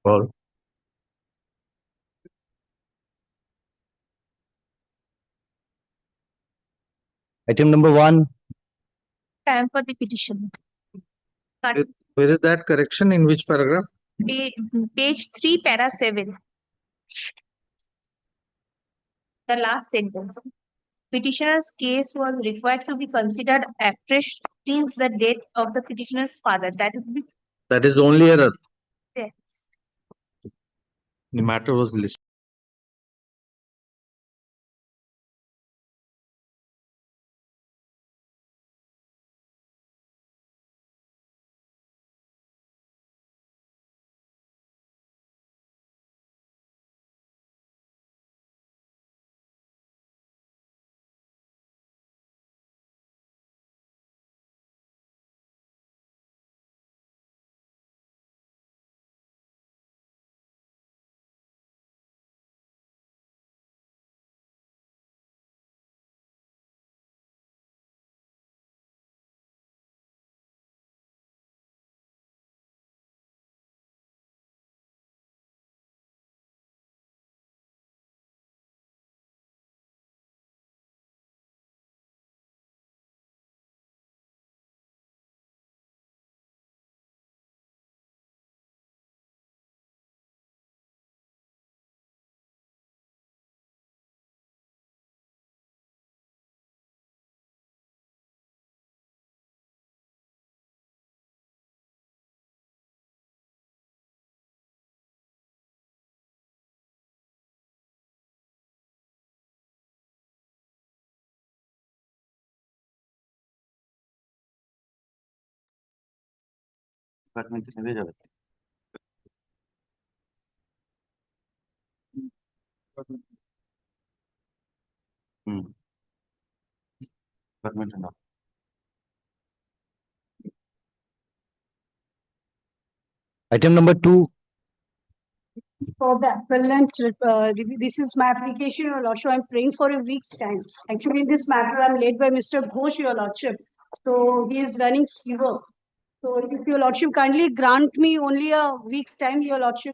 Call. Item number 1. Time for the petition. Where is that correction? In which paragraph? Page 3, para 7. The last sentence. Petitioner's case was required to be considered afresh since the death of the petitioner's father. That is the only error. Yes. The matter was listed. Item number 2. For the appellant, this is my application, Your Lordship. I'm praying for a week's time. Actually, in this matter, I'm led by Mr. Ghosh, Your Lordship. So he is running fever. So if Your Lordship kindly grant me only a week's time, Your Lordship.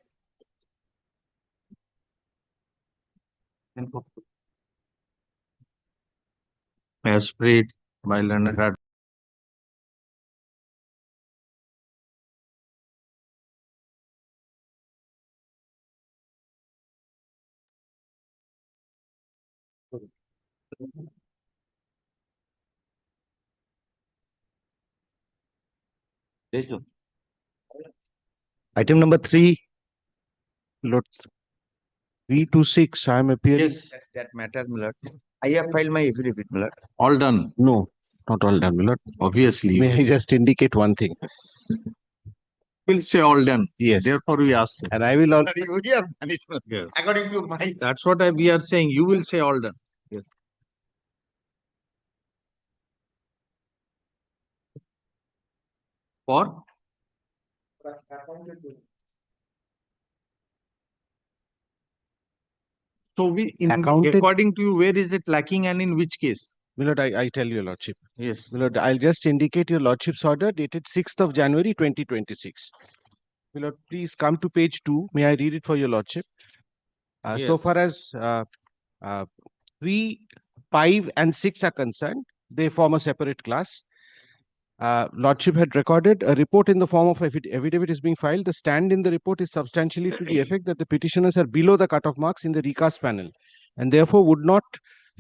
As prayed by learned. Item number 3. Lord 3 to 6. I am appearing. Yes, that matter, Millard. I have filed my affidavit, Millard. All done. No, not all done, Lord. Obviously. May I just indicate one thing? Will say all done. Yes. Therefore, we asked. And I will. Yes. According to my. That's what we are saying. You will say all done. Yes. For? So according to you, where is it lacking and in which case? Milord, I tell your Lordship. Yes. Milord, I'll just indicate your Lordship's order dated 6th of January 2026. Milord, please come to page 2. May I read it for your Lordship? Yes. So far as 3, 5 and 6 are concerned, they form a separate class. Lordship had recorded a report in the form of affidavit is being filed. The stand in the report is substantially to the effect that the petitioners are below the cutoff marks in the recast panel and therefore would not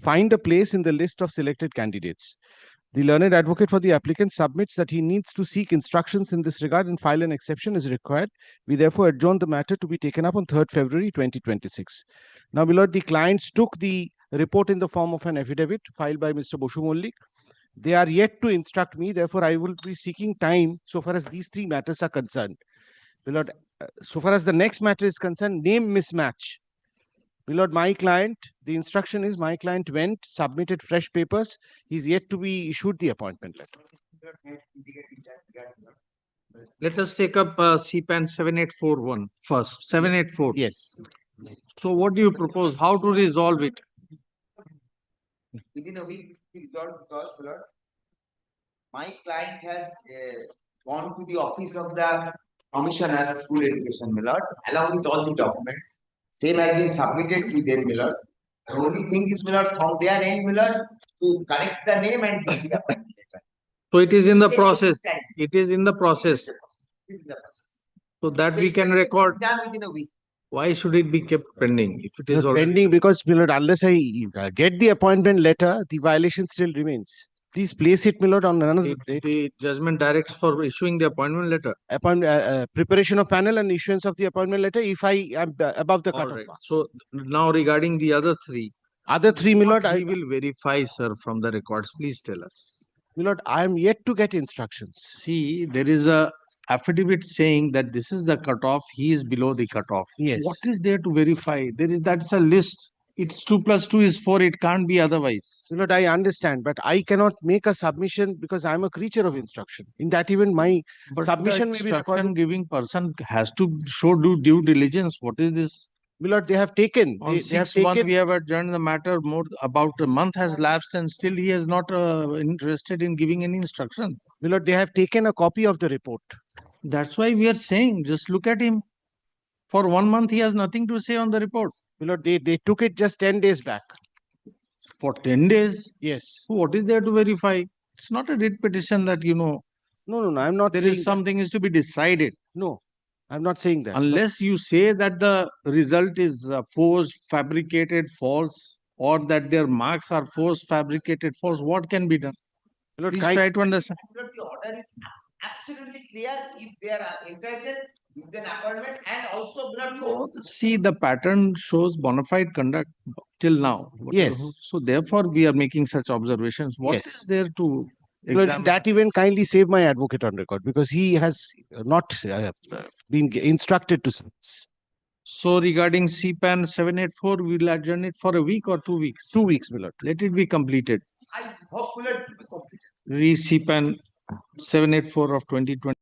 find a place in the list of selected candidates. The learned advocate for the applicant submits that he needs to seek instructions in this regard and file an exception as required. We therefore adjourn the matter to be taken up on 3rd February 2026. Now, my lord, the clients took the report in the form of an affidavit filed by Mr. Boshu Mollik. They are yet to instruct me. Therefore, I will be seeking time so far as these 3 matters are concerned. My lord, so far as the next matter is concerned, name mismatch. My lord, my client, the instruction is my client went, submitted fresh papers. He's yet to be issued the appointment letter. Let us take up CPAN 7841 first. 784. Yes. So what do you propose? How to resolve it? Within a week, resolved because, Lord, my client has gone to the office of the Commissioner, School Education, my lord, along with all the documents. Same has been submitted to them, my lord. The only thing is, my lord, from their end, my lord, to correct the name and give the appointment letter. So it is in the It process. takes time. It is in the process. It is the process. So that we It's can expected to be record. done within a week. Why should it be kept pending if it is Not already? pending because, my lord, unless I get the appointment letter, the violation still remains. Please place it, my lord, on another date. The judgment directs for issuing the appointment letter. Preparation of panel and issuance of the appointment letter if I am above the All cutoff right. marks. So now regarding the other three. Other three, my What lord, he will verify, sir, from the records. Please tell us. my lord, I am yet to get instructions. See, there is a affidavit saying that this is the cutoff, he is below the cutoff. Yes. What is there to verify? That's a list. It's 2 plus 2 is 4. It can't be otherwise. My lord, I understand, but I cannot make a submission because I am a creature of instruction. In that event, my But submission the may be recorded. instruction giving person has to show due diligence. What is this? My lord, they have taken. On They have 6/1, taken. we have adjourned the matter. More about a month has lapsed, and still he is not interested in giving any instruction. My lord, they have taken a copy of the report. That's why we are saying, just look at him. For 1 month, he has nothing to say on the report. My lord, they took it just 10 days back. For 10 days, Yes. what is there to verify? It's not a writ petition that, No, I'm not there saying is something is to be decided. that. No, I'm not saying that. But Unless you say that the result is forced, fabricated, false, or that their marks are forced, fabricated, false, what can be done? my lord, Please kind- try to understand. The order is absolutely clear. If they are entitled, give them appointment and also blood. Oh, see, the pattern shows bona fide conduct till now. Yes. So therefore, we are making such observations. What is Yes. there to my lord, examine? that event kindly save my advocate on record because he has not been instructed to. So regarding CPAN 784, we will adjourn it for a week or 2 weeks. 2 weeks, my lord. Let it be completed. I hope to be completed. Re-CPAN 784 of 2020.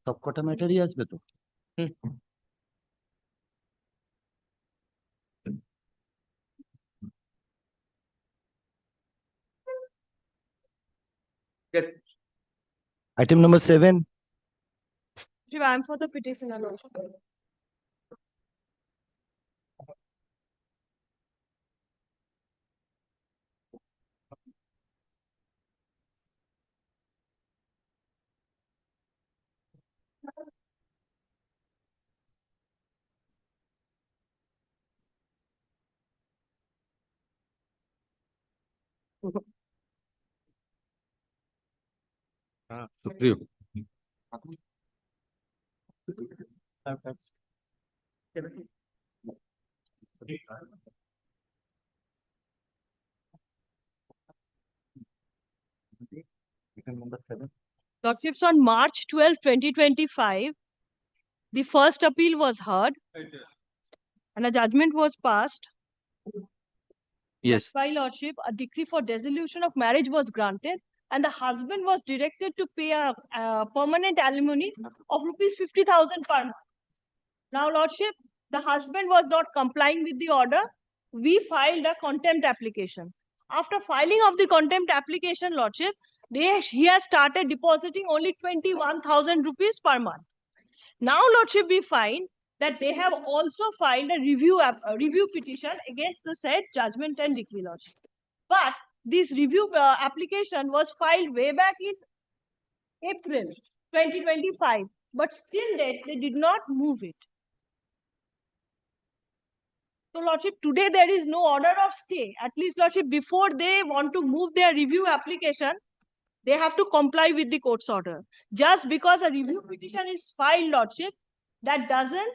সবকটা ম্যাটারই আসবে তো? Yes. Item number 7. I'm for the petition alone. Supreme. Item number 7. Lordships, on March 12, 2025, the first appeal was heard and a judgment was passed. Yes. By Lordship, a decree for dissolution of marriage was granted and the husband was directed to pay a permanent alimony of rupees 50,000 per month. Now, Lordship, the husband was not complying with the order. We filed a contempt application. After filing of the contempt application, Lordship, he has started depositing only 21,000 rupees per month. Now, Lordship, we find that they have also filed a review petition against the said judgment and decree, Lordship. But this review application was filed way back in April 2025, but still they did not move it. So, Lordship, today there is no order of stay. At least, Lordship, before they want to move their review application, they have to comply with the court's order. Just because a review petition is filed, Lordship, that doesn't,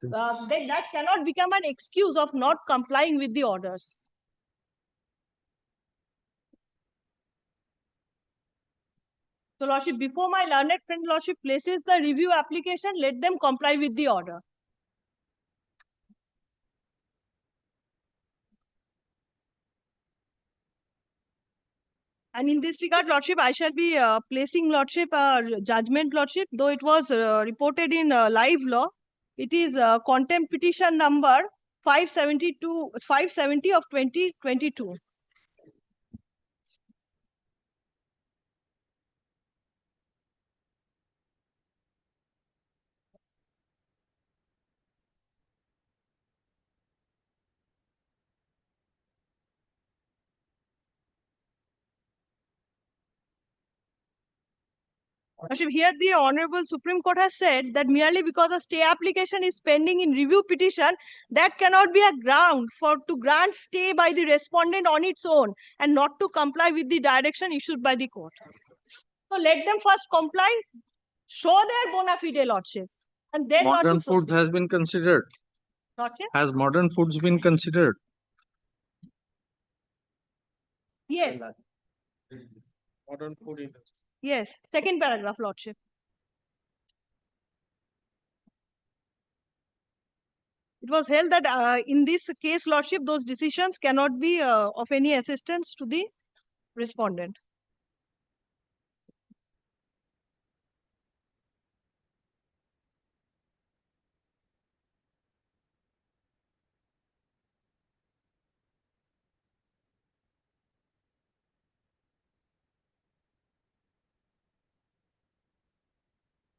that cannot become an excuse of not complying with the orders. So, Lordship, before my learned friend, Lordship, places the review application, let them comply with the order. And in this regard, Lordship, I shall be placing Lordship judgment, Lordship, though it was reported in live law. It is contempt petition number 570 of 2022. Lordship, here the Honorable Supreme Court has said that merely because a stay application is pending in review petition, that cannot be a ground to grant stay by the respondent on its own and not to comply with the direction issued by the court. So let them first comply, show their bona fide, Lordship, and then Modern Lordship food proceed. has been considered. Lordship? Has modern foods been considered? Yes, Modern food industry. yes. Second paragraph, Lordship. It was held that in this case, Lordship, those decisions cannot be of any assistance to the respondent.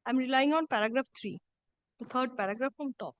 I'm relying on paragraph 3, the third paragraph from top.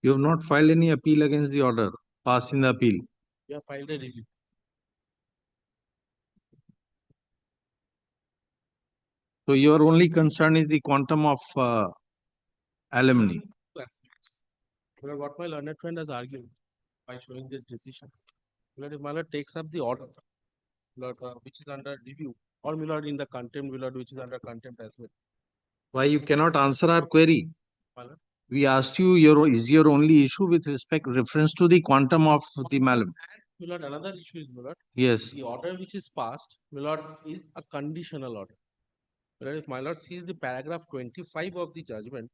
You have not filed any appeal against the order passed in the appeal. You have filed a review. So your only concern is the quantum of alimony. Two aspects. But what my learned friend has argued by showing this decision, Milord, if Milord takes up the order, Milord, which is under review, or Milord in the contempt, Milord, which is under contempt as well. Why you cannot answer our query? Milord. We asked you, is your only issue with reference to the quantum of the malum? Milord, another issue is, Milord, Yes. the order which is passed, Milord, is a conditional order. Milord, if Milord sees the paragraph 25 of the judgment,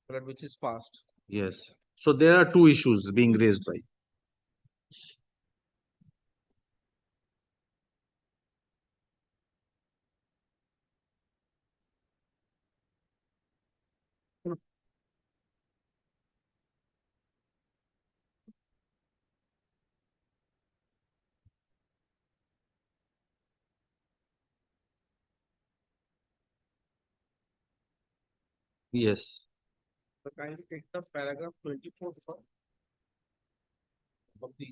Milord, which is passed, Yes. So there are two issues being raised by. Yes. so kindly take the paragraph 24 of the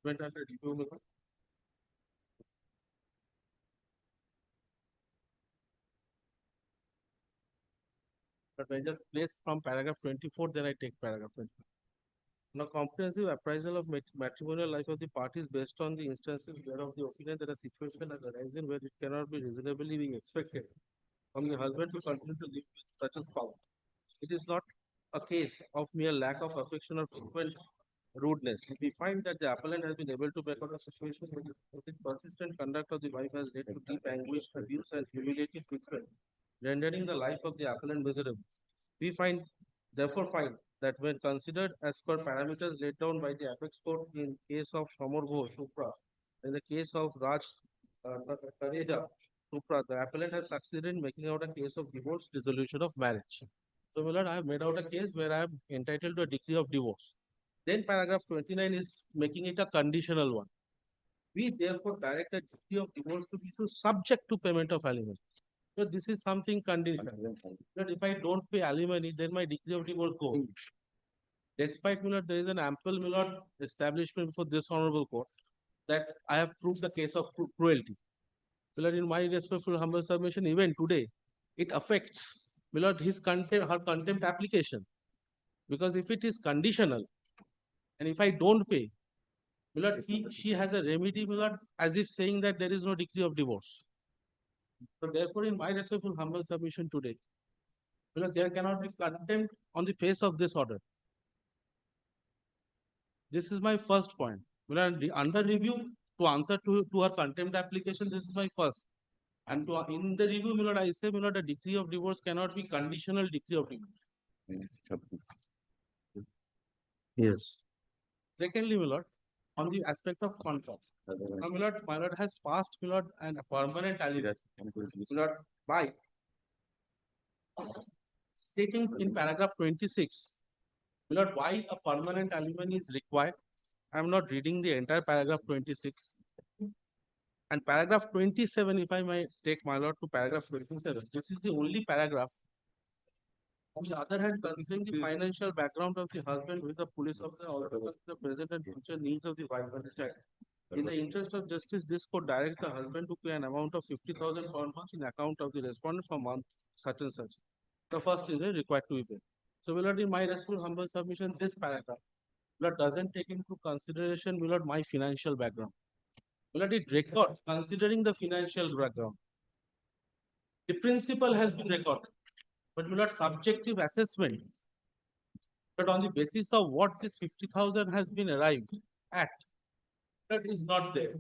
judgment under review, Milord. But I just place from paragraph 24, then I take paragraph 25. Now, comprehensive appraisal of matrimonial life of the parties based on the instances whereof the opinion that a situation has arisen where it cannot be reasonably be expected from the husband to continue to live with such a spouse. It is not a case of mere lack of affection or frequent rudeness. If we find that the appellant has been able to make out a situation where the persistent conduct of the wife has led to deep anguish, abuse, and humiliating treatment, rendering the life of the appellant miserable. We therefore find that when considered as per parameters laid down by the apex court in case of HON'BLE Supra, in the case of Raj Tareda Supra, the appellant has succeeded in making out a case of divorce dissolution of marriage. So, my lord, I have made out a case where I am entitled to a decree of divorce. Then paragraph 29 is making it a conditional one. We therefore direct a decree of divorce to be so subject to payment of alimony. So this is something conditional. But if I don't pay alimony, then my decree of divorce goes. Despite, my lord, there is an ample, my lord, establishment for this honorable court that I have proved the case of cruelty. My lord, in my respectful humble submission, even today, it affects, my lord, her contempt application. Because if it is conditional, and if I don't pay, my lord, she has a remedy, my lord, as if saying that there is no decree of divorce. So therefore, in my respectful humble submission today, because there cannot be contempt on the face of this order. This is my first point. Under review, to answer to her contempt application, this is my first. And in the review, my lord, I say, my lord, a decree of divorce cannot be conditional decree of divorce. Yes. Secondly, my lord, on the aspect of contract. Now, my lord has passed, my lord, and a permanent alienation. My lord, by stating in paragraph 26, my lord, why a permanent alimony is required. I am not reading the entire paragraph 26. And paragraph 27, if I may take my lord to paragraph 27, this is the only paragraph. On the other hand, considering the financial background of the husband with the police officer, also the present and future needs of the wife and the child. In the interest of justice, this court directs the husband to pay an amount of 50,000 per month in account of the respondent for month such and such. The first is required to be paid. So, my lord, in my respectful humble submission, this paragraph, my lord, doesn't take into consideration, my lord, my financial background. My lord, it records considering the financial background. The principle has been recorded, but my lord, subjective assessment. But on the basis of what this 50,000 has been arrived at, that is not there.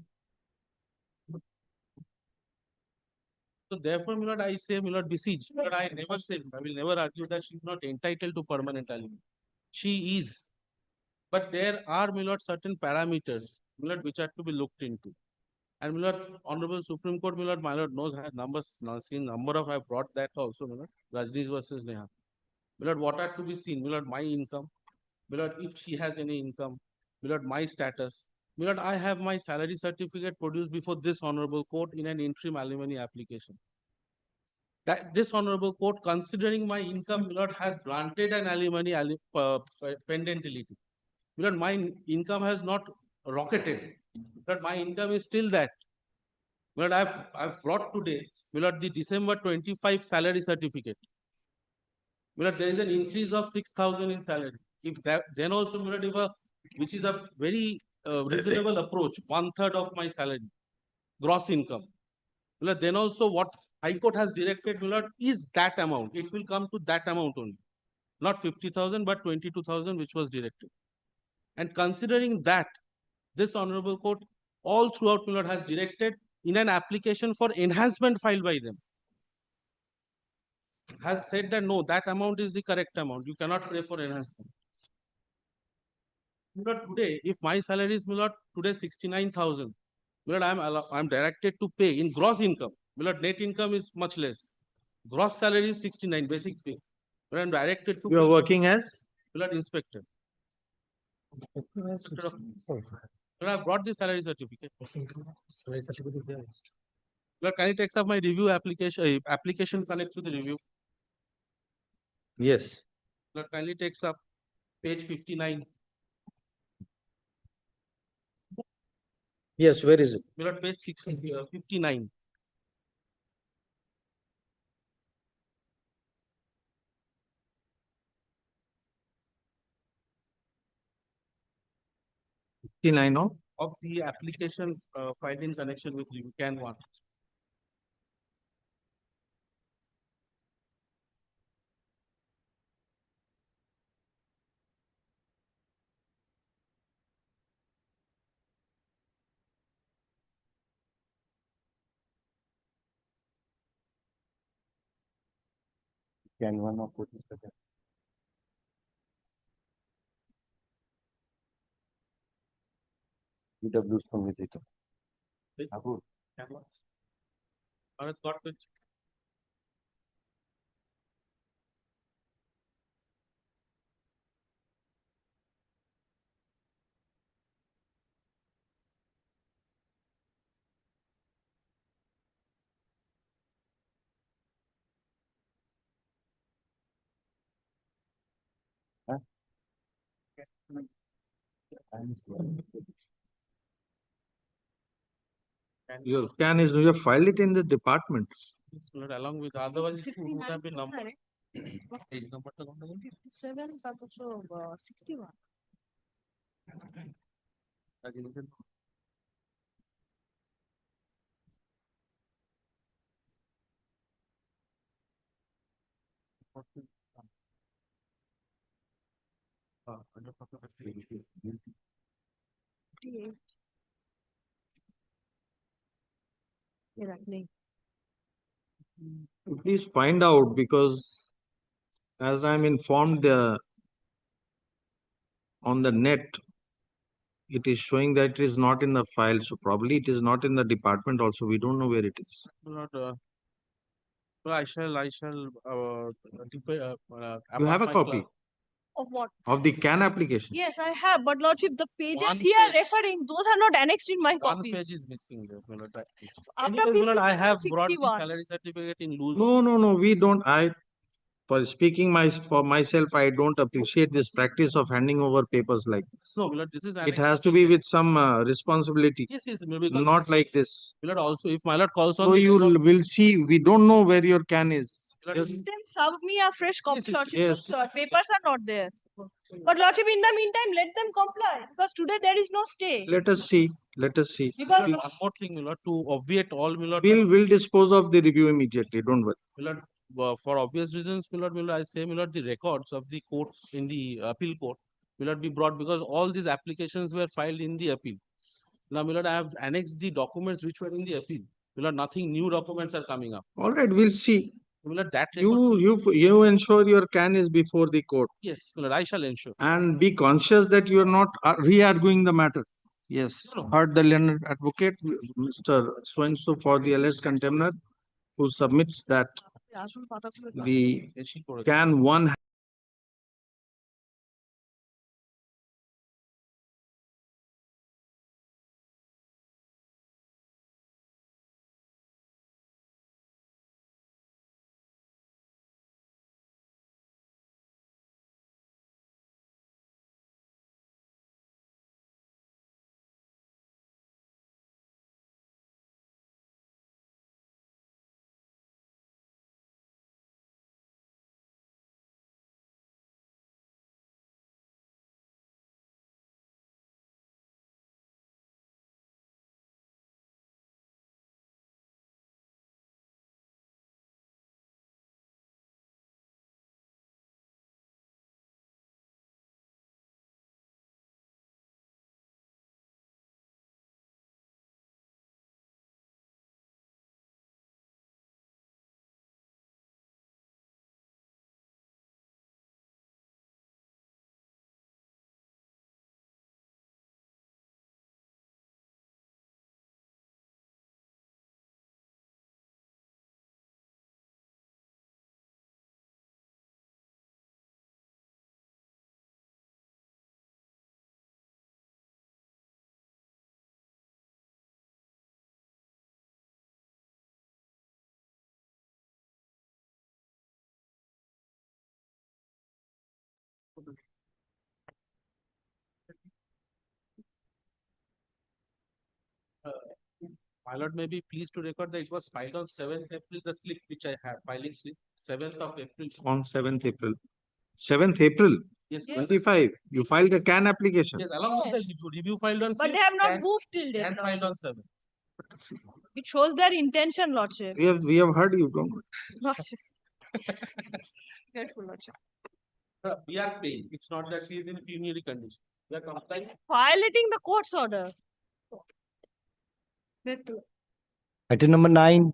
So therefore, my lord, I say, my lord, besiege. But I never say, I will never argue that she is not entitled to permanent alimony. She is. But there are, my lord, certain parameters, my lord, which are to be looked into. And my lord, Honorable Supreme Court, my lord knows I have seen number of, I have brought that also, my lord, Rajneesh versus Neha. My lord, what are to be seen? My lord, my income. My lord, if she has any income. My lord, my status. My lord, I have my salary certificate produced before this honorable court in an interim alimony application. That this honorable court, considering my income, my lord, has granted an alimony pendentility. My lord, my income has not rocketed. But my income is still that. But I've brought today, Milord, the December 25 salary certificate. Milord, there is an increase of 6,000 in salary. If that, then also, Milord, which is a very reasonable approach, 1/3 of my salary, gross income. Milord, then also what High Court has directed, Milord, is that amount. It will come to that amount only. Not 50,000, but 22,000, which was directed. And considering that, this Honorable Court all throughout, Milord, has directed in an application for enhancement filed by them, has said that no, that amount is the correct amount. You cannot pay for enhancement. Milord, today, if my salary is, Milord, today 69,000, Milord, I'm directed to pay in gross income. Milord, net income is much less. Gross salary is 69, basic pay. Milord, I'm directed to You are pay, working as? Milord, inspector. Inspector of Milord, I brought the salary certificate. Milord, can you take up my review application? Application connect to the review. Yes. Milord, kindly takes up page 59. Yes, where is it? Milord, page 59. T9 of? Of the application filed in connection with review, can one. Can one of put Mr. EW's from visitor. Abu, Can one. Or it's got with Your can is, you have filed it in the department. this, Milord, along with otherwise it would have been number. Page number to go. 57, তারপর 61. Please find out, because as I'm informed, on the net, it is showing that it is not in the file. So probably it is not in the department also. We don't know where it is. Milord, well, I shall You have a apart my copy clerk. Of what? of the can application? Yes, I have, but Lordship, the pages One here page. referring, those are not annexed in my One copies. page is missing there, Milord. After Anyway, Milord, I 57, have brought the 61. salary certificate in loose. No, we don't. For speaking for myself, I don't appreciate this practice of handing over papers like this. No, Milord, this is It annexed has to be with some responsibility, Yes, because not like this. Milord, also if my lord calls on So the you name of- will see, we don't know where your can is. Milord, Just Then serve me a fresh copy, yes, Lordship. yes. Those, papers are not there. But Lordship, in the meantime, let them comply, because today there is no stay. let us see. Let us see. Because Milord, one more thing, Milord, to obviate all, Milord, We'll dispose of the review immediately. Don't worry. Milord, for obvious reasons, Milord, I say, Milord, the records of the court in the appeal court will not be brought, because all these applications were filed in the appeal. Now, Milord, I have annexed the documents which were in the appeal. Milord, nothing new documents are coming up. All right, we'll see. Milord, that record, You ensure your can is before the court, yes, Milord, I shall ensure. and be conscious that you are not re-arguing the matter. Yes, No, no. heard the learned advocate, Mr. So-and-so for the alleged contemner, who submits that the বেশি করে can one My lord may be pleased to record that it was filed on 7th April, the slip which I have, filing slip, 7th of April. On 7th April. 7th April Yes, 25, you filed a CAN application. yes, along with the Yes. review filed on. But they 5th have not and- moved till date. And filed on 7th. It shows their intention, Lordship. We have heard you, don't worry. Lordship. Grateful, Lordship. We are paying. It's not that she is in pecuniary condition. We are complying. Violating the court's order. Grateful. Item number 9.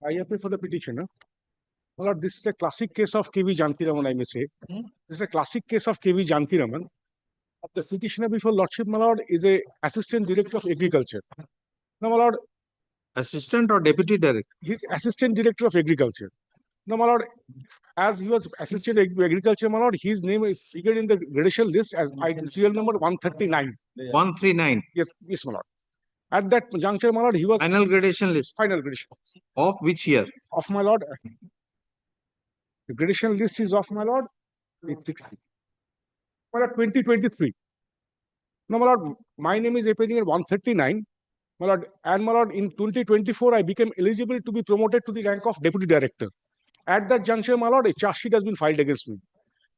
I appeal for the petitioner. My lord, this is a classic case of KV Janakiraman, I may say. This is a classic case of KV Janakiraman. The petitioner before Lordship, my lord, is a Assistant Director of Agriculture. Now, my lord, Assistant or deputy director? he's Assistant Director of Agriculture. Now, my lord, as he was Assistant Agriculture, my lord, his name is figured in the gradation list as serial number 139. 139. Yes, yes, my lord. At that juncture, my lord, he was Final gradation list. final gradation Of which year? of my lord. The gradation list is of my lord. It's 60. My lord, 2023. Now, my lord, my name is appearing at 139. My lord, and my lord, in 2024, I became eligible to be promoted to the rank of Deputy Director. At that juncture, my lord, a charge sheet has been filed against me.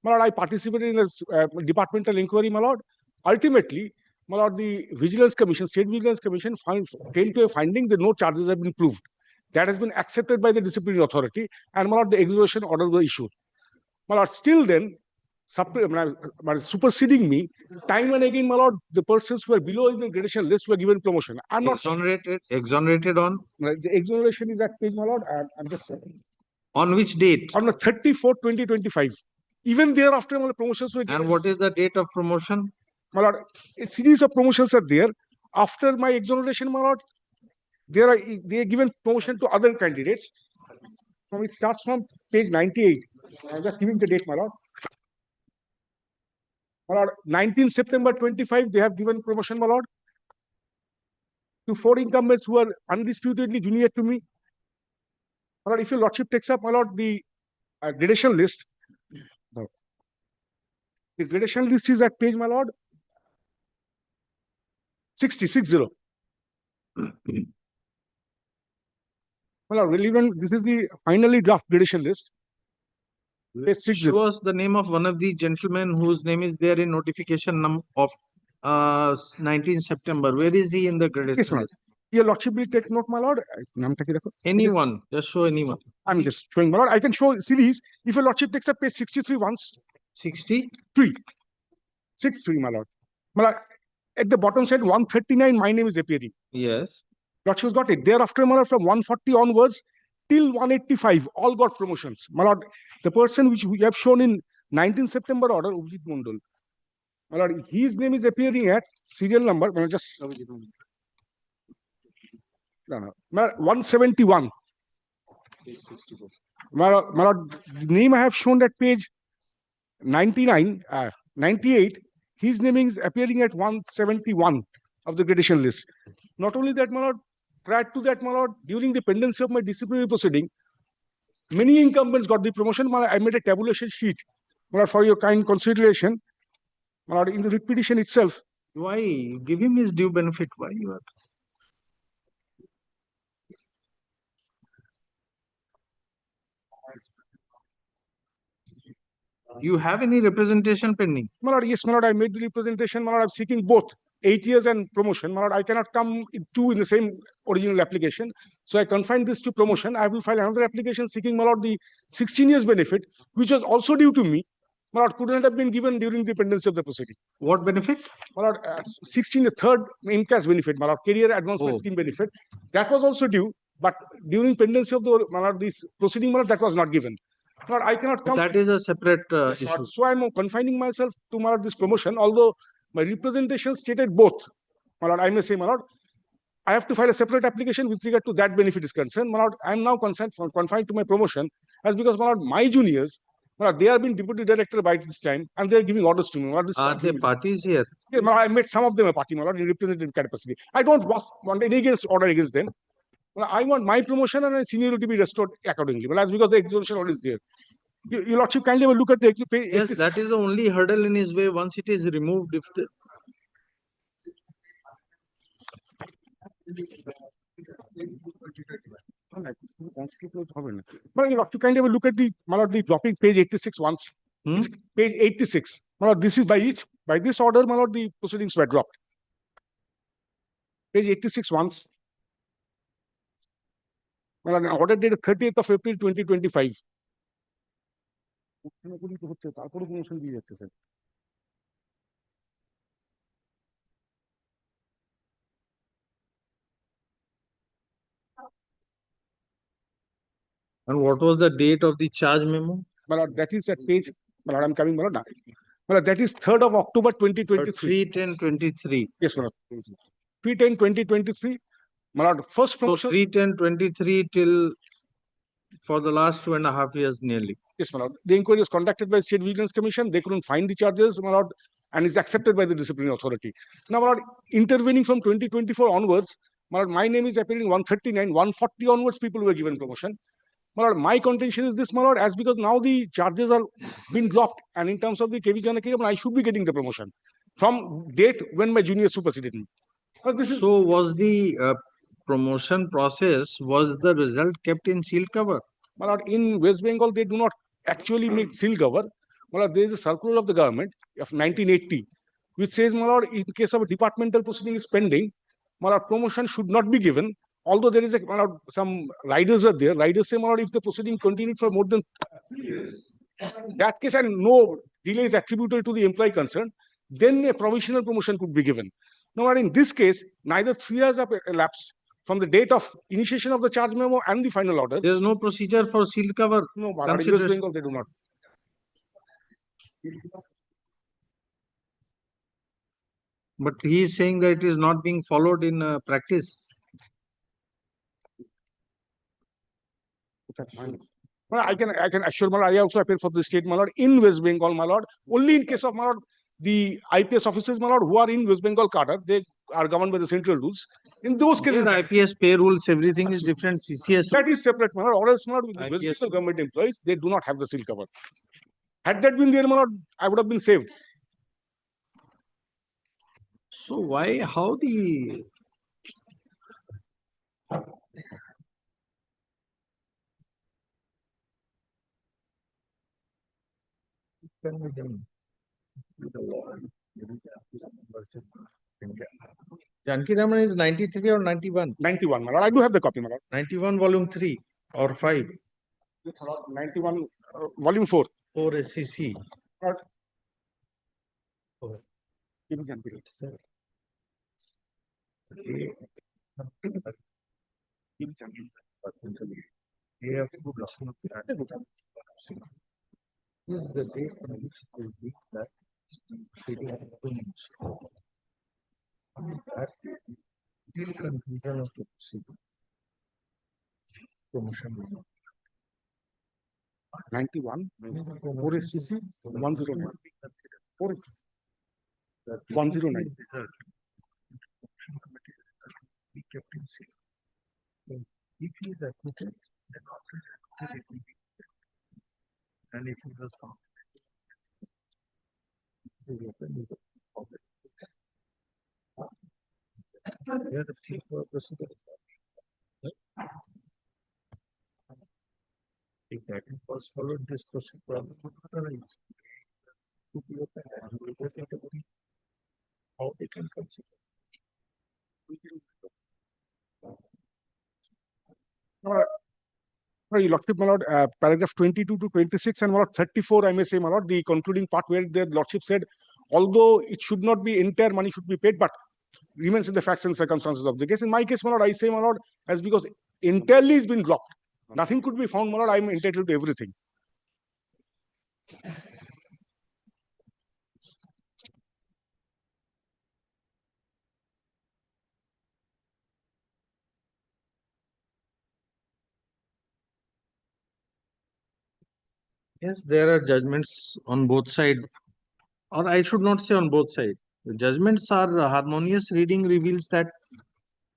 My lord, I participated in a departmental inquiry, my lord. Ultimately, my lord, the Vigilance Commission, State Vigilance Commission came to a finding that no charges have been proved. That has been accepted by the disciplinary authority, and my lord, the exoneration order was issued. My lord, still then, superseding me, time and again, my lord, the persons who were below in the gradation list were given promotion. I'm not Exonerated on? the exoneration is at page, my lord. I'm just saying. On which date? On the 34th, 2025. Even thereafter, my promotions were given. And what is the date of promotion? My lord, a series of promotions are there. After my exoneration, my lord, they are given promotion to other candidates. So it starts from page 98. I'm just giving the date, my lord. My lord, 19 September 25, they have given promotion, my lord, to 4 incumbents who are undisputedly junior to me. My lord, if your lordship takes up, my lord, the gradation list. The gradation list is at page, my lord, 60. Well, relevant. This is the finally draft gradation list. Page 60. Show us the name of one of the gentlemen whose name is there in notification of 19 September. Where is he in the Yes, gradation my lord. list? Your lordship will take note, my lord. Anyone, just show anyone. I'm just showing, my lord. I can show series. If your lordship takes up page 63 once. 63? 63, my lord. My lord, at the bottom side, 139, my name is appearing. Yes. Lordship has got it. Thereafter, my lord, from 140 onwards till 185, all got promotions. My lord, the person which we have shown in 19 September order, Abhijit Mondal. My lord, his name is appearing at serial number. My lord, just no. My lord, 171. My lord, the name I have shown at page 98. His name is appearing at 171 of the gradation list. Not only that, my lord, prior to that, my lord, during the pendency of my disciplinary proceeding, many incumbents got the promotion. My lord, I made a tabulation sheet, my lord, for your kind consideration. My lord, in the writ petition itself. Why? Give him his due benefit. Why you are? You have any representation pending? My lord, yes, my lord, I made the representation. My lord, I'm seeking both 8 years and promotion. My lord, I cannot come in two in the same original application. So I confine this to promotion. I will file another application seeking, my lord, the 16 years benefit, which was also due to me. My lord, couldn't have been given during the pendency of the proceeding. What benefit? My lord, 16, the third MCAS benefit, my lord, career advancement scheme benefit. That was also due, but during pendency of the, my lord, this proceeding, my lord, that was not given. My lord, I cannot come. That is a separate Yes, issue. so I'm confining myself to, my lord, this promotion, although my representation stated both. My lord, I may say, my lord, I have to file a separate application with regard to that benefit is concerned. My lord, I am now confined to my promotion as because, my lord, my juniors Well, they are being deputy director by this time, and they are giving orders to me. Well, this Are party there will- parties here? Yeah, well, I met some of them a party, my lord, in representative capacity. I don't want any against order against them. Well, I want my promotion and my seniority to be restored accordingly. Well, that's because the execution order is there. Your lordship, kindly have a look at the page Yes, 86. that is the only hurdle in his way. Once it is removed, if the, Well, your lordship, kindly have a look at the, my lord, the dropping page 86 once. Hmm? It's page 86. My lord, this is by this order, my lord, the proceedings were dropped. Page 86 once. Well, an order dated 30th of April 2025. তারপরে promotion দিয়ে যাচ্ছে, sir. and what was the date of the charge memo? My lord, that is at page, my lord, I'm coming, my lord, now. My lord, that is 3rd of October 2023. 3/10/23. Yes, my lord. 3/10/2023. My lord, first So promotion. 3/10/23 till for the last 2.5 years nearly. Yes, my lord. The inquiry was conducted by State Vigilance Commission. They couldn't find the charges, my lord, and is accepted by the disciplinary authority. Now, my lord, intervening from 2024 onwards, my lord, my name is appearing 139, 140 onwards, people were given promotion. My lord, my contention is this, my lord, as because now the charges are being dropped, and in terms of the KV Janakiri, I should be getting the promotion from date when my junior superseded me. But this is So was the promotion process, was the result kept in sealed cover? my lord, in West Bengal, they do not actually make seal cover. My lord, there is a circular of the government of 1980, which says, my lord, in case of a departmental proceeding is pending, my lord, promotion should not be given. Although there is a, my lord, some riders are there. Riders say, my lord, if the proceeding continued for more than that case and no delay is attributable to the employee concerned, then a provisional promotion could be given. Now, in this case, neither 3 years have elapsed from the date of initiation of the charge memo and the final order. There is no procedure for sealed cover. No, my lord, in West Consideration. Bengal, they do not. But he is saying that it is not being followed in practice. Well, I can assure, my lord, I also appeal for the state, my lord, in West Bengal, my lord, only in case of, my lord, the IPS officers, my lord, who are in West Bengal cadre, they are governed by the central rules. In those cases, Here, IPS pay rules, everything is different. CCS. that is separate, my lord. Or else, my lord, with the West IPS. Bengal government employees, they do not have the seal cover. Had that been there, my lord, I would have been saved. So why, how the Janki Raman is 93 or 91? 91, my lord. I do have the copy, my lord. 91 volume 3 or 5 91, volume 4. 4 SCC. Lord. Oh. Give me Janki. Give me Janki. Is the date on which will be that proceeding has been installed. At till conclusion of the proceeding. Promotion. 91, 4 SCC, 109. 4 SCC. 109. Be kept in seal. If he is acquitted, then after that it will be. And if it was found. Here the thief were proceeded. If that was followed, this procedure problem would not arise. To be a category, how they can consider. Your lordship, my lord, paragraph 22 to 26 and my lord 34, I may say, my lord, the concluding part where the lordship said, although it should not be entire money should be paid, but remains in the facts and circumstances of the case. In my case, my lord, I say, my lord, as because entirely has been dropped. Nothing could be found, my lord, I am entitled to everything. Yes, there are judgments on both sides, or I should not say on both sides. The judgments are harmonious. Reading reveals that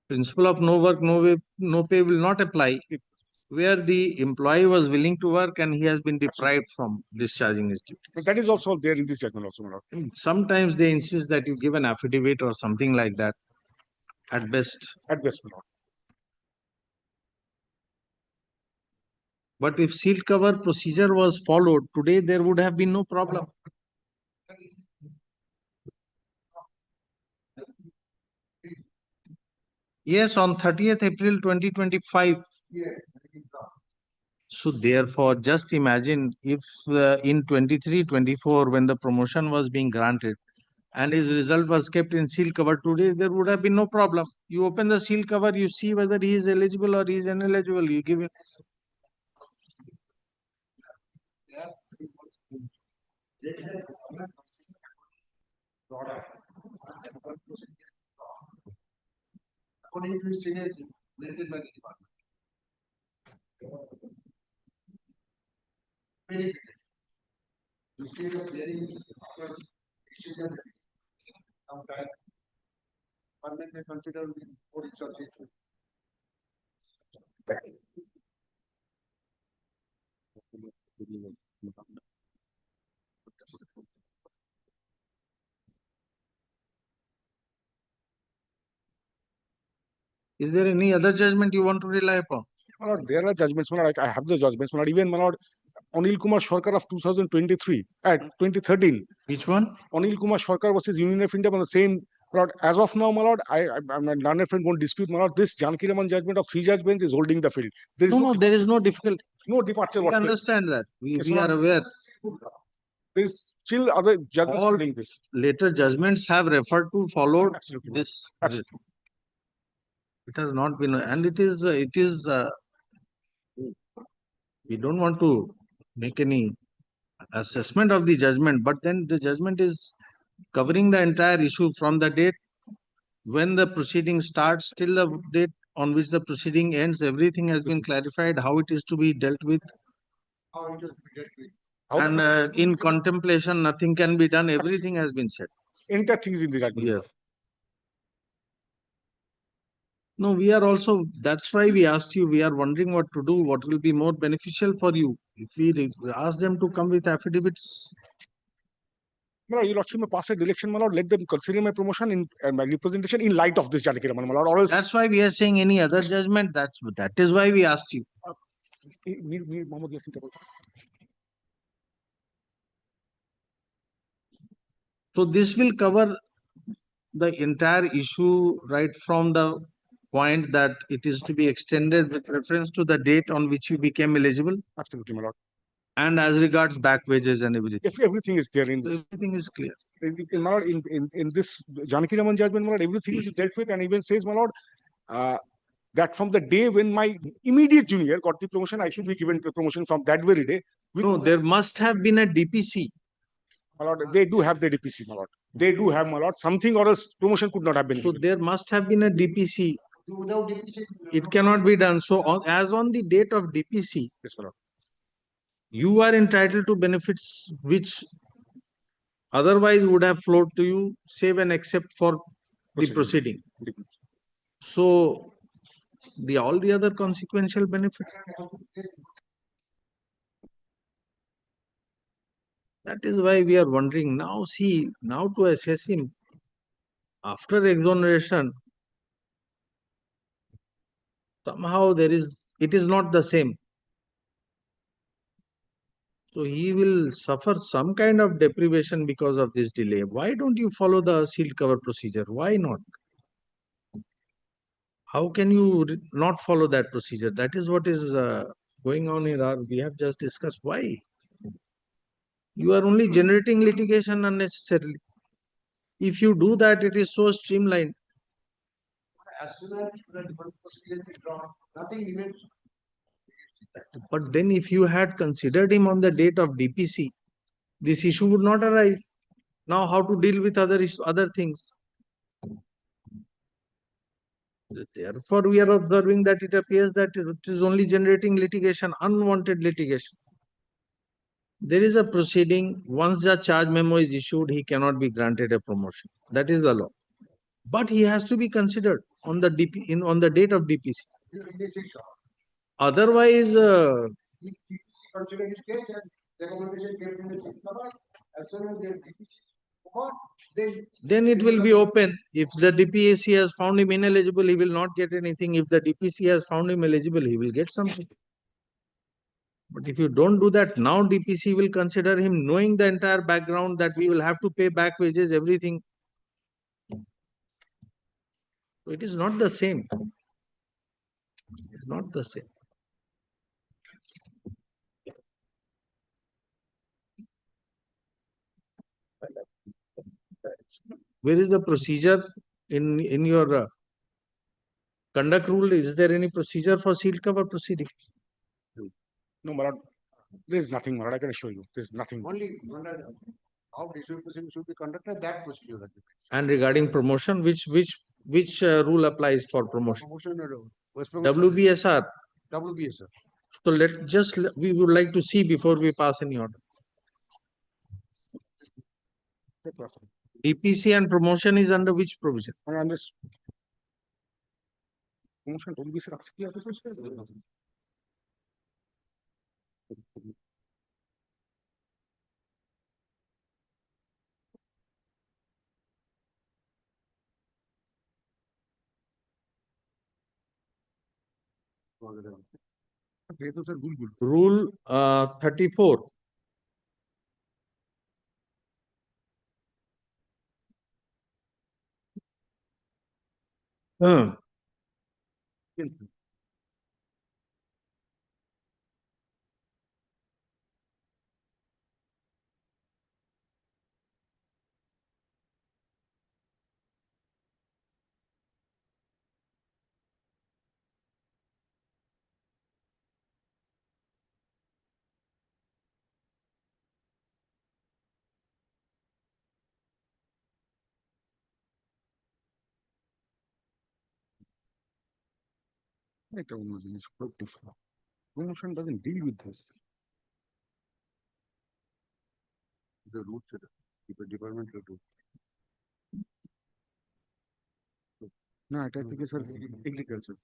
principle of no work, no pay will not apply where the employee was willing to work and he has been deprived from discharging his duty. But that is also there in this judgment also, my lord. Sometimes they insist that you give an affidavit or something like that. At best. At best, my lord. But if sealed cover procedure was followed, today there would have been no problem. Yes, on 30th April 2025. So therefore, just imagine if in 23-24, when the promotion was being granted and his result was kept in seal cover today, there would have been no problem. You open the seal cover, you see whether he is eligible or he is ineligible. You give him. According to seniority, rated by the department. Very good. Instead of clearing exchange sometime, permanent may consider for its objective. Is there any other judgment you want to rely upon? My lord, there are judgments, my lord. I have the judgments, my lord. Even, my lord, Anil Kumar Sarkar of 2023, 2013. Which one? Anil Kumar Sarkar versus Union of India on the same, my lord. As of now, my lord, I'm a learned friend won't dispute, my lord. This Janaki Raman judgment of 3 judge bench is holding the field. There is No, there is no difficulty. no departure We whatsoever. understand that. We Yes, are my lord. aware. There is still other judgments All holding this. later judgments have referred to followed Absolutely. this. Absolutely. It has not been, and it is, we don't want to make any assessment of the judgment, but then the judgment is covering the entire issue from the date when the proceeding starts till the date on which the proceeding ends. Everything has been clarified, how it is to be dealt with. How it will be dealt with. And in contemplation, nothing can be done. Everything has been said. Entire things in the judgment. Yes. No, we are also, that's why we asked you, we are wondering what to do, what will be more beneficial for you. If we ask them to come with affidavits. My lord, your lordship may pass a direction, my lord. Let them consider my promotion in my representation in light of this Janaki Raman, my lord. Or else, That's why we are saying any other judgment. That is why we asked you. Mohammed Yasin Tabal. So this will cover the entire issue right from the point that it is to be extended with reference to the date on which you became eligible. Absolutely, my lord. And as regards back wages and everything. If everything is there in So this. everything is clear. My lord, in this Janaki Raman judgment, my lord, everything is dealt with, and even says, my lord, that from the day when my immediate junior got the promotion, I should be given the promotion from that very day. No, there must have been a DPC. My lord, they do have the DPC, my lord. They do have, my lord, something or else promotion could not have been. So there must have been a DPC. Without DPC, It cannot be done. So as on the date of DPC, Yes, my lord. you are entitled to benefits which otherwise would have flowed to you, save and except for the proceeding. So all the other consequential benefits. That is why we are wondering now. See, now to assess him after exoneration, somehow it is not the same. So he will suffer some kind of deprivation because of this delay. Why don't you follow the sealed cover procedure? Why not? How can you not follow that procedure? That is what is going on in we have just discussed. Why? You are only generating litigation unnecessarily. If you do that, it is so streamlined. as soon as the different procedure is drawn, nothing remains. But then if you had considered him on the date of DPC, this issue would not arise. Now how to deal with other things? Therefore, we are observing that it appears that it is only generating litigation, unwanted litigation. there is a proceeding. Once the charge memo is issued, he cannot be granted a promotion. That is the law. But he has to be considered on the on the date of DPC. Otherwise, Consider his case and recommendation came from the chief cover. As soon as they then it will be open. If the DPAC has found him ineligible, he will not get anything. If the DPC has found him eligible, he will get something. But if you don't do that, now DPC will consider him knowing the entire background that we will have to pay back wages, everything. So it is not the same. It's not the same. Where is the procedure in your conduct rule? Is there any procedure for sealed cover proceeding? No, my lord, there is nothing, my lord, I can assure you, there is nothing. only how distribution should be conducted, that procedure. And regarding promotion, which rule applies for promotion? Promotion, WBSR. WBS, sir. So we would like to see before we pass any order. DPC and promotion is under which provision? Under promotion, WBS. Rule 34. Promotion doesn't deal with this. The root, the departmental root. No, I think it's agriculture.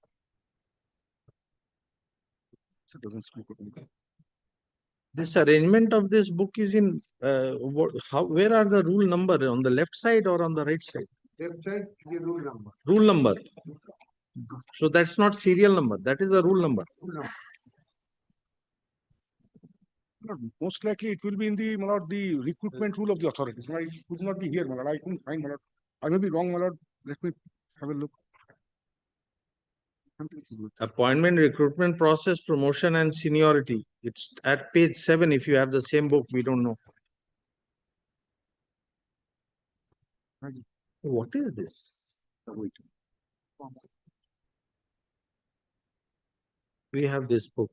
So it doesn't speak of anything. This arrangement of this book is in where are the rule number, on the left side or on the right side? Left side, the rule number. Rule number. So that's not serial number, that is a rule number. Most likely it will be in the, my lord, the recruitment rule of the authorities. It could not be here, my lord. I couldn't find, my lord. I may be wrong, my lord. Let me have a look. Appointment, recruitment process, promotion and seniority. It's at page 7. If you have the same book, we don't know. What is this? We have this book.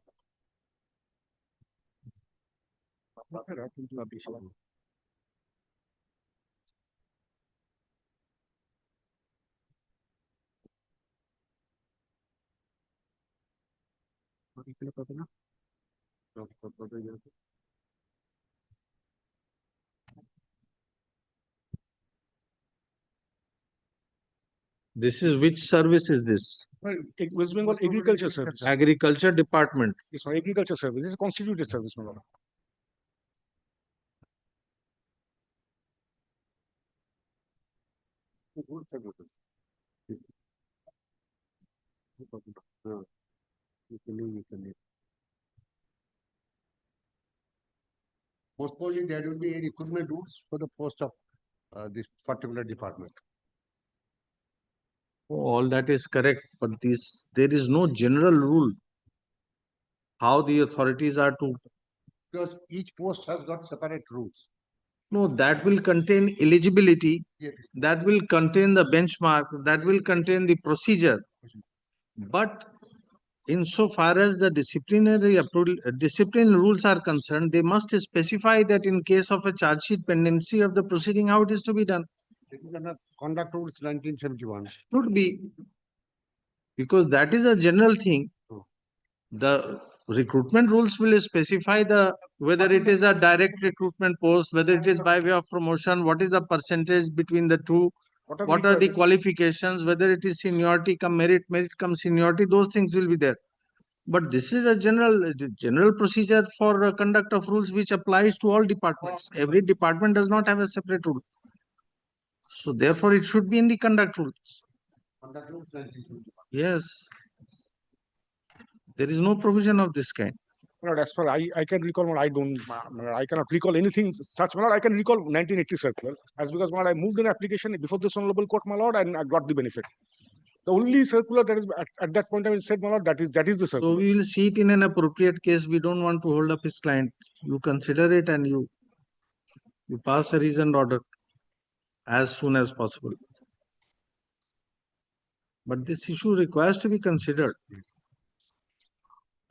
This is which service is this? West Bengal Agriculture Service. Agriculture Department. It's for Agriculture Service. This is a constituted service, my lord. Most probably there will be a recruitment rules for the post of this particular department. All that is correct, but there is no general rule how the authorities are to. Because each post has got separate rules. No, that will contain eligibility, Yes. that will contain the benchmark, that will contain the procedure. But insofar as the discipline rules are concerned, they must specify that in case of a charge sheet pendency of the proceeding, how it is to be done. It is under conduct rules 1971. Should be, because that is a general thing. Oh. The recruitment rules will specify whether it is a direct recruitment post, whether it is by way of promotion, what is the percentage between the two, what are the qualifications, whether it is seniority come merit, merit come seniority, those things will be there. But this is a general procedure for conduct of rules which applies to all departments. Every department does not have a separate rule. So therefore, it should be in the conduct rules. Yes. There is no provision of this kind. Lord, as far I can recall, I cannot recall anything such. My Lord, I can recall 1980 circular, as because my Lord, I moved an application before this honorable court, my Lord, and I got the benefit. The only circular that is at that point I said, my Lord, that is the circular. So we will see it in an appropriate case. We don't want to hold up his client. You consider it and you pass a reasoned order as soon as possible. But this issue requires to be considered.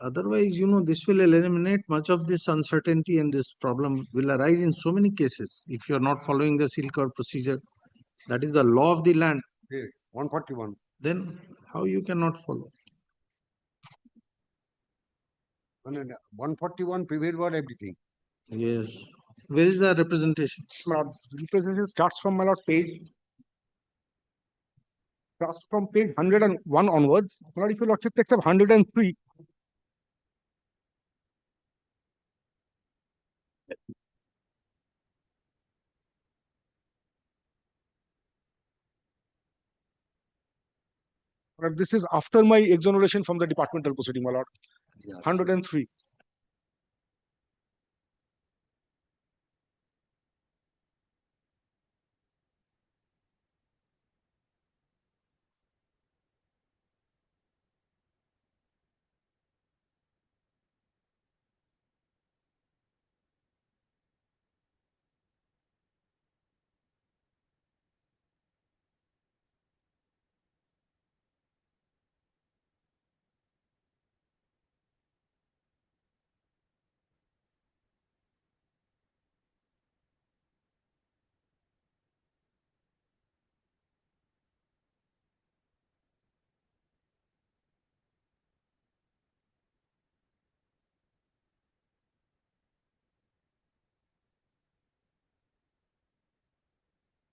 Otherwise, this will eliminate much of this uncertainty, and this problem will arise in so many cases if you are not following the seal cover procedure. That is the law of the land. 141. Then how you cannot follow? 141 prevail over everything. Yes. Where is the representation? My Lord, representation starts from, my Lord, page 101 onwards. My Lord, if your Lordship takes up 103, but this is after my exoneration from the departmental proceeding, my Lord. 103.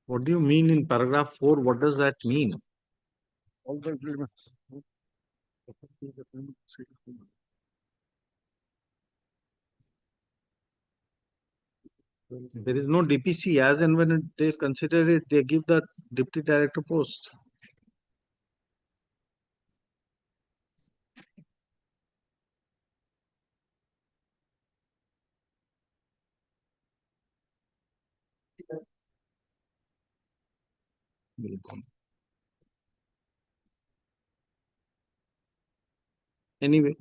What do you mean in paragraph 4? What does that mean? All the implements. There is no DPC. As and when they consider it, they give the deputy director post. Anyway.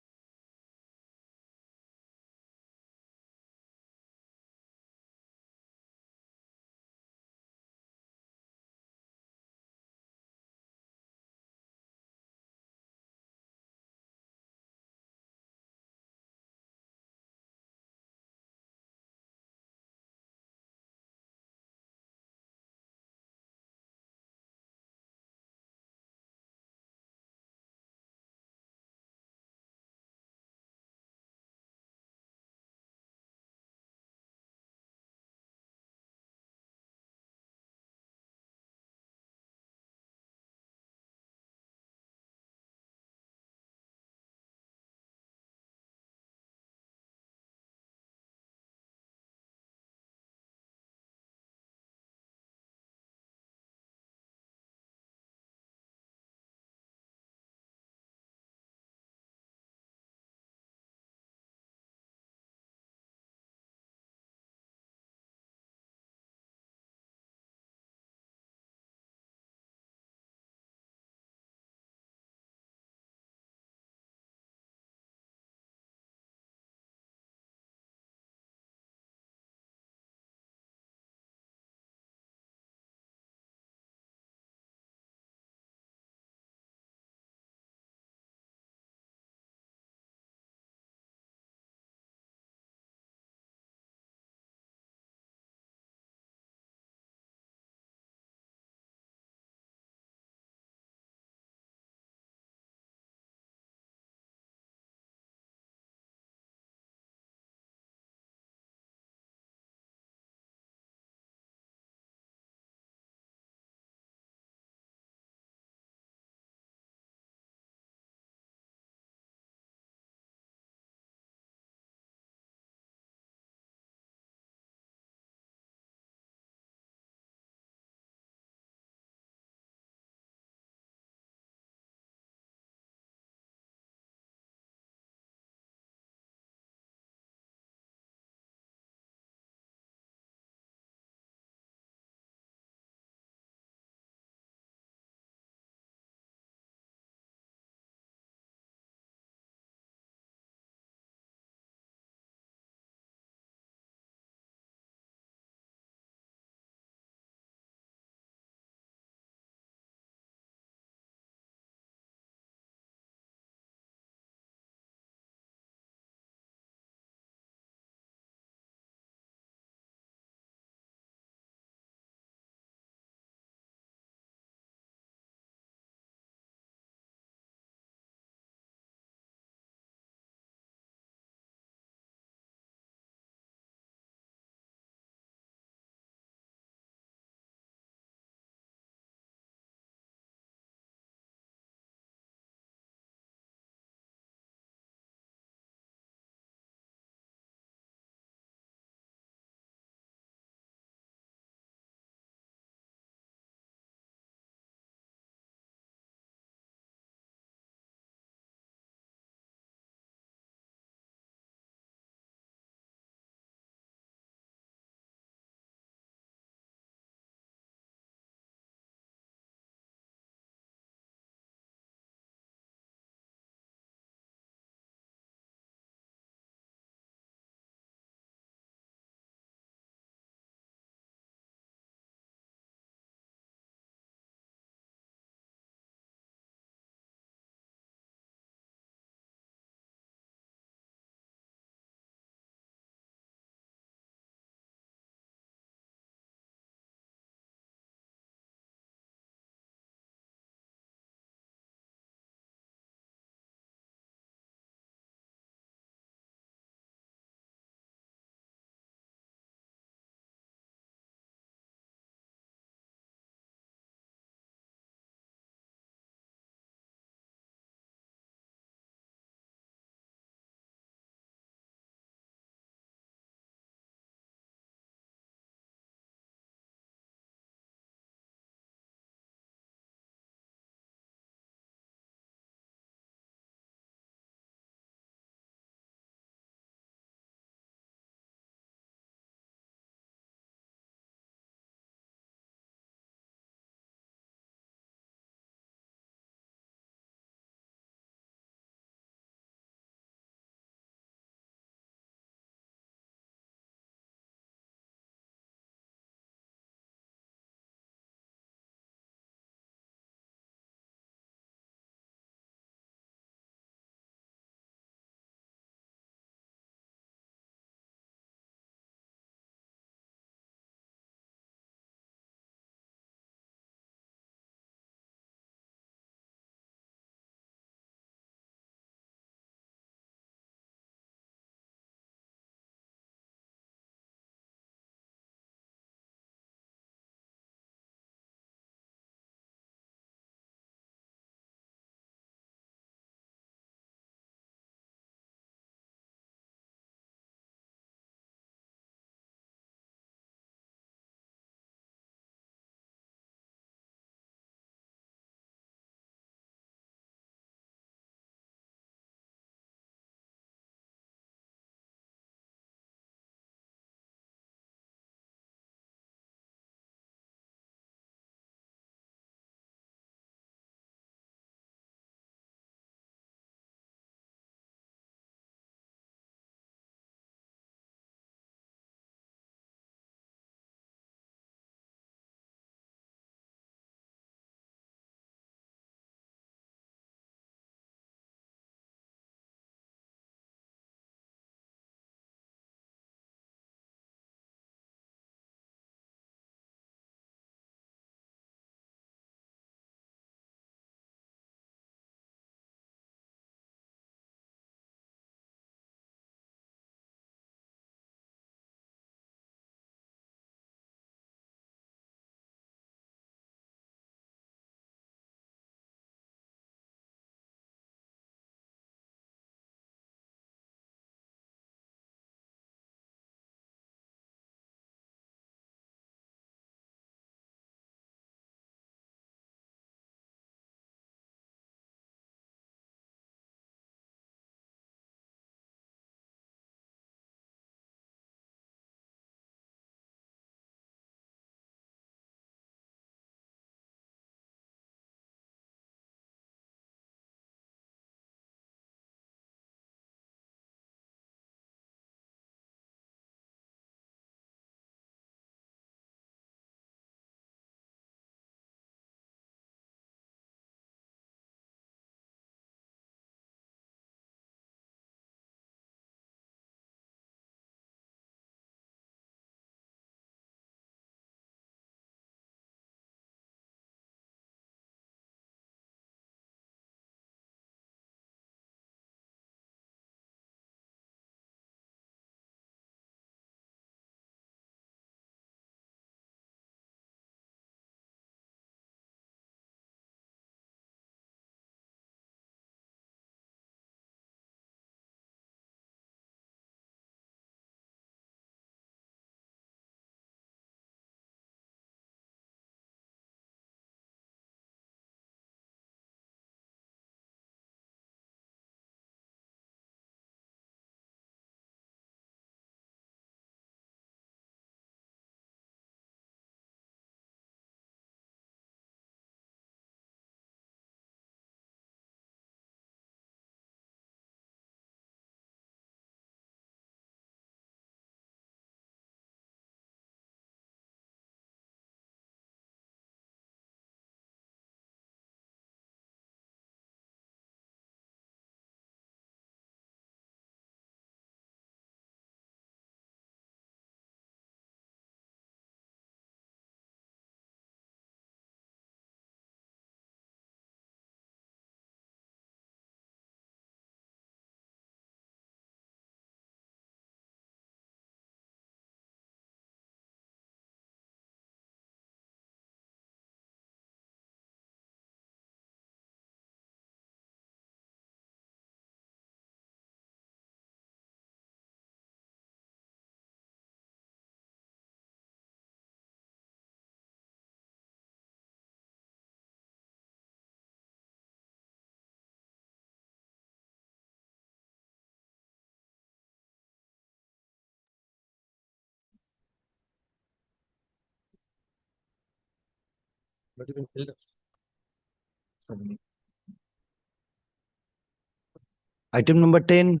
Item number 10.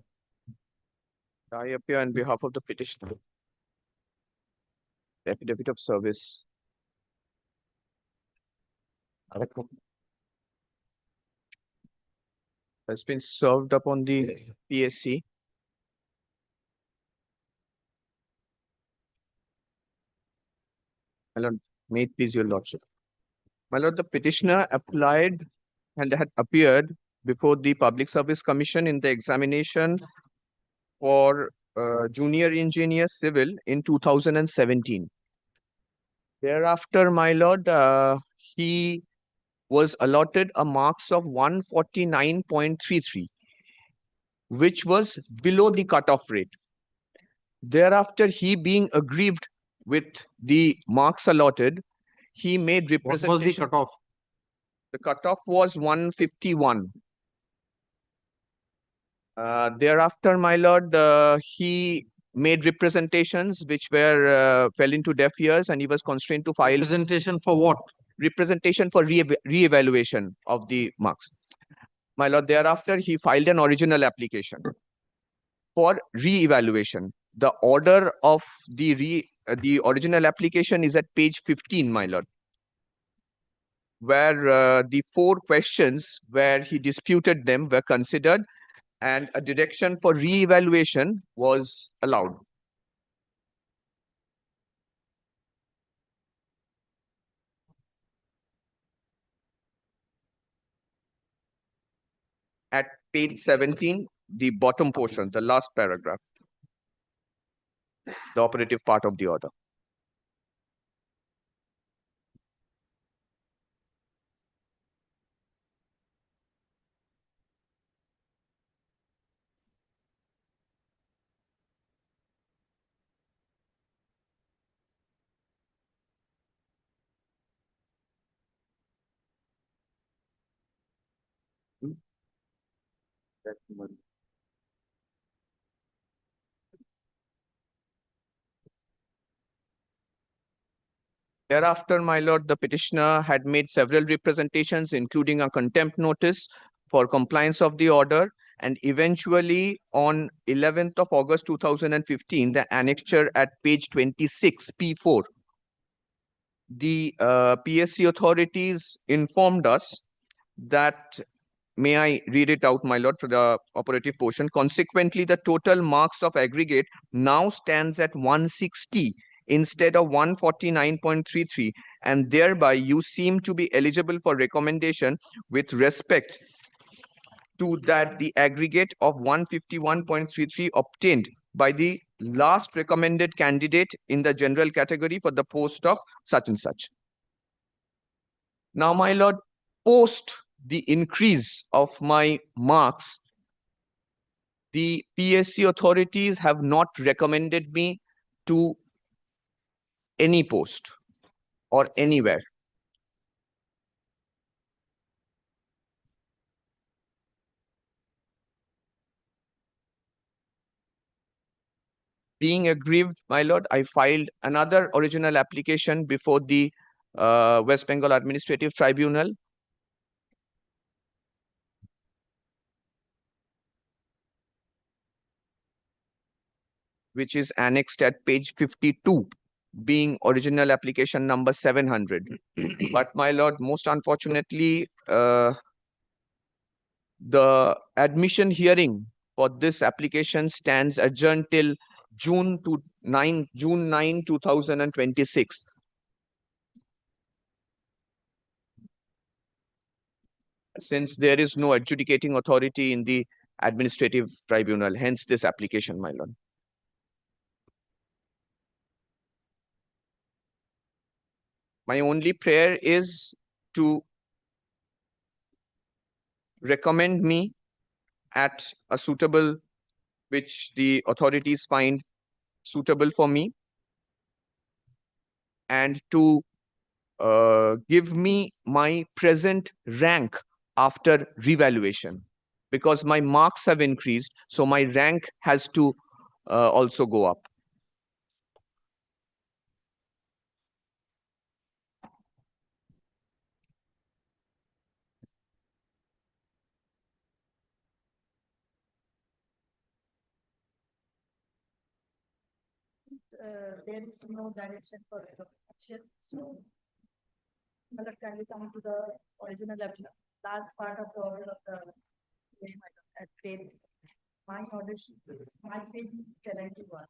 I appear on behalf of the petitioner. The affidavit of service has been served upon the PSC. My lord, may it please your lordship. My lord, the petitioner applied and had appeared before the Public Service Commission in the examination for junior engineer civil in 2017. Thereafter, my lord, he was allotted a marks of 149.33, which was below the cutoff rate. Thereafter, he being aggrieved with the marks allotted, he made What was the representation. cutoff? The cutoff was 151. Thereafter, my lord, he made representations which were fell into deaf ears, and he was constrained to file Presentation for what? representation for re-evaluation of the marks. My lord, thereafter, he filed an original application for re-evaluation. The order of the original application is at page 15, my lord, where the 4 questions where he disputed them were considered and a direction for re-evaluation was allowed. At page 17, the bottom portion, the last paragraph, the operative part of the order. Thereafter, my lord, the petitioner had made several representations, including a contempt notice for compliance of the order, and eventually on 11th of August 2015, the annexure at page 26, P4, the PSC authorities informed us that, may I read it out, my lord, for the operative portion? Consequently, the total marks of aggregate now stands at 160 instead of 149.33, and thereby you seem to be eligible for recommendation with respect to that the aggregate of 151.33 obtained by the last recommended candidate in the general category for the post of such and such. Now, my lord, post the increase of my marks, the PSC authorities have not recommended me to any post or anywhere. Being aggrieved, my lord, I filed another original application before the West Bengal Administrative Tribunal, which is annexed at page 52, being original application number 700. But my lord, most unfortunately, the admission hearing for this application stands adjourned till June 9, 2026. Since there is no adjudicating authority in the administrative tribunal, hence this application, my lord. My only prayer is to recommend me at a suitable, which the authorities find suitable for me, and to give me my present rank after revaluation, because my marks have increased, so my rank has to also go up. there is no direction for recommendation. So, Malak, can we come to the original last part of the order of the at page? My order sheet, my page is 71.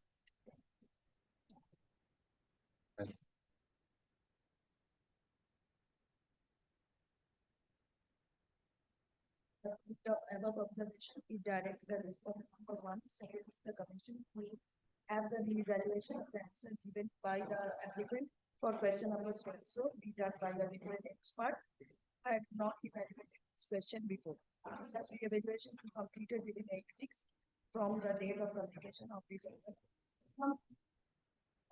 With the above observation, we direct the response number 1, second, the commission. We have the reevaluation of the answer given by the applicant for question number 12. So, be done by the different expert. I had not evaluated this question before. Such reevaluation to completed within 8 weeks from the date of publication of this order.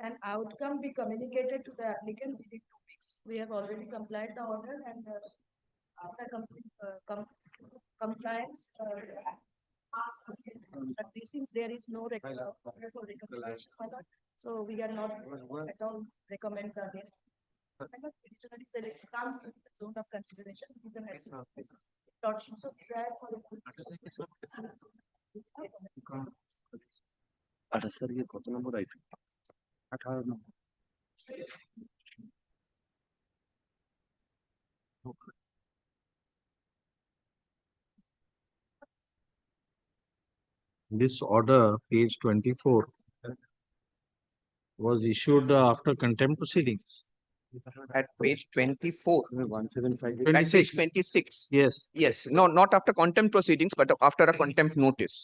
An outcome be communicated to the applicant within 2 weeks. We have already complied the order and after compliance, but this since there is no order for recommendation, so we are not at all recommend the again. Petitioner is selected comes in the zone of consideration. You can have lordship. So desire for the 28 এর কত নম্বর item 18 নম্বর This order, page 24, was issued after contempt proceedings. At page 24, 175 at page 26. 26. Yes. Yes, no, not after contempt proceedings, but after a contempt notice.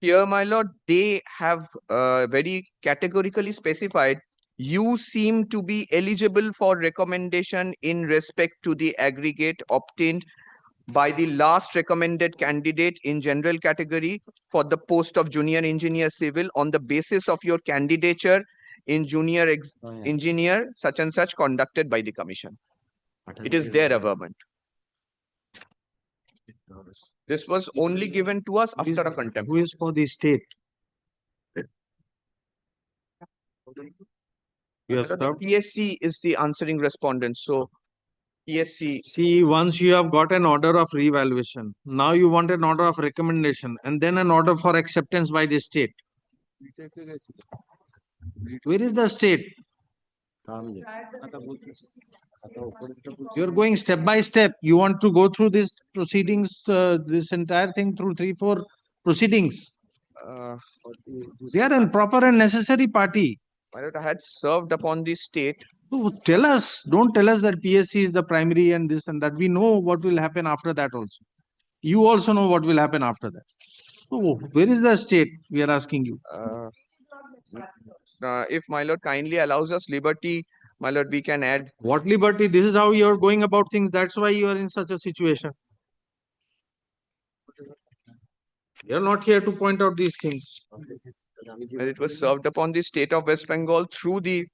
Here, my lord, they have very categorically specified you seem to be eligible for recommendation in respect to the aggregate obtained by the last recommended candidate in general category for the post of junior engineer civil on the basis of your candidature in junior engineer such and such conducted by the commission. It is their averment. This was only given to us after a contempt. Who is for the state? You have served? PSC is the answering respondent. So PSC, See, once you have got an order of revaluation, now you want an order of recommendation and then an order for acceptance by the state. Where is the state? You're going step by step. You want to go through this proceedings, this entire thing through 3-4 proceedings. They are a proper and necessary party. my lord, I had served upon the state. So tell us, don't tell us that PSC is the primary and this and that. We know what will happen after that also. You also know what will happen after that. So where is the state? We are asking you. If my lord kindly allows us liberty, my lord, we can add. What liberty? This is how you are going about things. That's why you are in such a situation. You are not here to point out these things. And it was served upon the state of West Bengal through the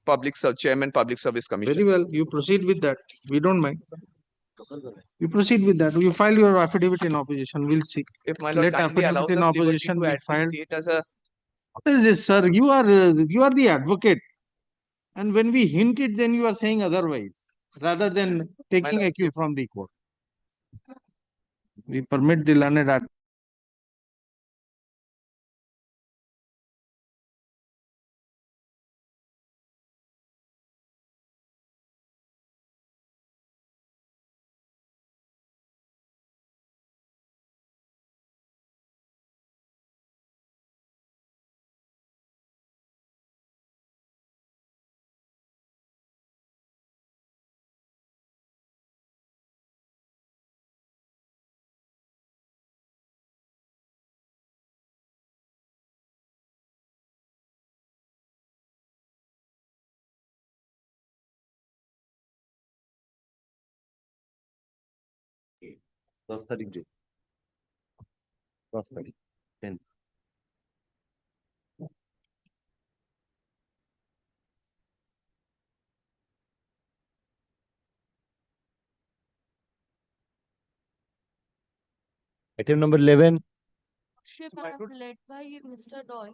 chairman, Public Service Commission. Very well. You proceed with that. We don't mind. You proceed with that. You file your affidavit in opposition. We'll see. If my lord Let kindly affidavit allows in us liberty opposition to be add the filed. state as a. What is this, sir? You are the advocate. And when we hint it, then you are saying otherwise, rather than taking a cue from the court. We permit the learned দশ তারিখ যে 10 তারিখ 10 Item number 11. Ship I have led by Mr. Doy.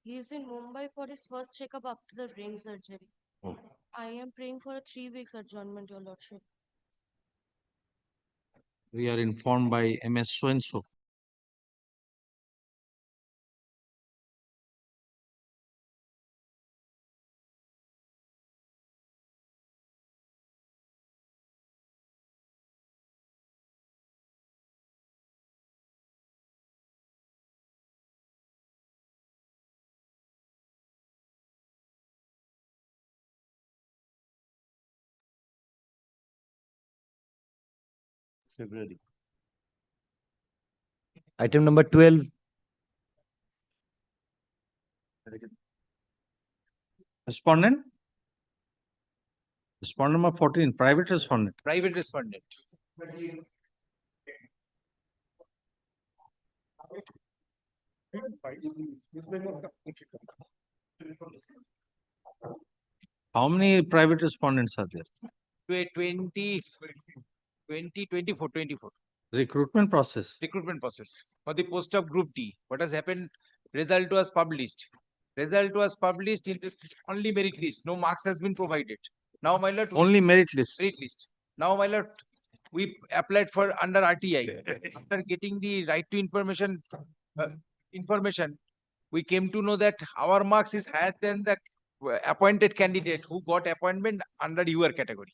He is in Mumbai for his first checkup after the brain surgery. Oh. I am praying for a 3 weeks adjournment, Your Lordship. we are informed by MS so-and-so February. Item number 12. Respondent? Respondent number 14, private respondent. Private respondent. How many private respondents are there? 24. Recruitment process. Recruitment process for the post of Group D. What has happened? Result was published. Result was published in this only merit list. No marks has been provided. Now, my lord, Only merit list. merit list. Now, my lord, we applied for under RTI. After getting the right to information, we came to know that our marks is higher than the appointed candidate who got appointment under your category.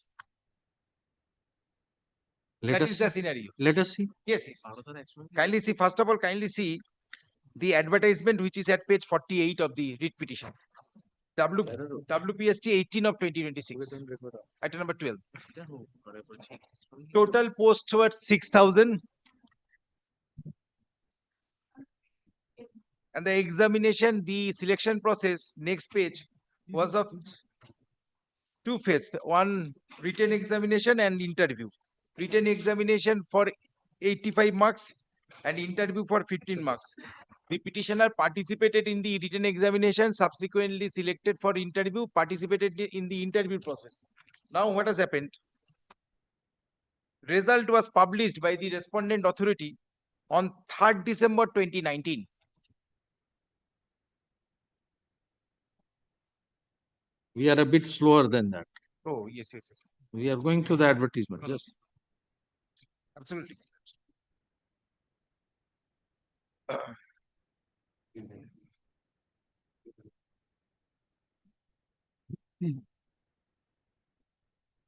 Let That us is the scenario. Let us see. Yes, yes. Kindly see, first of all, kindly see the advertisement which is at page 48 of the writ petition. WPST 18 of 2026. Item number 12. Total posts were 6,000. And the examination, the selection process, next page, was of two phases. One written examination and interview. Written examination for 85 marks and interview for 15 marks. The petitioner participated in the written examination, subsequently selected for interview, participated in the interview process. Now what has happened? Result was published by the respondent authority on 3rd December 2019. We are a bit slower than that. Oh, yes, yes, yes. We are going to the advertisement. Just Absolutely.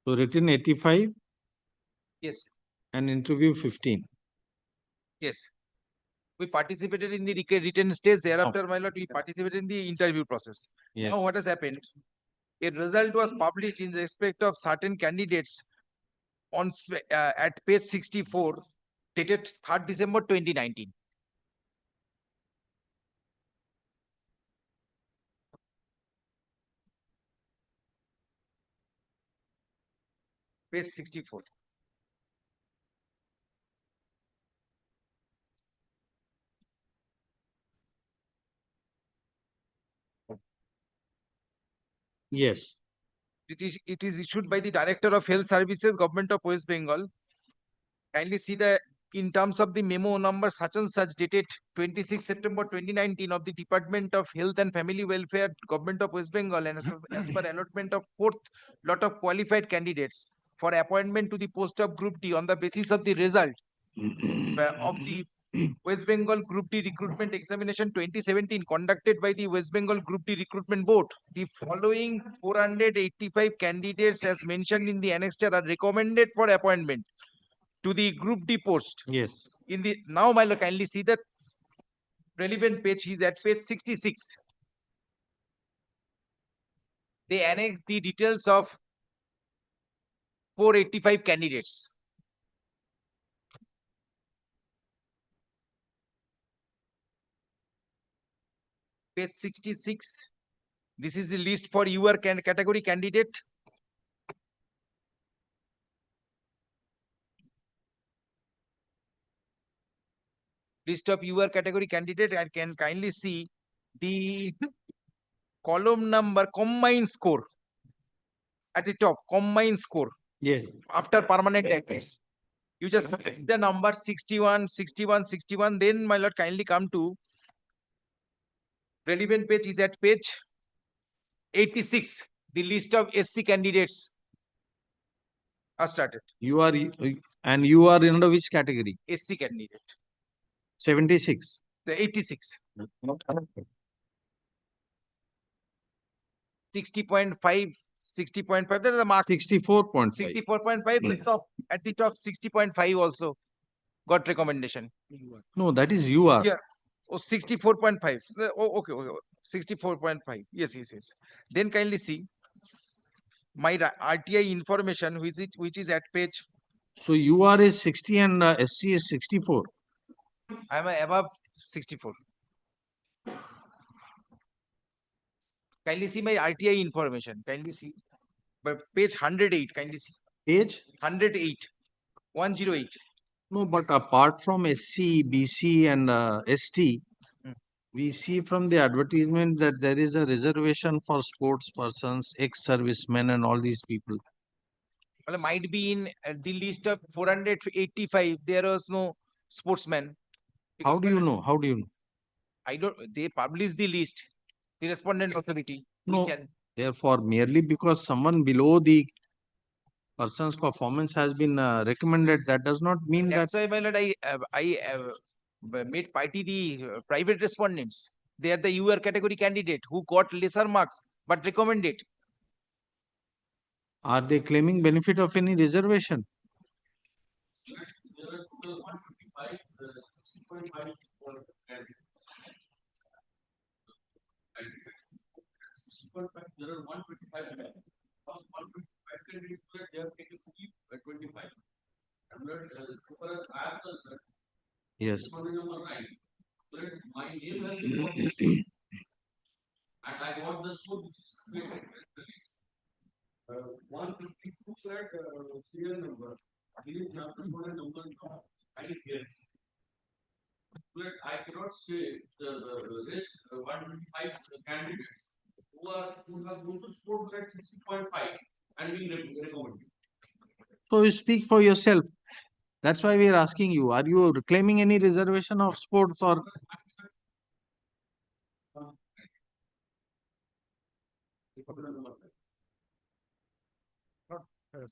so written 85 Yes, and interview 15. yes. We participated in the written stage. Thereafter, my lord, we participated in the interview process. Yes. Now, what has happened? A result was published in respect of certain candidates on at page 64, dated 3rd December 2019. Page 64. Yes. It is issued by the Director of Health Services, Government of West Bengal. Kindly see the in terms of the memo number such and such dated 26 September 2019 of the Department of Health and Family Welfare, Government of West Bengal, and as per allotment of 4th lot of qualified candidates for appointment to the post of Group D on the basis of the result of the West Bengal Group D Recruitment Examination 2017 conducted by the West Bengal Group D Recruitment Board. The following 485 candidates as mentioned in the annexure are recommended for appointment to the Group D post. Yes. In the now, my lord, kindly see that relevant page is at page 66. They annex the details of 485 candidates. Page 66. This is the list for your category candidate. List of your category candidate, and can kindly see the column number combined score at the top. Combined score. Yes. After permanent access. You just the number 61, 61, 61. Then, my lord, kindly come to relevant page is at page 86. The list of SC candidates are started. You are under which category? SC candidate. 76. The 86. 60.5. 60.5. That is the mark. 64.5. 64.5. At the top, 60.5 also got recommendation. No, that is you are. Yeah. Oh, 64.5. Oh, okay. 64.5. Yes, yes, yes. Then kindly see my RTI information, which is at page So UR is 60 and SC is 64. I am above 64. Kindly see my RTI information. Kindly see. But page 108. Kindly see. Page? 108. 108. No, but apart from SC, BC and ST, Hmm. we see from the advertisement that there is a reservation for sports persons, ex-servicemen and all these people. Well, might be in the list of 485. There was no sportsman. How Because, do you well, know? How do you know? I don't. They publish the list. The respondent authority. We No. can. Therefore, merely because someone below the person's performance has been recommended, that does not mean that. That's why, my lord, I made party the private respondents. They are the UR category candidate who got lesser marks but recommended. Are they claiming benefit of any reservation? There are 125 men. 125 candidates, they have taken 25. And so far as I am concerned, Yes. this one is number 9. So my name has been published. And I got the score which is created at the list. 152 serial number. I believe you have to put a number I guess. But I cannot say the rest 125 candidates who have also scored at 60.5 and being recommended. So you speak for yourself. That's why we are asking you, are you claiming any reservation of sports or?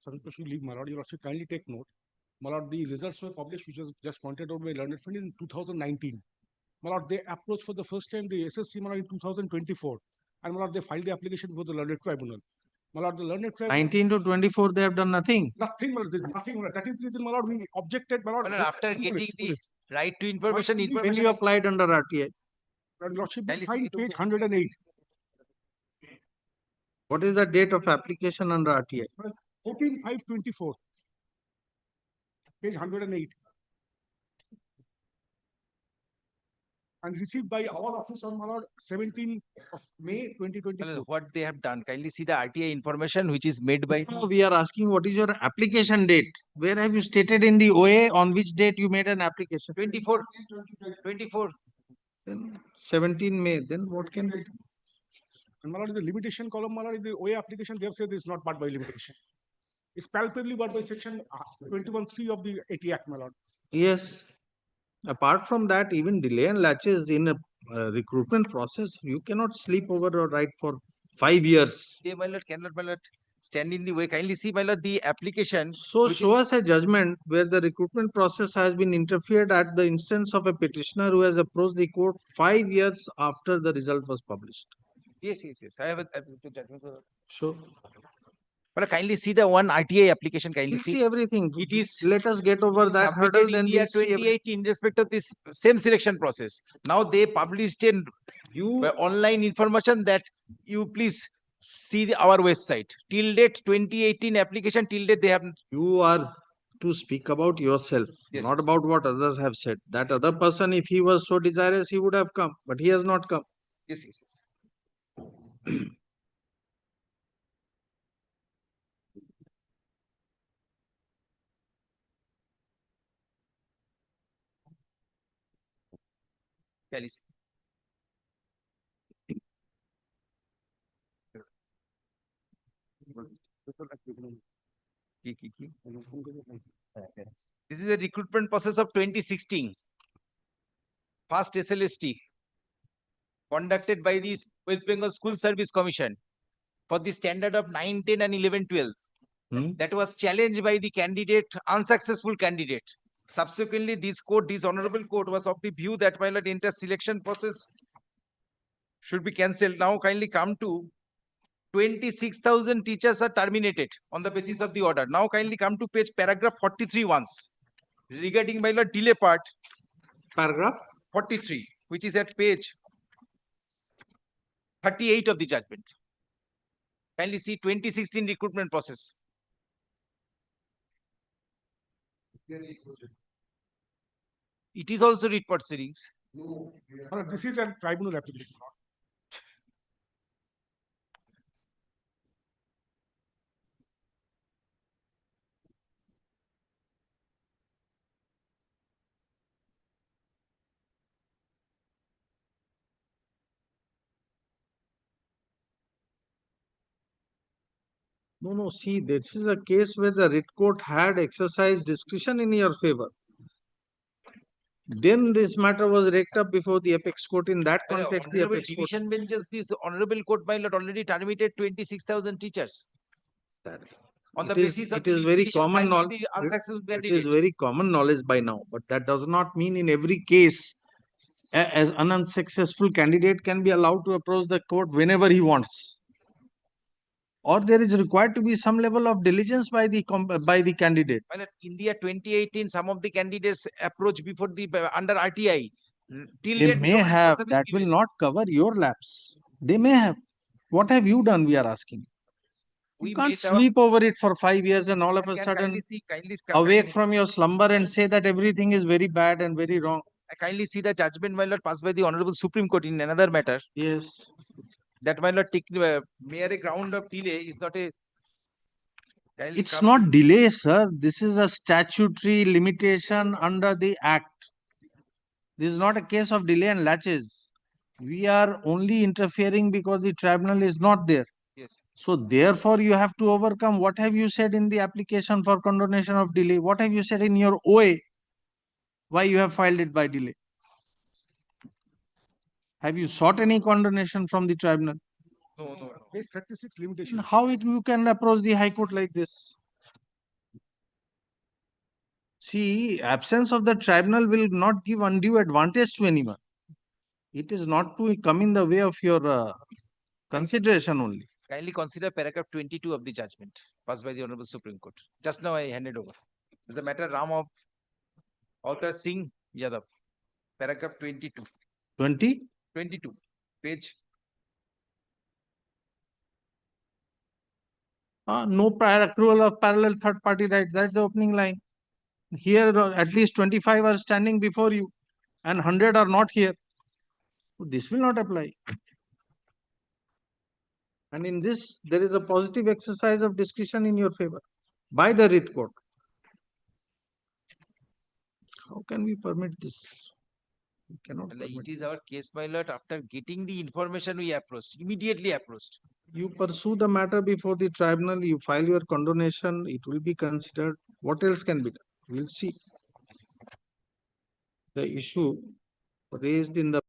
Santoshi leave, my lord, you also kindly take note. My lord, the results were published, which was just pointed out by learned friend in 2019. My lord, they approached for the first time the SSC, my lord, in 2024. And my lord, they filed the application before the learned tribunal. My lord, the learned tribunal. 19 to 24, they have done nothing. Nothing, my lord, there's nothing, my lord. That is the reason, my lord, we objected, my lord. My lord, after getting the right to information, When you applied under RTI? Lordship, find page 108. What is the date of application under RTI? 14/5/24. Page 108. And received by our office on, my lord, 17th of May 2024. What they have done, kindly see the RTI information which is made by. No, we are asking what is your application date? Where have you stated in the OA on which date you made an application? 24. 24. Then 17 May. Then what can be? And my lord, the limitation column, my lord, in the OA application, they have said it's not barred by limitation. It's palpably barred by section 21(3) of the AT Act, my lord. Yes. Apart from that, even delay and latches in a recruitment process, you cannot sleep over or write for 5 years. They, my lord, cannot, my lord, stand in the way. Kindly see, my lord, the application. So show us a judgment where the recruitment process has been interfered at the instance of a petitioner who has approached the court 5 years after the result was published. Yes. I have a judgment. So, but kindly see the one RTI application. Kindly we'll see everything. It is. Let us get over that hurdle. In Then the year we'll see 2018 in respect of this same selection process. Now they published in online information that you please see our website. Till date 2018 application, till date they have. You are to speak about yourself, not about what others have said. That other person, if he was so desirous, he would have come, but he has not come. Yes. Alice. This is a recruitment process of 2016. First SLST conducted by the West Bengal School Service Commission for the standard of 9, 10 and 11, 12. That was challenged by the candidate, unsuccessful candidate. Subsequently, this honorable court was of the view that while the entire selection process should be cancelled. Now kindly come to 26,000 teachers are terminated on the basis of the order. Now kindly come to page paragraph 43 once. Regarding by the delay part. Paragraph 43, which is at page 38 of the judgment. Kindly see 2016 recruitment process. It is also writ proceedings. This is a tribunal application. No, no, see, this is a case where the writ court had exercised discretion in your favor. Then this matter was raked up before the apex court. In that context, the Honorable apex court. division benches, this honorable court my lord already terminated 26,000 teachers. On the basis of It is the very petition common filed by knowledge. the unsuccessful It is candidate. very common knowledge by now, but that does not mean in every case as an unsuccessful candidate can be allowed to approach the court whenever he wants. Or there is required to be some level of diligence by the candidate. My lord, in the year 2018, some of the candidates approached before the under RTI. Till They date, may no have, response has been that will given. not cover your lapse. They may have. What have you done? We are asking. You We can't made our- sleep over it for 5 years and all of a Can sudden kindly see, awake from your slumber and say that everything is very bad and very wrong. kindly see the judgment, my lord, passed by the Honorable Supreme Court in another matter. Yes. That, my lord, mere a ground of delay is not a. Kindly It's come not delay, sir. This is a statutory limitation under the Act. This is not a case of delay and latches. We are only interfering because the tribunal is not there. Yes. So therefore, you have to overcome. What have you said in the application for condonation of delay? What have you said in your OA? Why you have filed it by delay? Have you sought any condonation from the tribunal? No, no. Case 36 limitation. How you can approach the High Court like this? See, absence of the tribunal will not give undue advantage to anyone. It is not to come in the way of your consideration only. Kindly consider paragraph 22 of the judgment passed by the Honorable Supreme Court. Just now I handed over. It's a matter Ram of Author Singh Yadav. Paragraph 22. 22. Page. No prior accrual of parallel third party rights. That's the opening line. Here, at least 25 are standing before you and 100 are not here. So this will not apply. And in this, there is a positive exercise of discretion in your favor by the writ court. How can we permit this? We cannot permit It is this. our case, my lord. After getting the information, we approached, immediately approached. You pursue the matter before the tribunal, you file your condonation, it will be considered. What else can be done? We'll see. The issue raised in the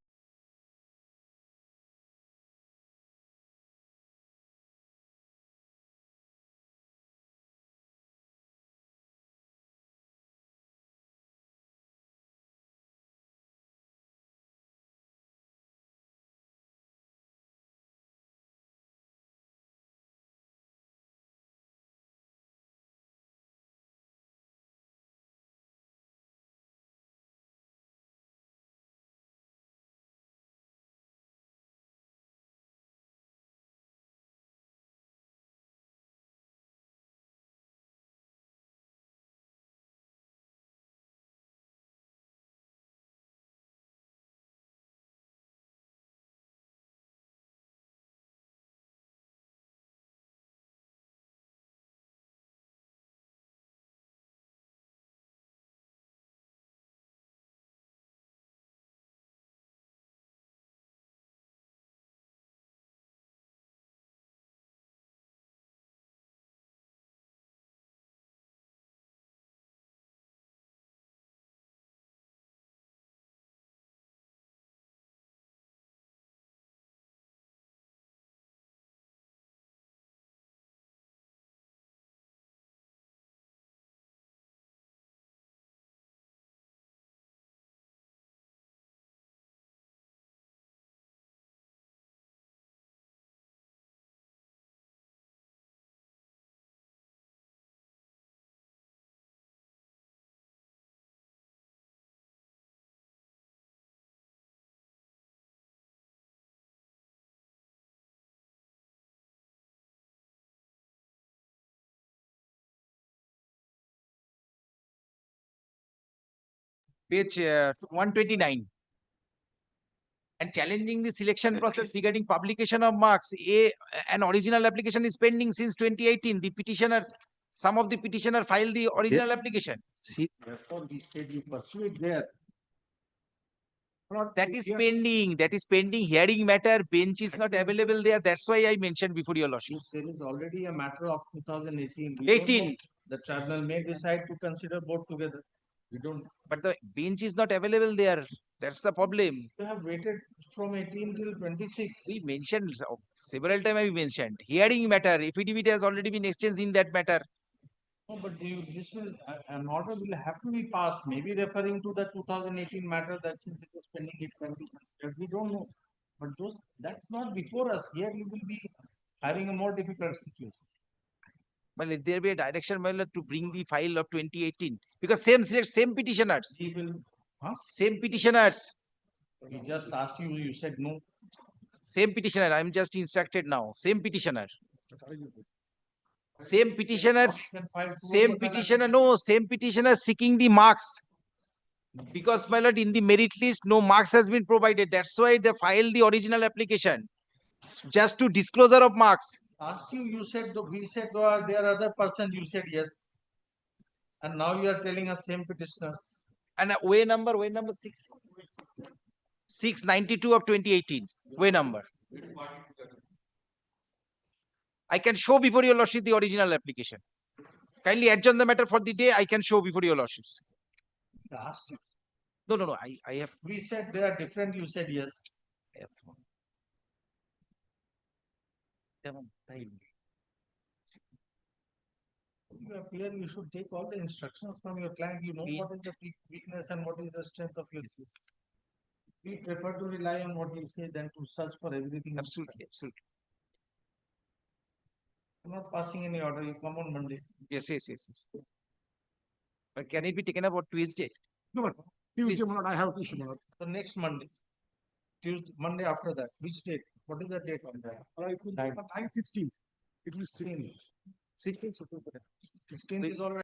page 129. And challenging the selection process regarding publication of marks. An original application is pending since 2018. The petitioner, some of the petitioner filed the original application. See, therefore, we said you pursue it there. That is pending. That is pending. Hearing matter. Bench is not available there. That's why I mentioned before your lordship. There is already a matter of 2018. We don't know. 18. The tribunal may decide to consider both together. We don't. But the bench is not available there. That's the problem. You have waited from 18 till 26. We mentioned several times. I mentioned hearing matter. Affidavit has already been exchanged in that matter. No, but this will, an order will have to be passed, maybe referring to the 2018 matter that since it is pending, it can be considered. We don't know. But that's not before us. Here you will be having a more difficult situation. Well, if there be a direction, my lord, to bring the file of 2018, because same petitioners, He will, same petitioners, he just asked you, you said no. same petitioner. I'm just instructed now. Same petitioner. Same petitioners, same petitioner, no, same petitioner seeking the marks. Because, my lord, in the merit list, no marks has been provided. That's why they filed the original application. Just to disclosure of marks. Asked you, you said, we said there are other persons, you said yes. And now you are telling us same petitioners. And way number 6. 692 of 2018. Way number. I can show before your lordship the original application. Kindly adjourn the matter for the day. I can show before your lordships. Asked you. No. I have. We said they are different. You said yes. You are clear. You should take all the instructions from your client. You know what is the weakness and what is the strength of your system. We prefer to rely on what you say than to search for everything. Absolutely. I'm not passing any order. You come on Monday. Yes. But can it be taken up on Tuesday? No, Tuesday, my lord, I have issue, my lord. So next Monday. Tuesday, Monday after that. Which date? What is the date on that? It will be on 9/16. It will 16. 16. 16 is already.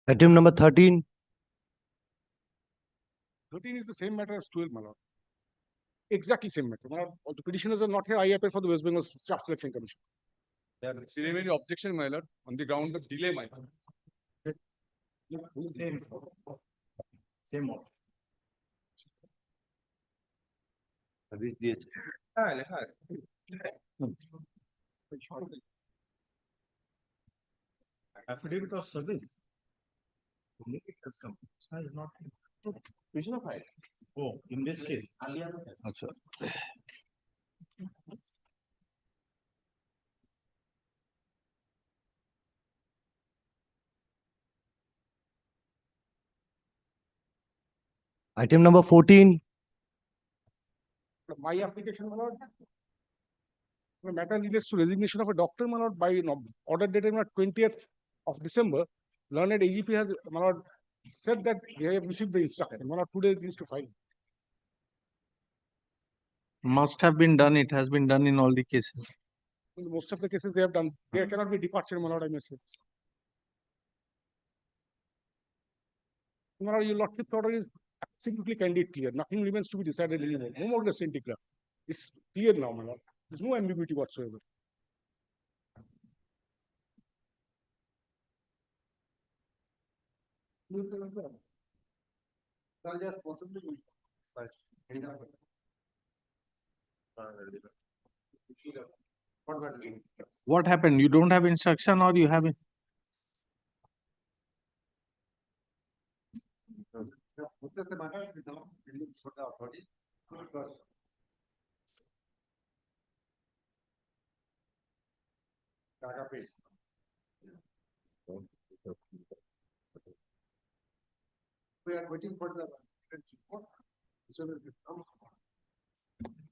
Item number 13. 13 is the same matter as 12, my lord. Exactly same matter. My lord, all the petitioners are not here. I appeal for the West Bengal Staff Selection Commission. They are receiving any objection, my lord, on the ground of delay, my lord. Same. Same. Service দিয়েছে। Affidavit of service. It has come. It's not. Petition of file. Oh, in this case. Achha. Item number 14. My application, my lord. The matter relates to resignation of a doctor, my lord, by order dated on 20th of December. Learned AGP has, my lord, said that they have received the instruction. My lord, 2 days needs to file. Must have been done. It has been done in all the cases. In most of the cases they have done, there cannot be departure, my lord, I may say. My lord, your lordship's order is absolutely candid, clear. Nothing remains to be decided anymore. No more the same declare. It's clear now, my lord. There's no ambiguity whatsoever. What happened? You don't have instruction or you have it? We are waiting for the report.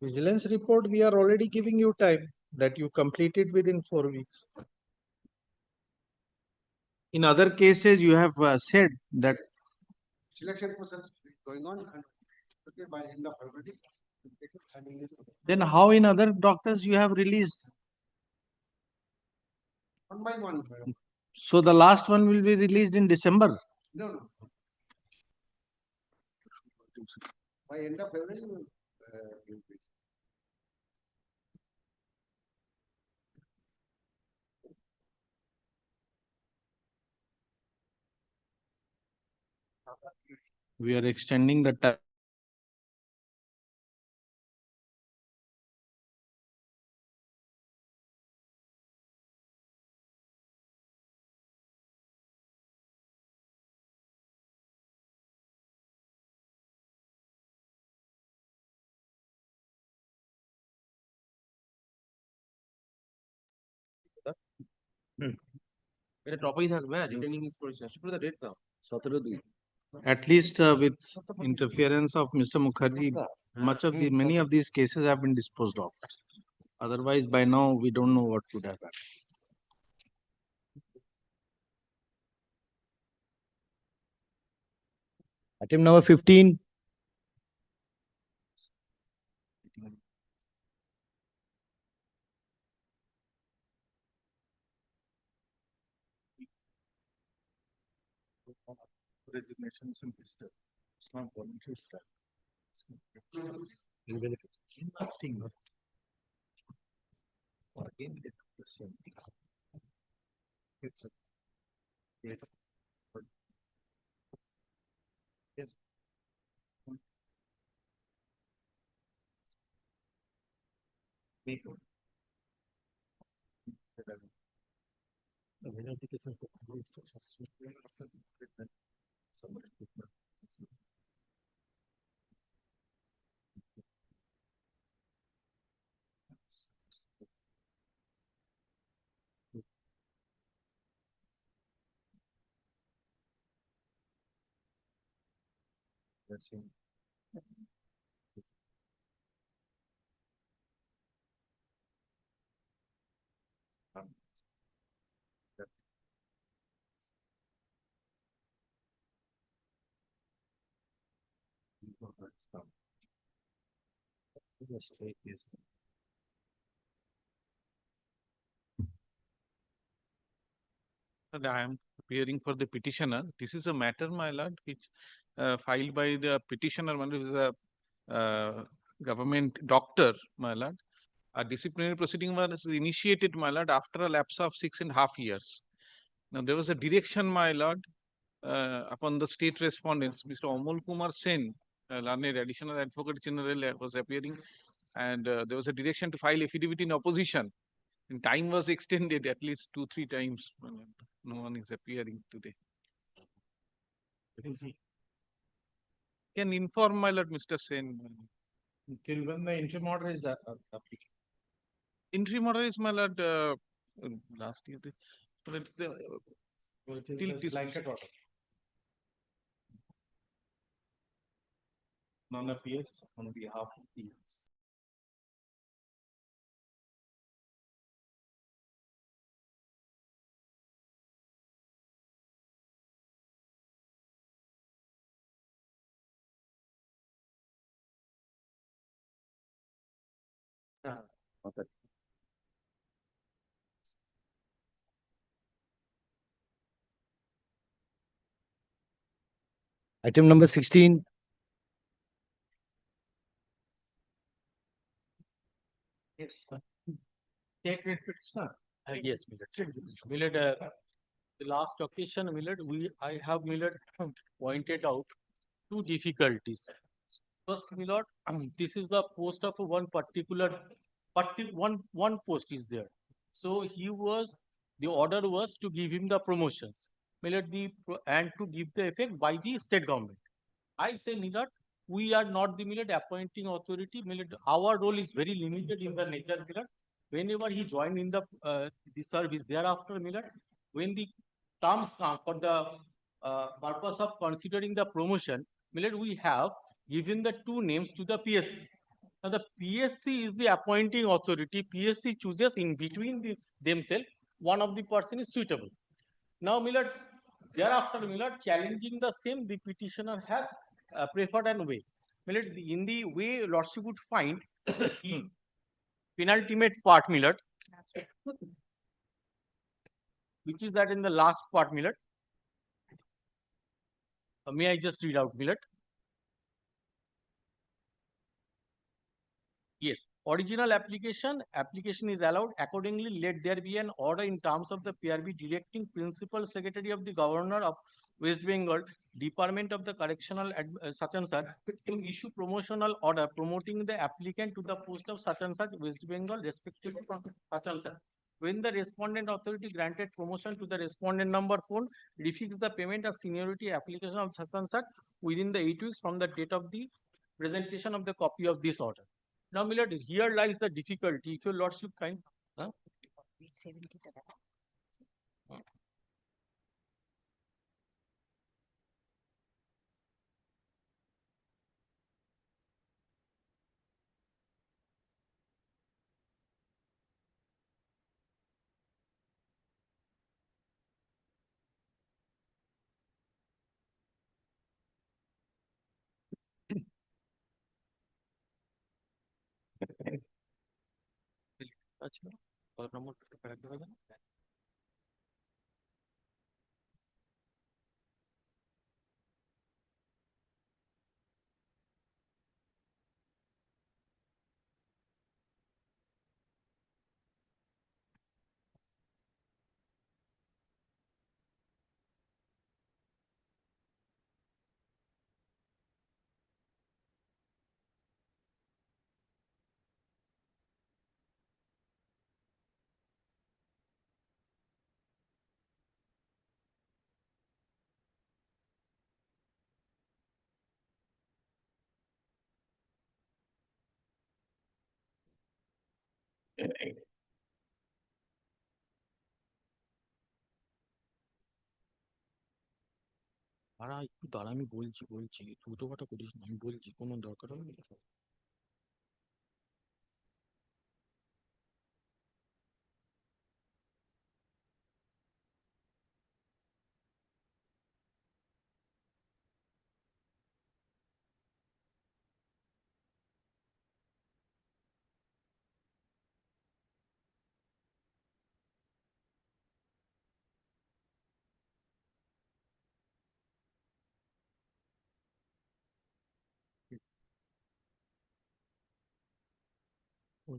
Vigilance report, we are already giving you time that you complete it within 4 weeks. In other cases, you have said that. Selection process is going on and okay, by end of February. Then how in other doctors you have released? One by one. So the last one will be released in December. No. By end of February, will be. We are extending the time. এটা টপেই থাকবে retaining is করেছে শুক্র দা date দাও 17/2 At least with interference of Mr. Mukherjee, many of these cases have been disposed of. Otherwise, by now, we don't know what could have happened. Item number 15. Resignations in this step. It's not voluntary step. Nothing. Again, it's the same thing. It's a. Yes. Make. The winner of the cases that somebody. That's it. Just take this. And I am appearing for the petitioner. This is a matter, my lord, which filed by the petitioner, my lord, who is a government doctor, my lord. A disciplinary proceeding was initiated, my lord, after a lapse of 6.5 years. Now, there was a direction, my lord, upon the state respondents, Mr. Amol Kumar Sen, learned additional advocate general, was appearing, and there was a direction to file affidavit in opposition. And time was extended at least 2-3 times. My lord. No one is appearing today. Can inform, my lord, Mr. Sen. My lord. Till when the interim order is applicable? Interim order is, my lord, last year. But So it is till a this blanket order. None appears on behalf of the. Okay. Item number 16. Yes. State petitioner. Yes, Millard. Millard, the last occasion, Millard, I have Millard pointed out two difficulties. First, Millard, this is the post of one particular, one post is there. So the order was to give him the promotions, Millard, and to give the effect by the state government. I say, Millard, we are not the Millard appointing authority. Millard, our role is very limited in the nature, Millard. Whenever he joined in the service, thereafter, Millard, when the terms come for the purpose of considering the promotion, Millard, we have given the two names to the PSC. Now, the PSC is the appointing authority. PSC chooses in between themselves, one of the person is suitable. Now, Millard, thereafter, Millard, challenging the same, the petitioner has preferred an way. Millard, in the way Lordship would find the penultimate part, Millard, which is that in the last part, Millard. May I just read out, Millard? Yes. Original application is allowed. Accordingly, let there be an order in terms of the PRB directing Principal Secretary of the Governor of West Bengal, Department of the Correctional such and such, to issue promotional order promoting the applicant to the post of such and such West Bengal, respectively from such and such. When the respondent authority granted promotion to the respondent number 4, refix the payment of seniority application of such and such within the 8 weeks from the date of the presentation of the copy of this order. Now, Millard, here lies the difficulty. If your lordship kind, huh? আচ্ছা, কত নম্বর paragraph আছে? দাঁড়া একটু দাঁড়া, আমি বলছি ছোটোখাটো করিস না, আমি বলছি কোনো দরকার হবে না। So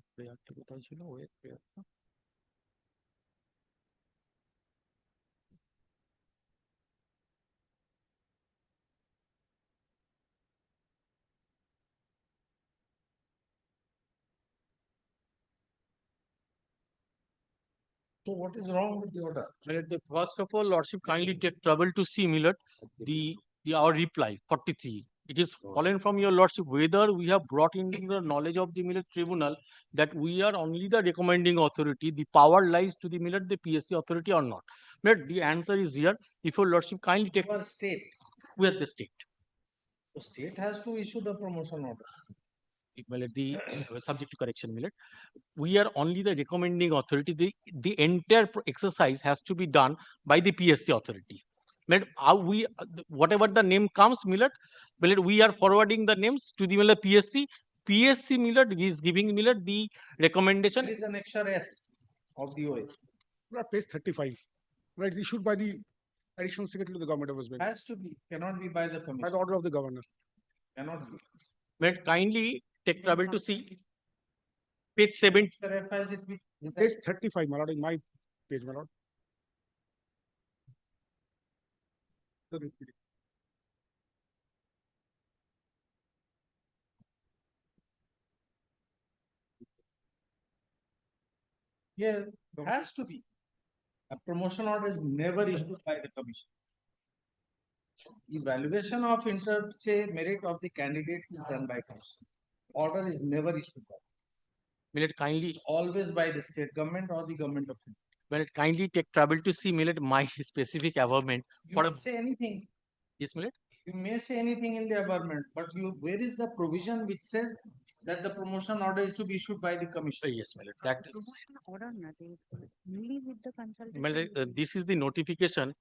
what is wrong with the order? First of all, Lordship, kindly take trouble to see, Millet, our reply 43. It is fallen from your Lordship whether we have brought into the knowledge of the Millet Tribunal that we are only the recommending authority. The power lies to the Millet, the PSC authority or not. But the answer is here. If your Lordship kindly take Our state. we are the state. The state has to issue the promotion order. Millet, the subject to correction, Millet. We are only the recommending authority. The entire exercise has to be done by the PSC authority. Millet, whatever the name comes, Millet, we are forwarding the names to the Millet PSC. PSC Millet is giving Millet the recommendation. There is an extra F of the OA. Page 35. Right, it's issued by the additional secretary to the government of West Bengal. Has to be, cannot be by the commission. By the order of the governor. Cannot be. Millet, kindly take trouble to see page 7. Sir, F has it be. Page 35, my lord, in my page, my lord. Yeah, has to be. A promotion order is never issued by the commission. Evaluation of say merit of the candidates is done by commission. Order is never issued by. Millet, kindly Always by the state government or the government of India. Millet, kindly take trouble to see Millet my specific averment You can say anything. Yes, Millet. You may say anything in the averment, but where is the provision which says that the promotion order is to be issued by the commission? Yes, Millet. That is. Order nothing. Only with the consultation. Millet, this is the notification.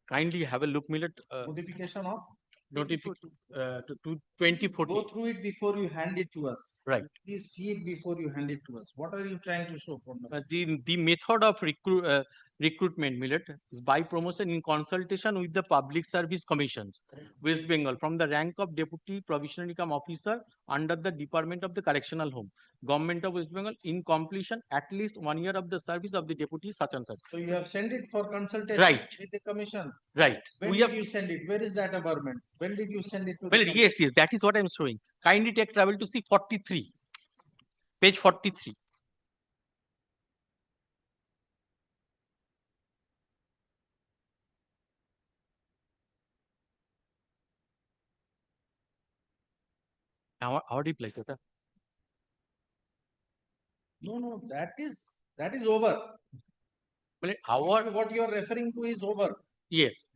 Kindly have a look, Millet. Notification of? Notification to 2014. Go through it before you hand it to us. Right. Please see it before you hand it to us. What are you trying to show from The method of recruitment, Millet, is by promotion in consultation with the Public Service Commissions, West Bengal, from the rank of Deputy Provisional Income Officer under the Department of the Correctional Home, Government of West Bengal, in completion at least 1 year of the service of the Deputy such and such. So you have sent it for consultation with the commission. Right. When did you send it? Where is that averment? When did you send it to Well, yes, that is what I am showing. Kindly take travel to see 43. Page 43. Our reply, Tota. No, that is over. Well, what you are referring to is over. Yes.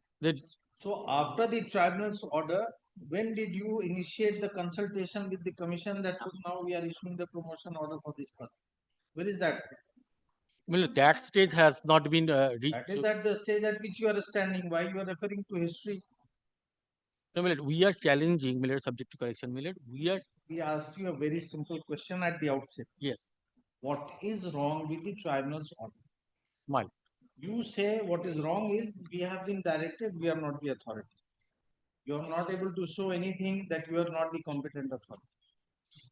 So after the tribunal's order, when did you initiate the consultation with the commission that now we are issuing the promotion order for this person? Where is that? Well, that stage has not been reached. That is at the stage at which you are standing. Why you are referring to history? No, Millet, we are challenging, Millet, subject to correction, Millet. We asked you a very simple question at the outset. Yes. What is wrong with the tribunal's order? Mine. You say what is wrong is we have been directed, we are not the authority. You are not able to show anything that you are not the competent authority.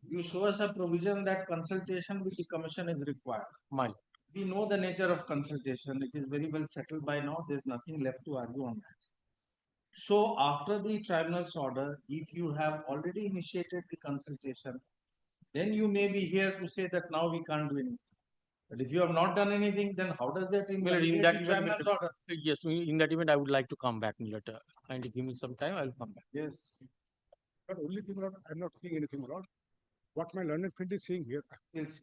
You show us a provision that consultation with the commission is required. Mine. We know the nature of consultation. It is very well settled by now. There is nothing left to argue on that. So after the tribunal's order, if you have already initiated the consultation, then you may be here to say that now we can't do anything. But if you have not done anything, then how does that invalidate the tribunal's order? Yes, in that event, I would like to come back, Millet. Kindly give me some time, I will come back. Yes. But only thing, Lord, I'm not seeing anything, Lord. What my learned friend is saying here. Yes.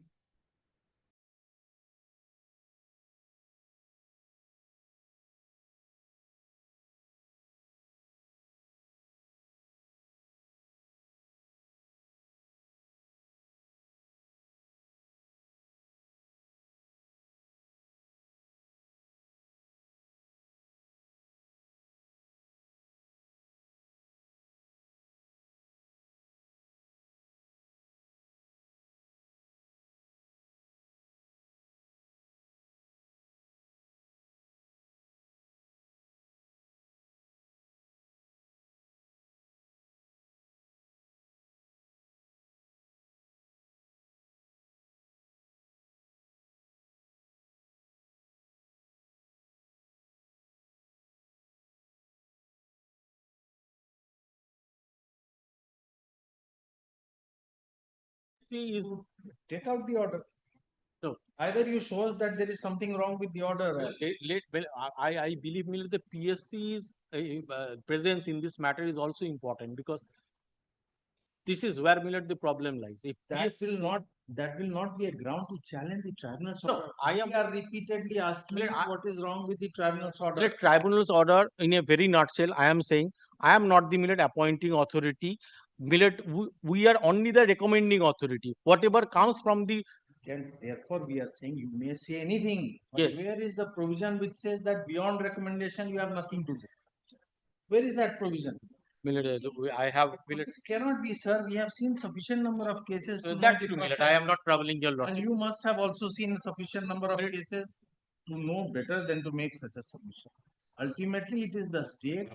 See, is Take out the order. No. Either you show us that there is something wrong with the order. well, I believe the PSC's presence in this matter is also important, because this is where the problem lies. If That will not be a ground to challenge the tribunal's No, order. I am- We are repeatedly asking you what is wrong with the tribunal's order. the tribunal's order, in a very nutshell, I am saying I am not the appointing authority. We are only the recommending authority. Whatever comes from the Hence, therefore, we are saying you may say anything. But Yes. where is the provision which says that beyond recommendation you have nothing to do? Where is that provision? I have It cannot be, sir. We have seen sufficient number of cases. To know that's the true, process. I am not troubling your And lordship. you must have also seen sufficient number of cases to know better than to make such a submission. Ultimately, it is the state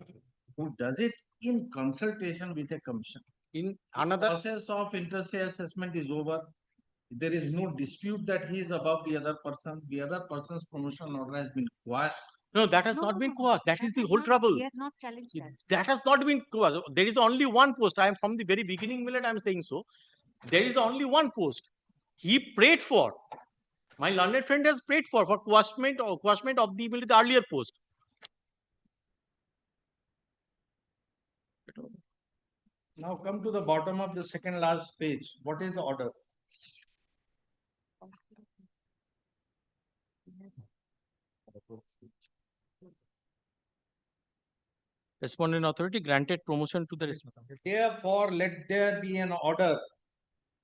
who does it in consultation with a commission. In The another process of inter-se assessment is over. There is no dispute that he is above the other person. The other person's promotion order has been quashed. No, that has not been quashed. That is the whole trouble. He has not challenged that. That has not been quashed. There is only one post. I am from the very beginning, Millet, I am saying so. There is only one post. He prayed for. My learned friend has prayed for quashment of the earlier post. Now come to the bottom of the second last page. What is the order? Respondent authority granted promotion to the respondent. Therefore, let there be an order.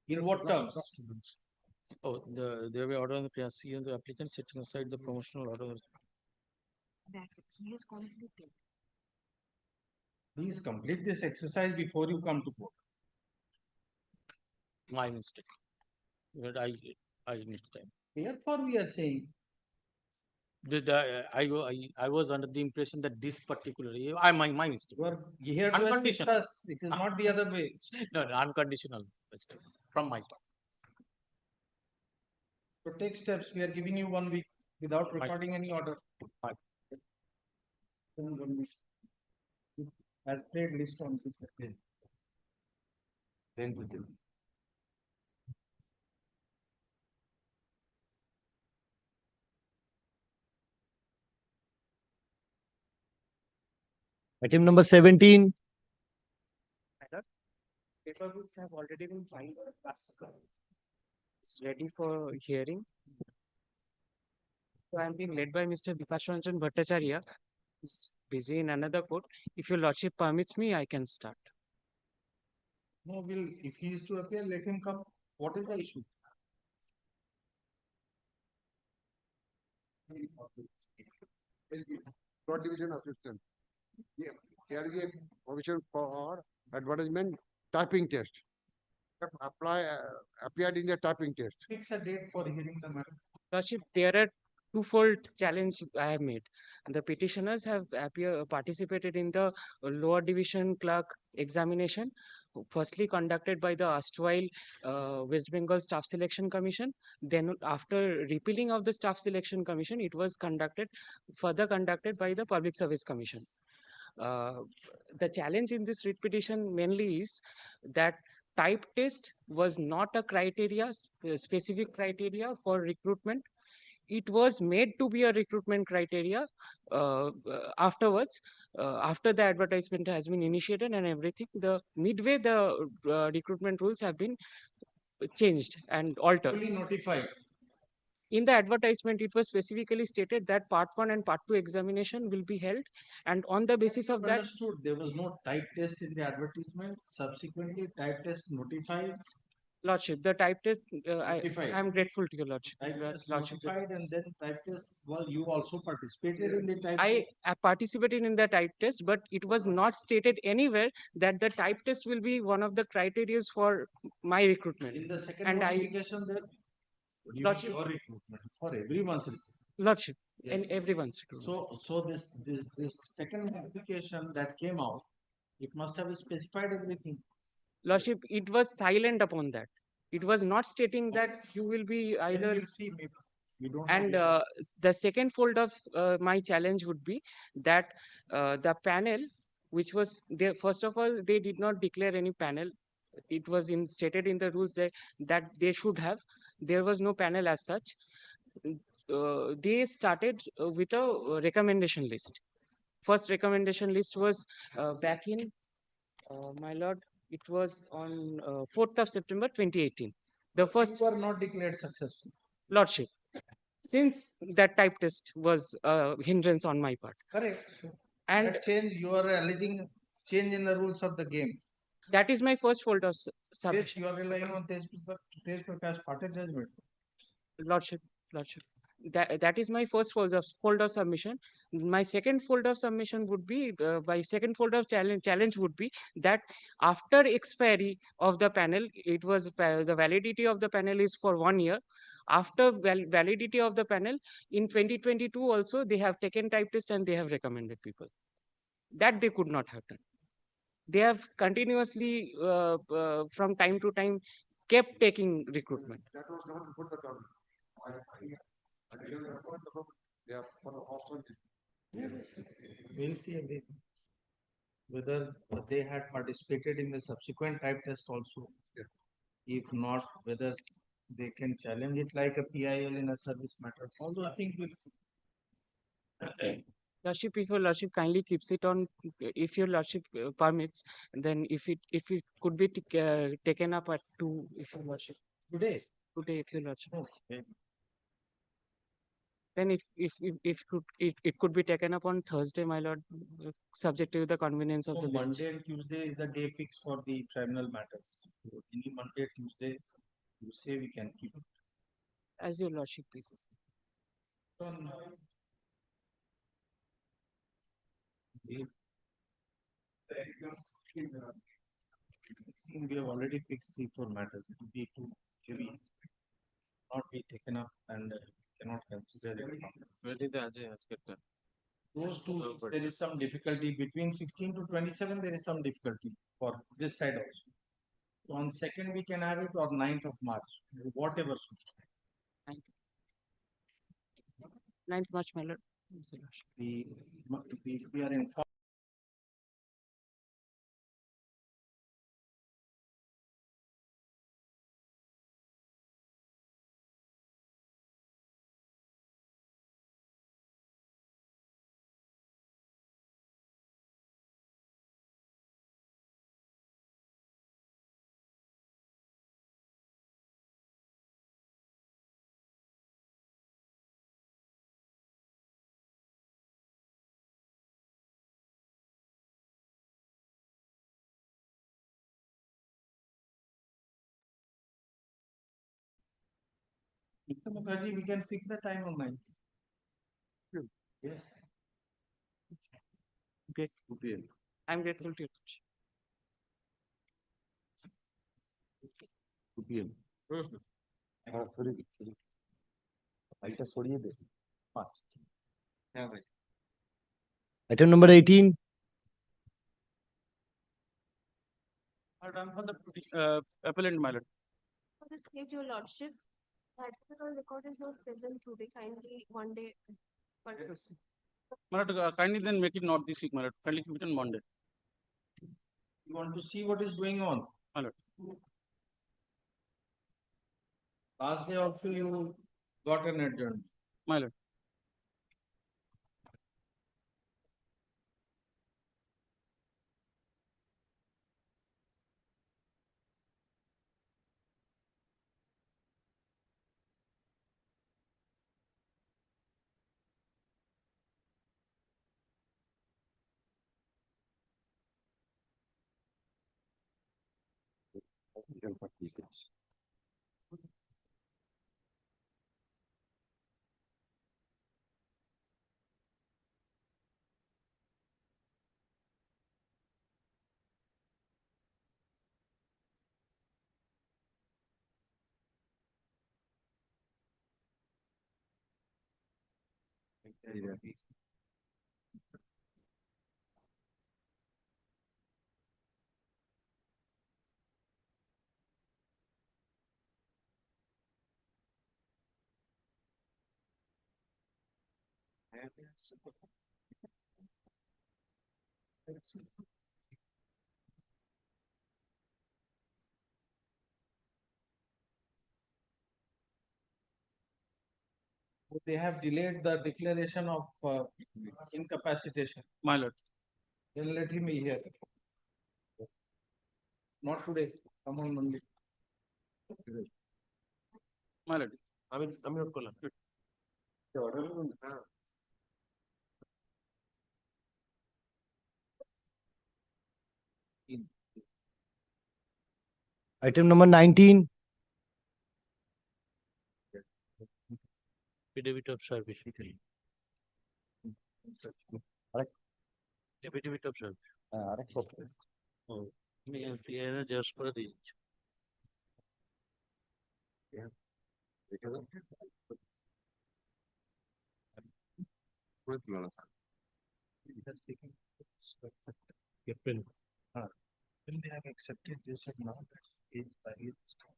In what terms? Oh, there will order on the PRC and the applicant setting aside the promotional order. That he has completed. Please complete this exercise before you come to court. My mistake. But I need time. Therefore, we are saying I was under the impression that this particular my mistake. you are here to assist Unconditional. us. It is not the other way. No, unconditional mistake from my part. So take steps. We are giving you 1 week without recording any order. Fine. I'll trade list on this. Item number 17. Paper books have already been filed. It's ready for hearing. So I'm being led by Mr. Vikas Ranjan Bhattacharya. He's busy in another court. If your lordship permits me, I can start. No, if he is to appear, let him come. What is the issue? Court division assistant. Yeah, there is a provision for advertisement typing test. Appeared in the typing test. Fix a date for hearing the matter. Lordship, there are twofold challenge I have made. The petitioners have participated in the lower division clerk examination, firstly conducted by the erstwhile West Bengal Staff Selection Commission. Then after repealing of the Staff Selection Commission, it was further conducted by the Public Service Commission. The challenge in this writ petition mainly is that type test was not a specific criteria for recruitment. It was made to be a recruitment criteria afterwards, after the advertisement has been initiated and everything. The midway, the recruitment rules have been changed and altered. Fully notified. In the advertisement, it was specifically stated that part 1 and part 2 examination will be held, and on the basis of that. Understood. There was no type test in the advertisement. Subsequently, type test notified. Lordship, the type test, I Notified. am grateful to your Lordship. Type test Lordship. notified, and then type test. Well, you also participated in the type I test. participated in the type test, but it was not stated anywhere that the type test will be one of the criteria for my recruitment. In the second And notification, there. Lordship. Your recruitment for everyone's recruitment. Lordship, Yes. and everyone's recruitment. So this second notification that came out, it must have specified everything. Lordship, it was silent upon that. It was not stating that you will be either. We'll see, maybe. You don't And know the second fold of my challenge would be that the panel, which was there, first of all, they did not declare any panel it was stated in the rules that they should have. There was no panel as such. They started with a recommendation list. First recommendation list was back in, my lord, it was on 4th of September 2018. The first were not declared successful. lordship, since that type test was a hindrance on my part. Correct. And That change, you are alleging change in the rules of the game. that is my first fault of Yes, submission. you are relying on Tej Prakash Patil judgment. Lordship, Lordship. That is my first fold of submission. My second fold of submission would be, my second fold of challenge would be that after expiry of the panel, it was the validity of the panel is for 1 year. After validity of the panel in 2022 also, they have taken type test and they have recommended people. That they could not have done. They have continuously from time to time kept taking recruitment. That was not before the government. I didn't record the government. They are for the hostel. We'll see again whether they had participated in the subsequent type test also. If not, whether they can challenge it like a PIL in a service matter. Although I think we'll see. Lordship, if your lordship kindly keeps it on, if your lordship permits, then if it could be taken up at 2, if your lordship. Today, if your lordship. Okay. Then if it could be taken up on Thursday, my lord, subject to the convenience of So the bench. Monday and Tuesday is the day fixed for the tribunal matters. So any Monday, Tuesday, you say we can keep it. As your lordship pleases. We have already fixed 3-4 matters. It will be too heavy, not be taken up and cannot consider it. Where did the Ajay has get done? Those two, there is some difficulty between 16 to 27. There is some difficulty for this side also. So on 2nd we can have it, or 9th of March, whatever suits. 9th March, my lord. We are informed. Mr. Mukherjee, we can fix the time on 9th. Yes. Okay. I'm grateful to you. 2 PM. Sorry. Light सड़िए दे. Fast. Yeah, bhai. Item number 18. I'm for the appellant, my lord. For the state, your lordship, the article record is not present today. Kindly one day. My lord, kindly then make it not this week, my lord. Kindly keep it on Monday. You want to see what is going on? My lord. Last day also you got an adjournment. My lord. They have delayed the declaration of incapacitation. My lord. Then let him be here. Not today, come on Monday. My lord. আমি note করলাম Item number 19. affidavit of service. Affidavit of service. ও আমি এখানে just করে দিয়েছি When they have accepted, they said now that age barrier is gone.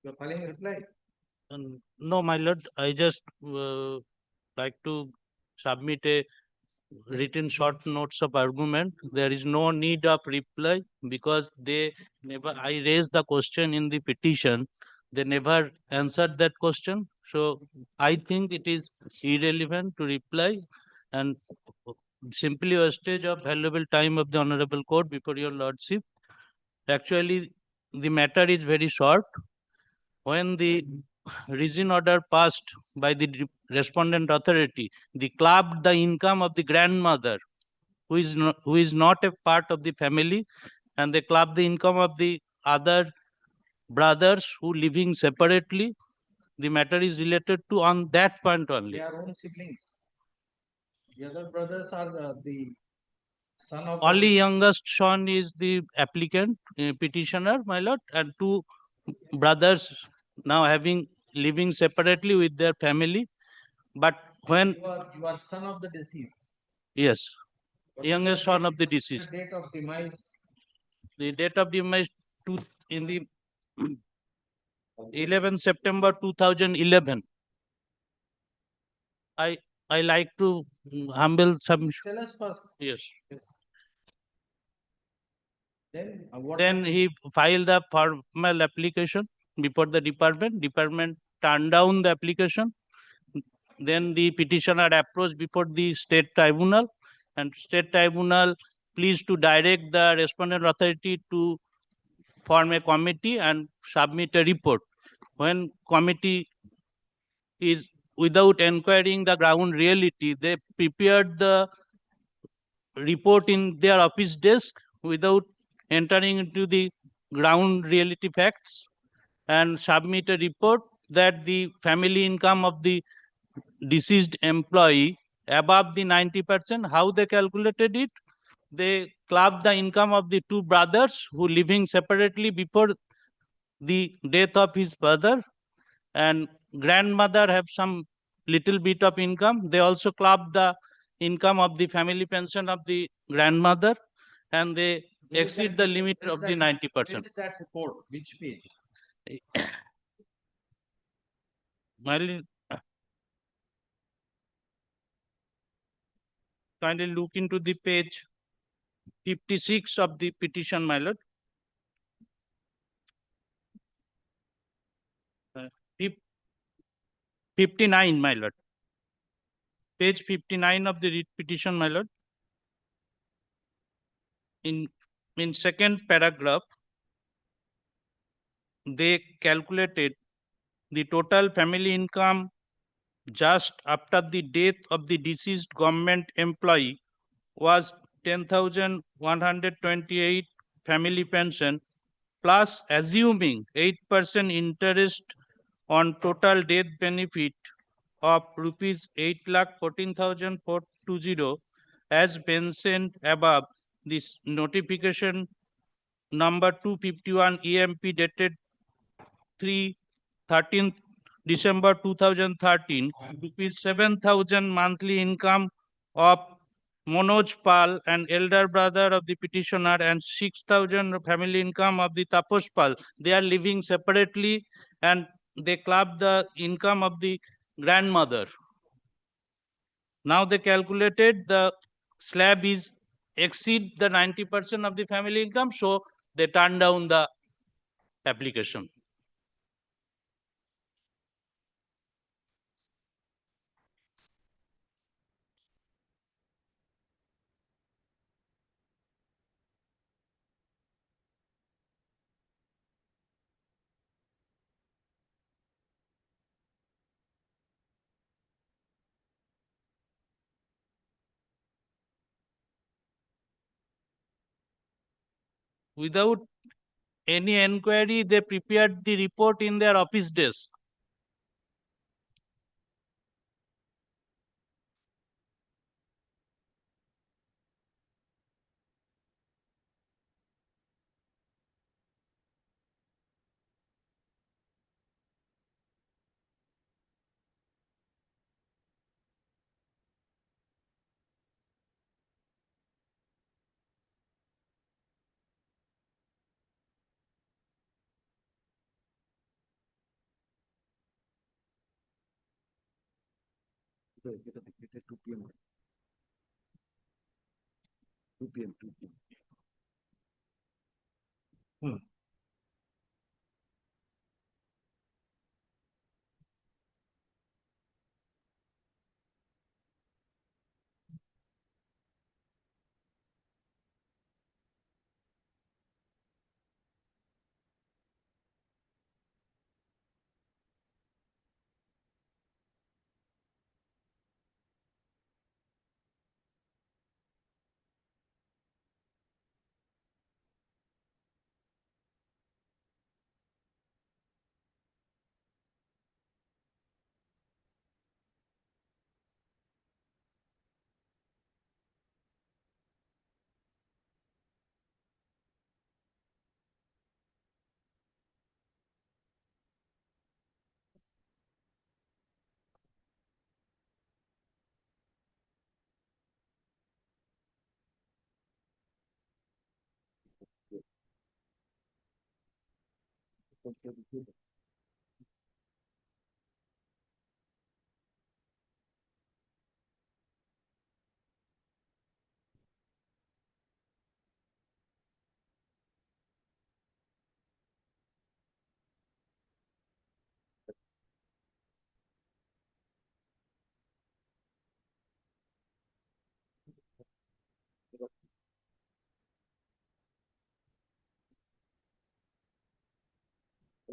You are filing a reply? No, my lord, I just like to submit a written short notes of argument. There is no need of reply because they never, I raised the question in the petition. They never answered that question. So I think it is irrelevant to reply and simply wastage of valuable time of the honorable court before your lordship. Actually, the matter is very short. When the reason order passed by the respondent authority, they clubbed the income of the grandmother, who is not a part of the family, and they clubbed the income of the other brothers who living separately. The matter is related to on that point only. They are own siblings. The other brothers are the son of. Only youngest son is the applicant, petitioner, my lord, and two brothers now living separately with their family. But when You are son of the deceased. yes, youngest son of the deceased. The date of demise. The date of demise in the 11 September 2011. I like to humble some. Tell us first. Yes. Then he filed a formal application before the department. Department turned down the application. Then the petitioner approached before the state tribunal, and state tribunal pleased to direct the respondent authority to form a committee and submit a report. When committee is without inquiring the ground reality, they prepared the report in their office desk without entering into the ground reality facts and submit a report that the family income of the deceased employee above the 90%. How they calculated it? They clubbed the income of the two brothers who living separately before the death of his father, and grandmother have some little bit of income. They also clubbed the income of the family pension of the grandmother, and they exceed the limit of the 90%. Where is that report? Which page? Kindly look into the page 56 of the petition, my lord. 59, my lord. Page 59 of the petition, my lord. In second paragraph, they calculated the total family income just after the death of the deceased government employee was 10,128 family pension, plus assuming 8% interest on total death benefit of rupees 8,14,420 as mentioned above. This notification number 251 EMP dated 13th December 2013, rupees 7,000 monthly income of Manoj Pal, an elder brother of the petitioner, and 6,000 family income of the Taposh Pal. They are living separately and they club the income of the grandmother. Now they calculated the slab is exceed the 90% of the family income, so they turn down the application. Without any enquiry, they prepared the report in their office desk. এটা 2 p.m. 2 p.m. 2 p.m.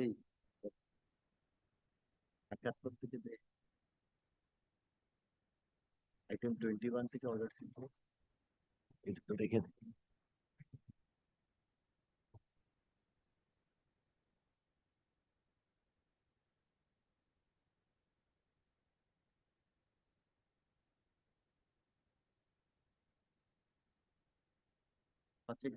এই 78 থেকে দে item 21 থেকে order ছিল এটা তো রেখে দে আচ্ছা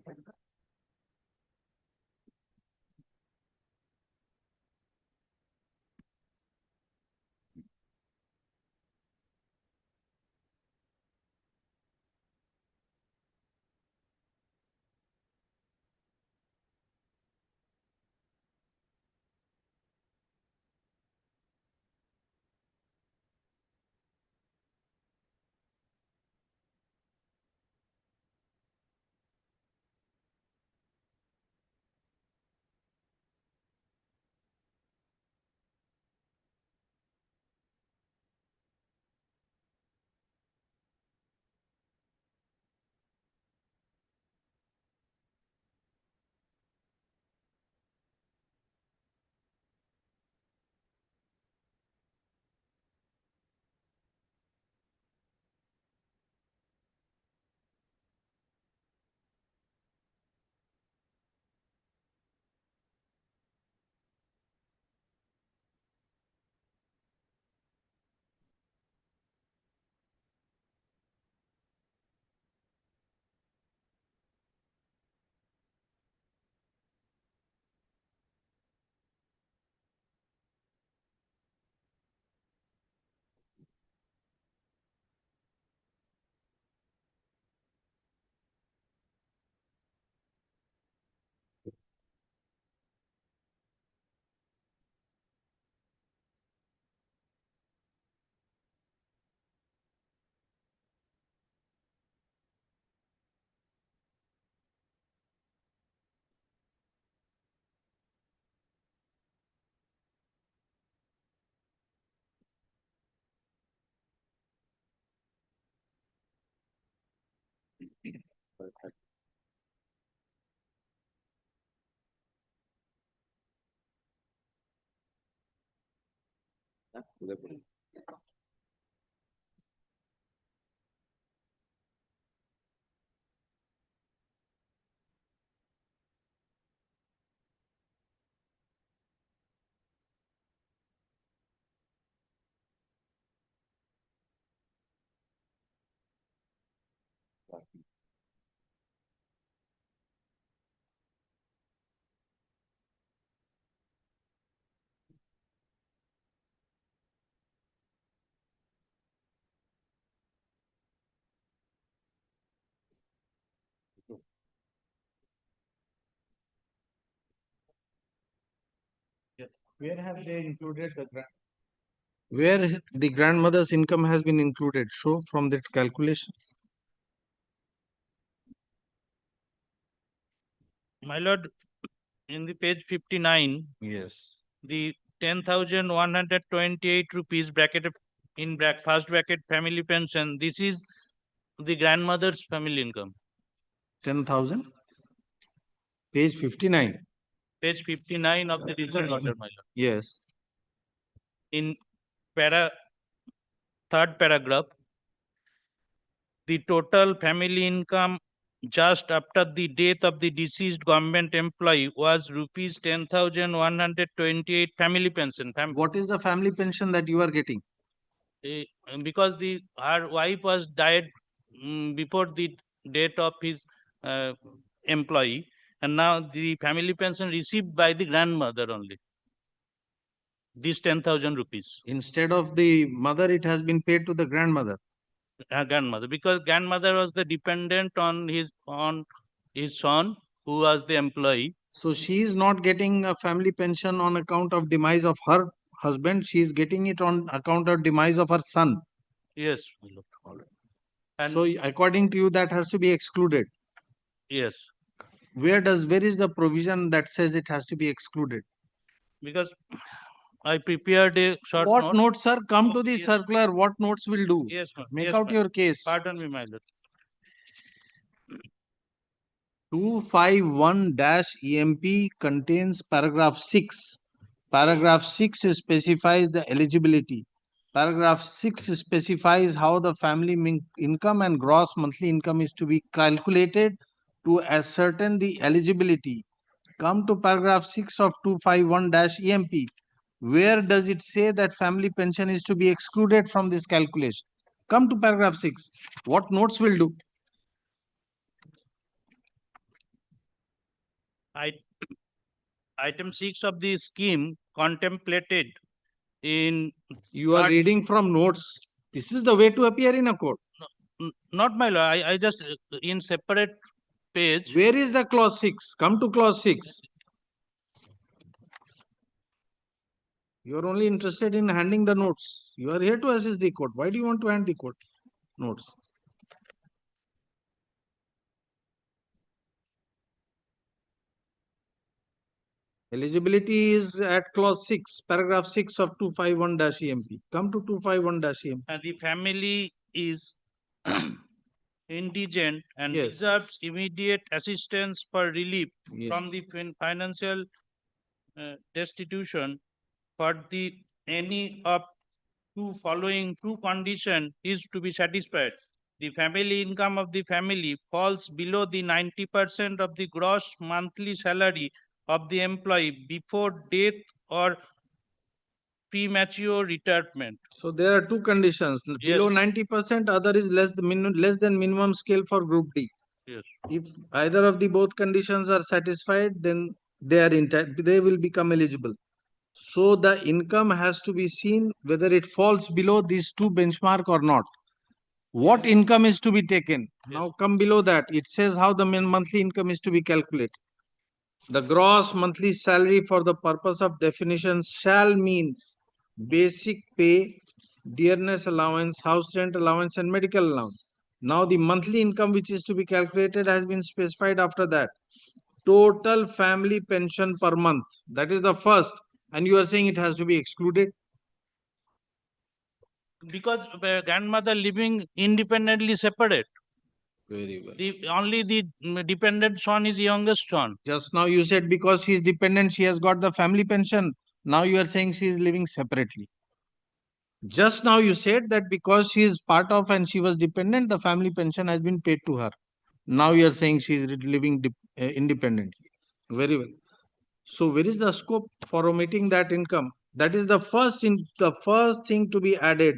Yes. Where have they included where the grandmother's income has been included? Show from that calculation. My lord, in the page 59, Yes. the 10,128 rupees first bracket family pension, this is the grandmother's family income. 10,000. Page 59. Page 59 of the result order, my lord. Yes. In third paragraph, the total family income just after the death of the deceased government employee was rupees 10,128 family pension. What is the family pension that you are getting? Because her wife was died before the date of his employee, and now the family pension received by the grandmother only. This 10,000 rupees. Instead of the mother, it has been paid to the grandmother. Grandmother, because grandmother was the dependent on his son, who was the employee. So she is not getting a family pension on account of demise of her husband. She is getting it on account of demise of her son. Yes. And so according to you, that has to be excluded. Yes. Where is the provision that says it has to be excluded? Because I prepared a short What note. notes, sir? Come to the circular. What notes will do? Yes, ma'am. Make Yes, out ma'am. your case. Pardon me, my lord. 251-EMP contains paragraph 6. Paragraph 6 specifies the eligibility. Paragraph 6 specifies how the family income and gross monthly income is to be calculated to ascertain the eligibility. Come to paragraph 6 of 251-EMP. Where does it say that family pension is to be excluded from this calculation? Come to paragraph 6. What notes will do? Item 6 of the scheme contemplated in. You are reading from notes. This is the way to appear in a court. Not my law. I just in separate page. Where is the clause 6? Come to clause 6. You are only interested in handing the notes. You are here to assist the court. Why do you want to hand the court notes? Eligibility is at clause 6, paragraph 6 of 251-EMP. Come to 251-EMP. The family is indigent and Yes. deserves immediate assistance for relief Yes. from the financial destitution for the any of following two condition is to be satisfied. The family income of the family falls below the 90% of the gross monthly salary of the employee before death or premature retirement. So there are two conditions. Below 90%, other is less than minimum scale for group D. Yes. If either of the both conditions are satisfied, then they will become eligible. So the income has to be seen whether it falls below these two benchmark or not. What income is to be taken? Now come below that. It says how the monthly income is to be calculated. The gross monthly salary for the purpose of definition shall mean basic pay, dearness allowance, house rent allowance, and medical allowance. Now the monthly income which is to be calculated has been specified after that. Total family pension per month. That is the first. And you are saying it has to be excluded? Because grandmother living independently separate. Very well. Only the dependent son is youngest son. Just now you said because she is dependent, she has got the family pension. Now you are saying she is living separately. Just now you said that because she is part of and she was dependent, the family pension has been paid to her. Now you are saying she is living independently. Very well. So where is the scope for omitting that income? That is the first thing to be added.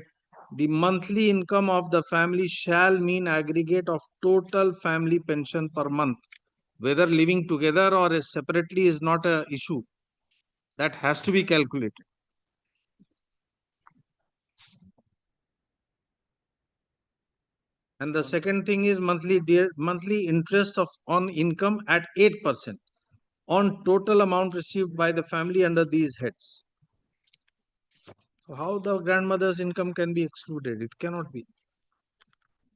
The monthly income of the family shall mean aggregate of total family pension per month. Whether living together or separately is not a issue. That has to be calculated. And the second thing is monthly interest on income at 8% on total amount received by the family under these heads. So how the grandmother's income can be excluded? It cannot be.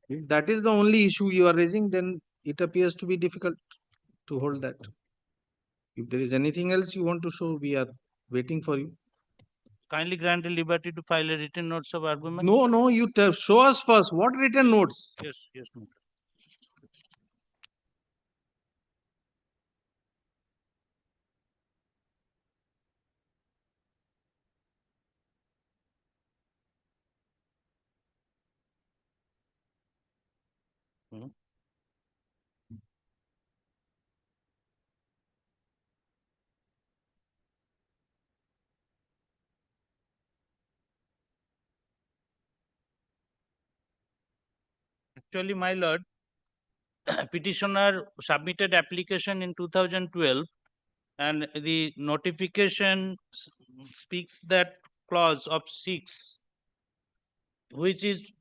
If that is the only issue you are raising, then it appears to be difficult to hold that. If there is anything else you want to show, we are waiting for you. Kindly grant the liberty to file a written notes of argument. No, you show us first. What written notes? Yes, no. Actually, my lord, petitioner submitted application in 2012 and the notification speaks that clause of 6, which is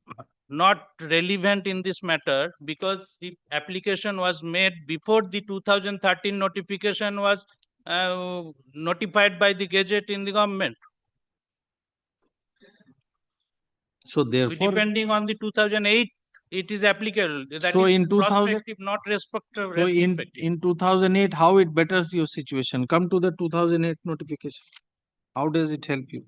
not relevant in this matter because the application was made before the 2013 notification was notified by the Gazette in the government. So therefore, depending on the 2008, it is applicable. That so is in 2000, prospective, not retrospective. so in 2008, how it betters your situation? Come to the 2008 notification. How does it help you?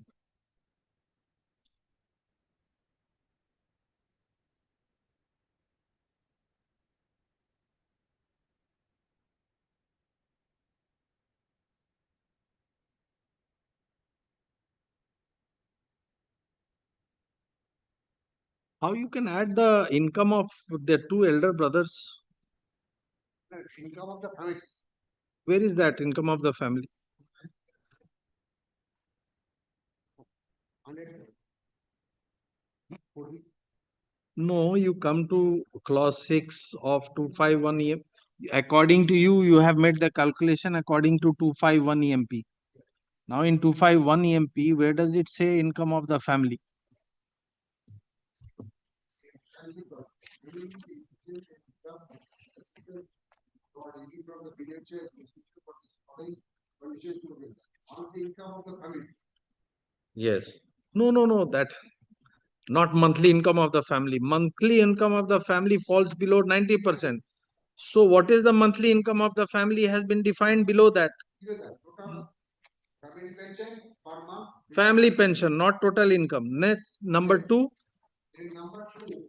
How you can add the income of the two elder brothers? Income of the family. Where is that income of the family? No, you come to clause 6 of 251 EM. According to you, you have made the calculation according to 251 EMP. Now in 251 EMP, where does it say income of the family? Yes. No, that not monthly income of the family. Monthly income of the family falls below 90%. So what is the monthly income of the family has been defined below that. Family pension per month. Family pension, not total income. Number 2. Number 2,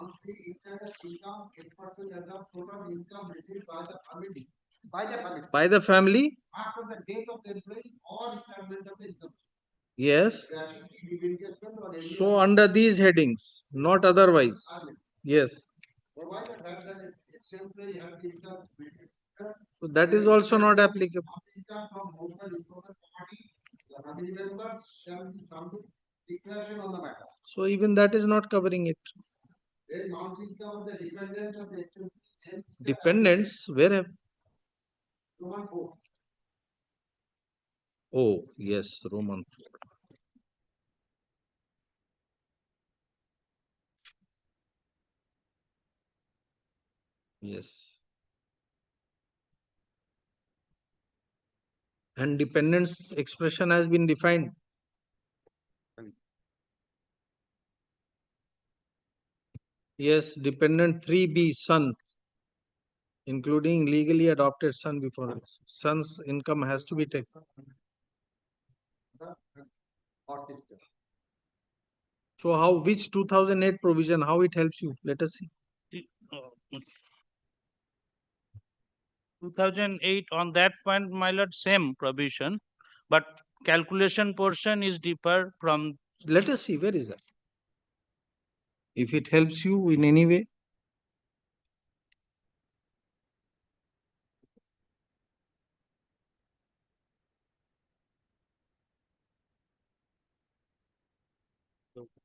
monthly interest income 8% as of total income received by the family. By the family? After the date of the employee or retirement of the income. Yes. Gratuity, divestment, or any So under these headings, not otherwise. Yes. provided that its employee have the income. So that is also not applicable. Income from household income party, the family members shall submit declaration on the matter. So even that is not covering it. Then monthly income of the dependents of the Dependents, where have? Roman 4. Oh, yes, Roman 4. Yes. And dependence expression has been defined. Yes, dependent 3B, son, including legally adopted son before us. Son's income has to be taken. So how, which 2008 provision, how it helps you? Let us see. 2008 on that point, my lord, same provision, but calculation portion is deeper from. Let us see, where is that? If it helps you in any way. Okay.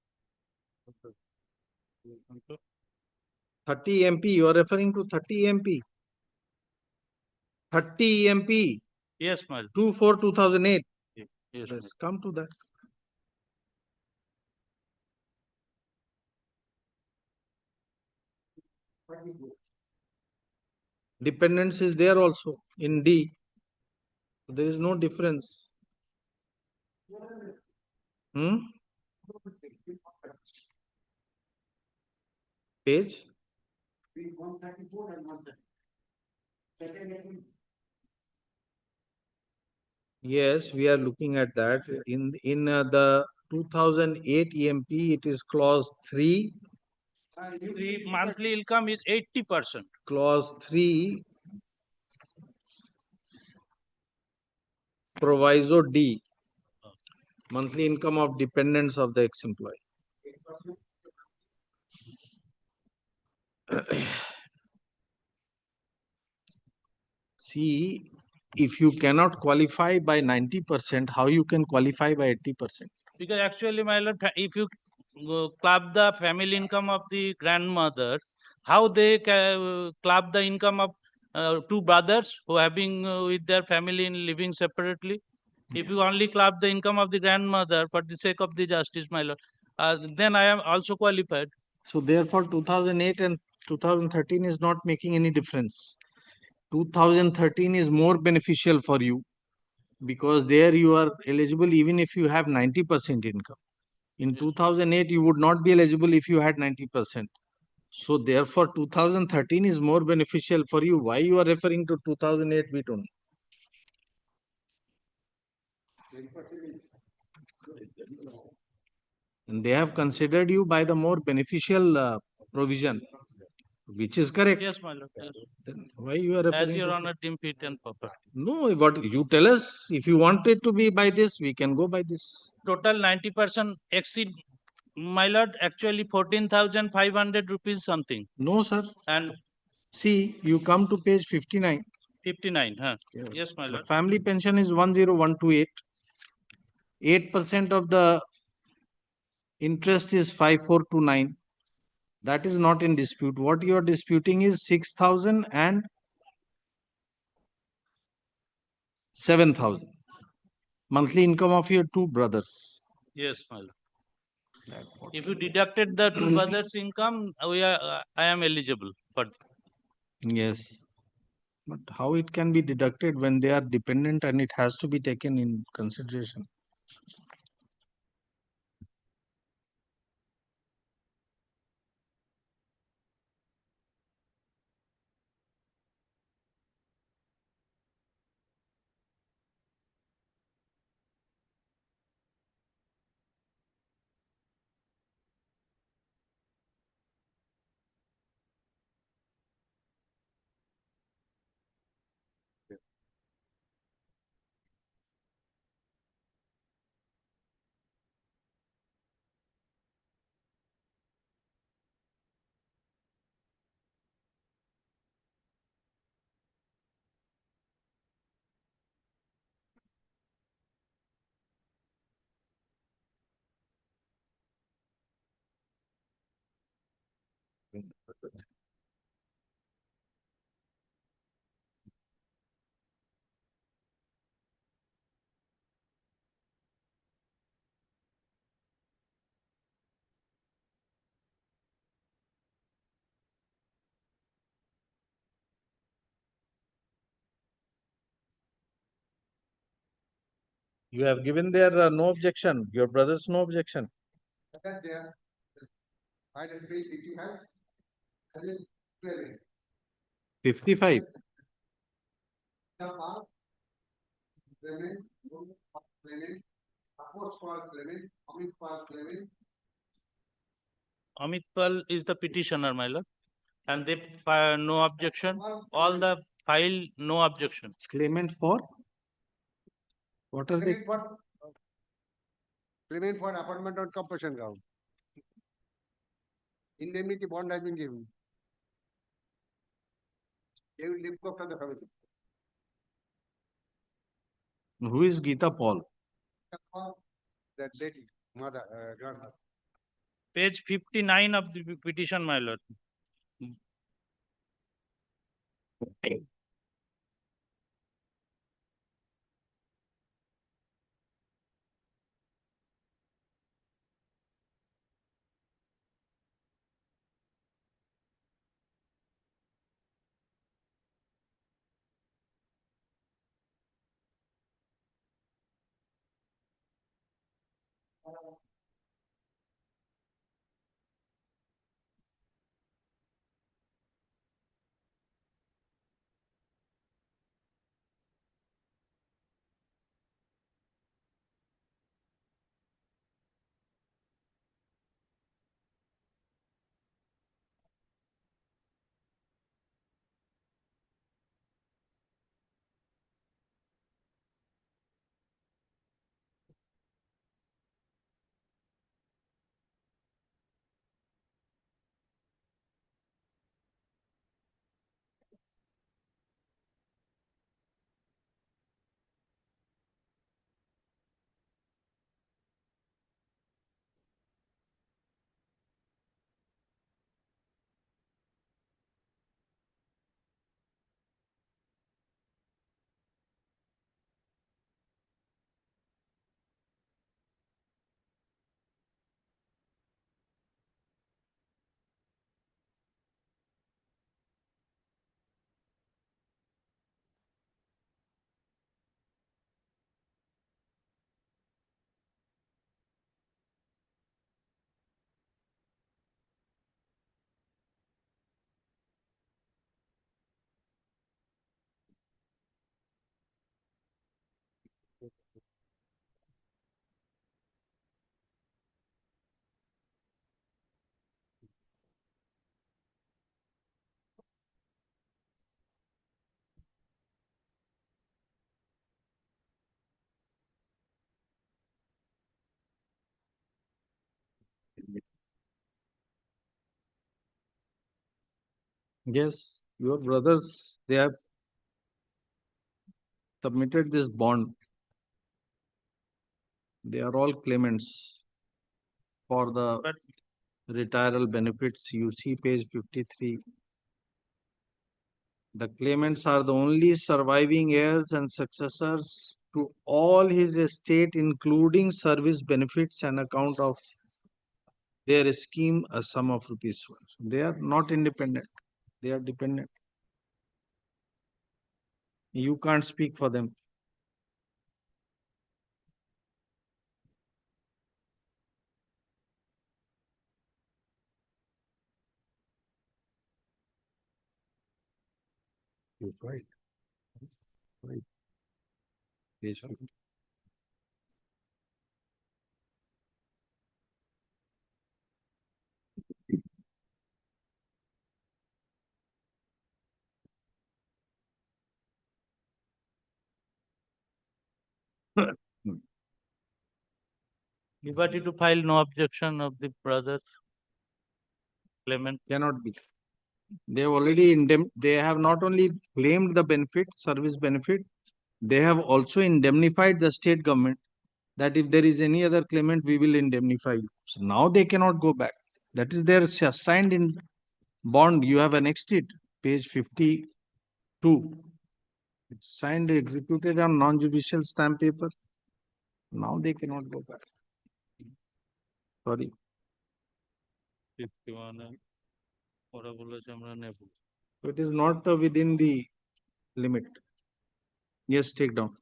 30 MP, you are referring to 30 MP. 30 MP. Yes, my lord. 2/4/2008. Yes, my Let's lord. come to that. Dependence is there also in D. There is no difference. Page? Yes, we are looking at that. In the 2008 EMP, it is clause 3. The monthly income is 80%. Clause 3, proviso D, monthly income of dependents of the ex-employee. See, if you cannot qualify by 90%, how you can qualify by 80%? Because actually, my lord, if you club the family income of the grandmother, how they club the income of two brothers who have been with their family in living separately? If you only club the income of the grandmother for the sake of the justice, my lord, then I am also qualified. So therefore, 2008 and 2013 is not making any difference. 2013 is more beneficial for you because there you are eligible even if you have 90% income. In 2008, you would not be eligible if you had 90%. So therefore, 2013 is more beneficial for you. Why you are referring to 2008, we don't know. And they have considered you by the more beneficial provision, which is correct. Yes, my lord. Yes. Then why you are As referring your to? honor deemed fit and proper. No, what you tell us, if you want it to be by this, we can go by this. Total 90% exceed, my lord, actually 14,500 rupees something. No, sir. And see, you come to page 59. 59, huh? Yes, my The lord. family pension is 10128. 8% of the interest is 5429. That is not in dispute. What you are disputing is 6,000 and 7,000. Monthly income of your two brothers. Yes, my lord. If you deducted the two brothers' income, I am eligible. But yes, but how it can be deducted when they are dependent and it has to be taken in consideration? You have given their no objection. Your brothers no objection. That they are. I don't pay 55. 55. Amit Pal is the petitioner, my lord. and they no objection. All the file no objection. Claimant for? What are they? Claimant for appointment on compulsion ground. Indemnity bond has been given. They will live after the family. Who is Geeta Paul? That lady, mother, grandmother. Page 59 of the petition, my lord. Yes, your brothers, they have submitted this bond. They are all claimants for the retiral benefits. You see page 53. The claimants are the only surviving heirs and successors to all his estate, including service benefits and account of their scheme, a sum of rupees 1. They are not independent. They are dependent. You can't speak for them. You're right. Right. Page 50. Liberty to file no objection of the brothers. Claimant. Cannot be. They have already they have not only claimed the benefit, service benefit, they have also indemnified the state government that if there is any other claimant, we will indemnify you. So now they cannot go back. That is their signed in bond. You have annexed it, page 52. It's signed, executed on non-judicial stamp paper. Now they cannot go back. Sorry. 51 ওরা বলেছে আমরা নেব। So it is not within the limit. Yes, take down.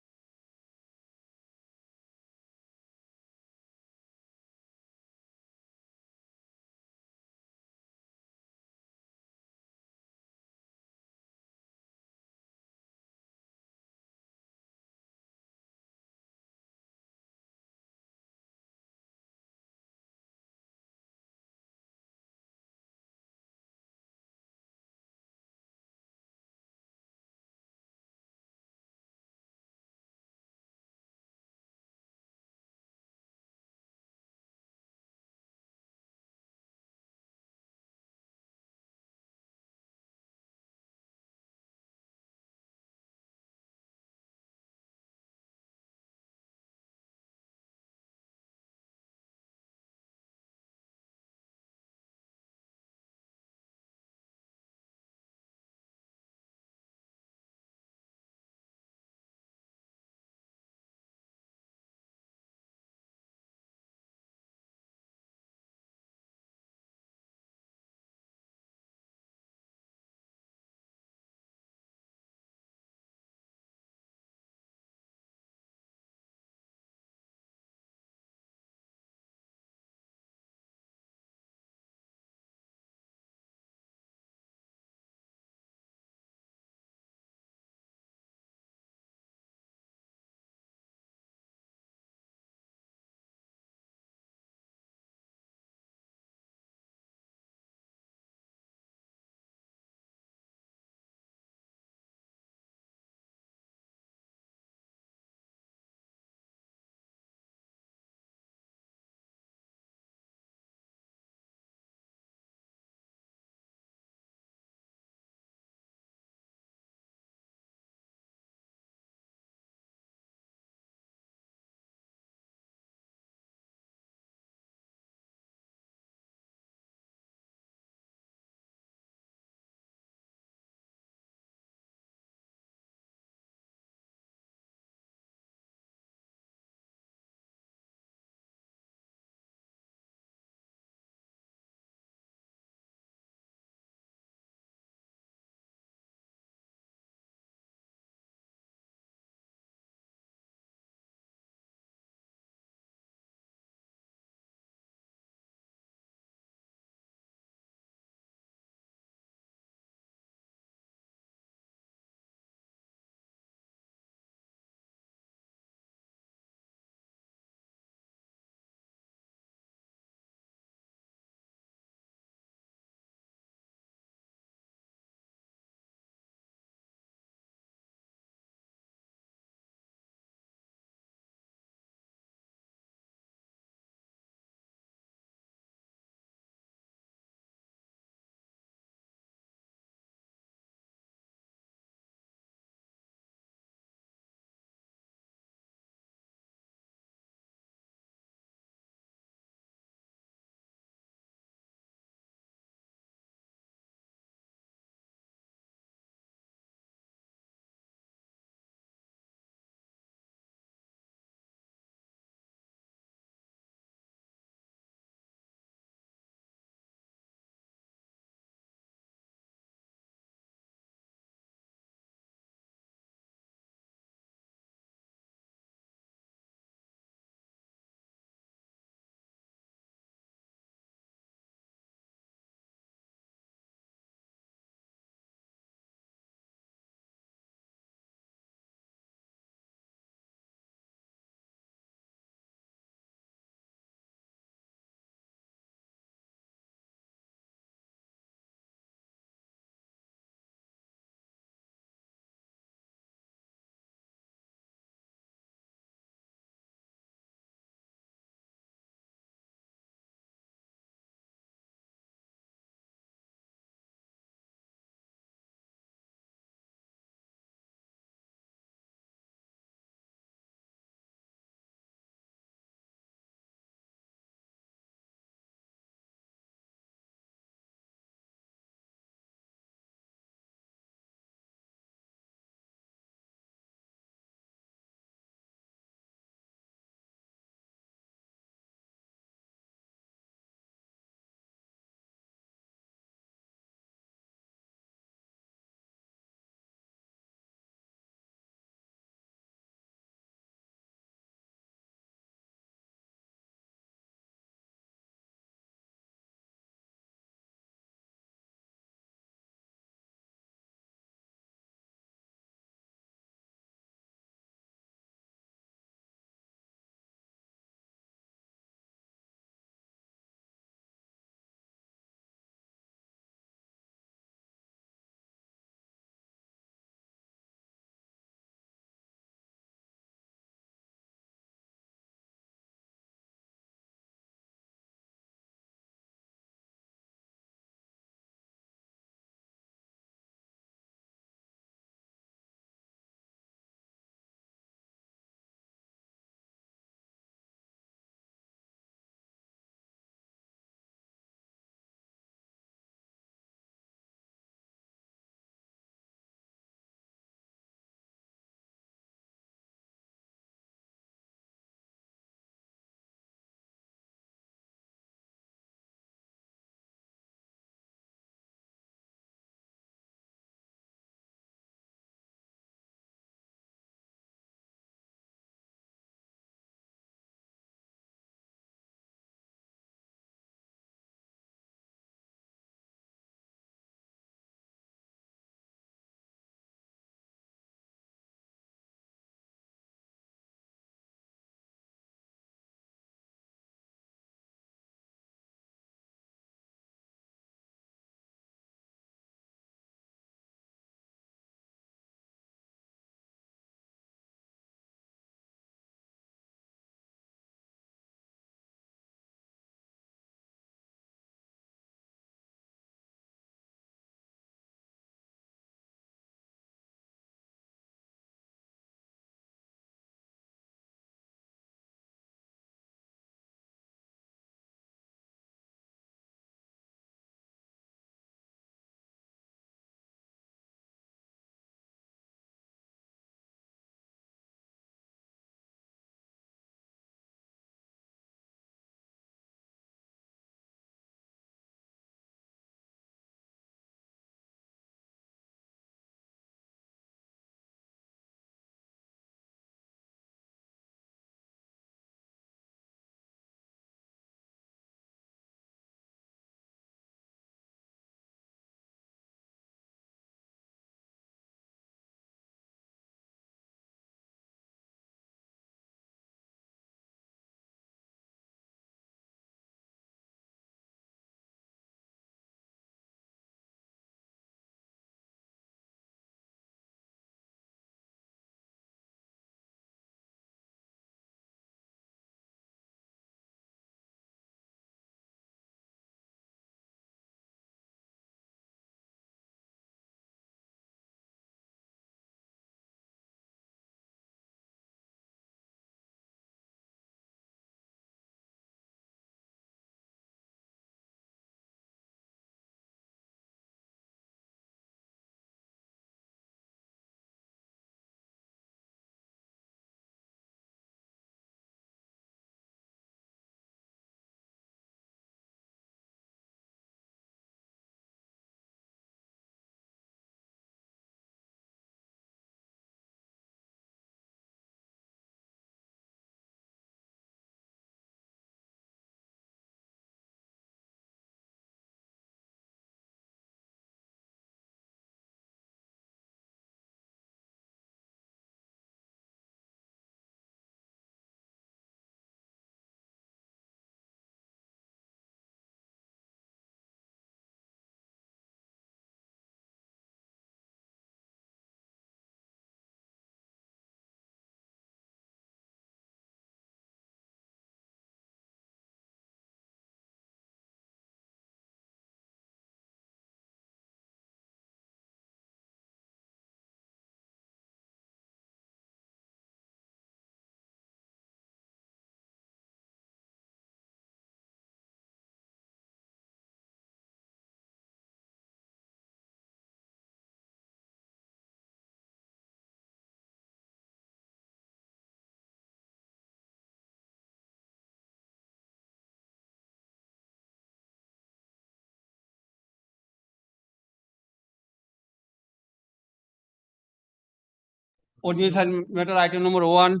Ordinance matter item number 1.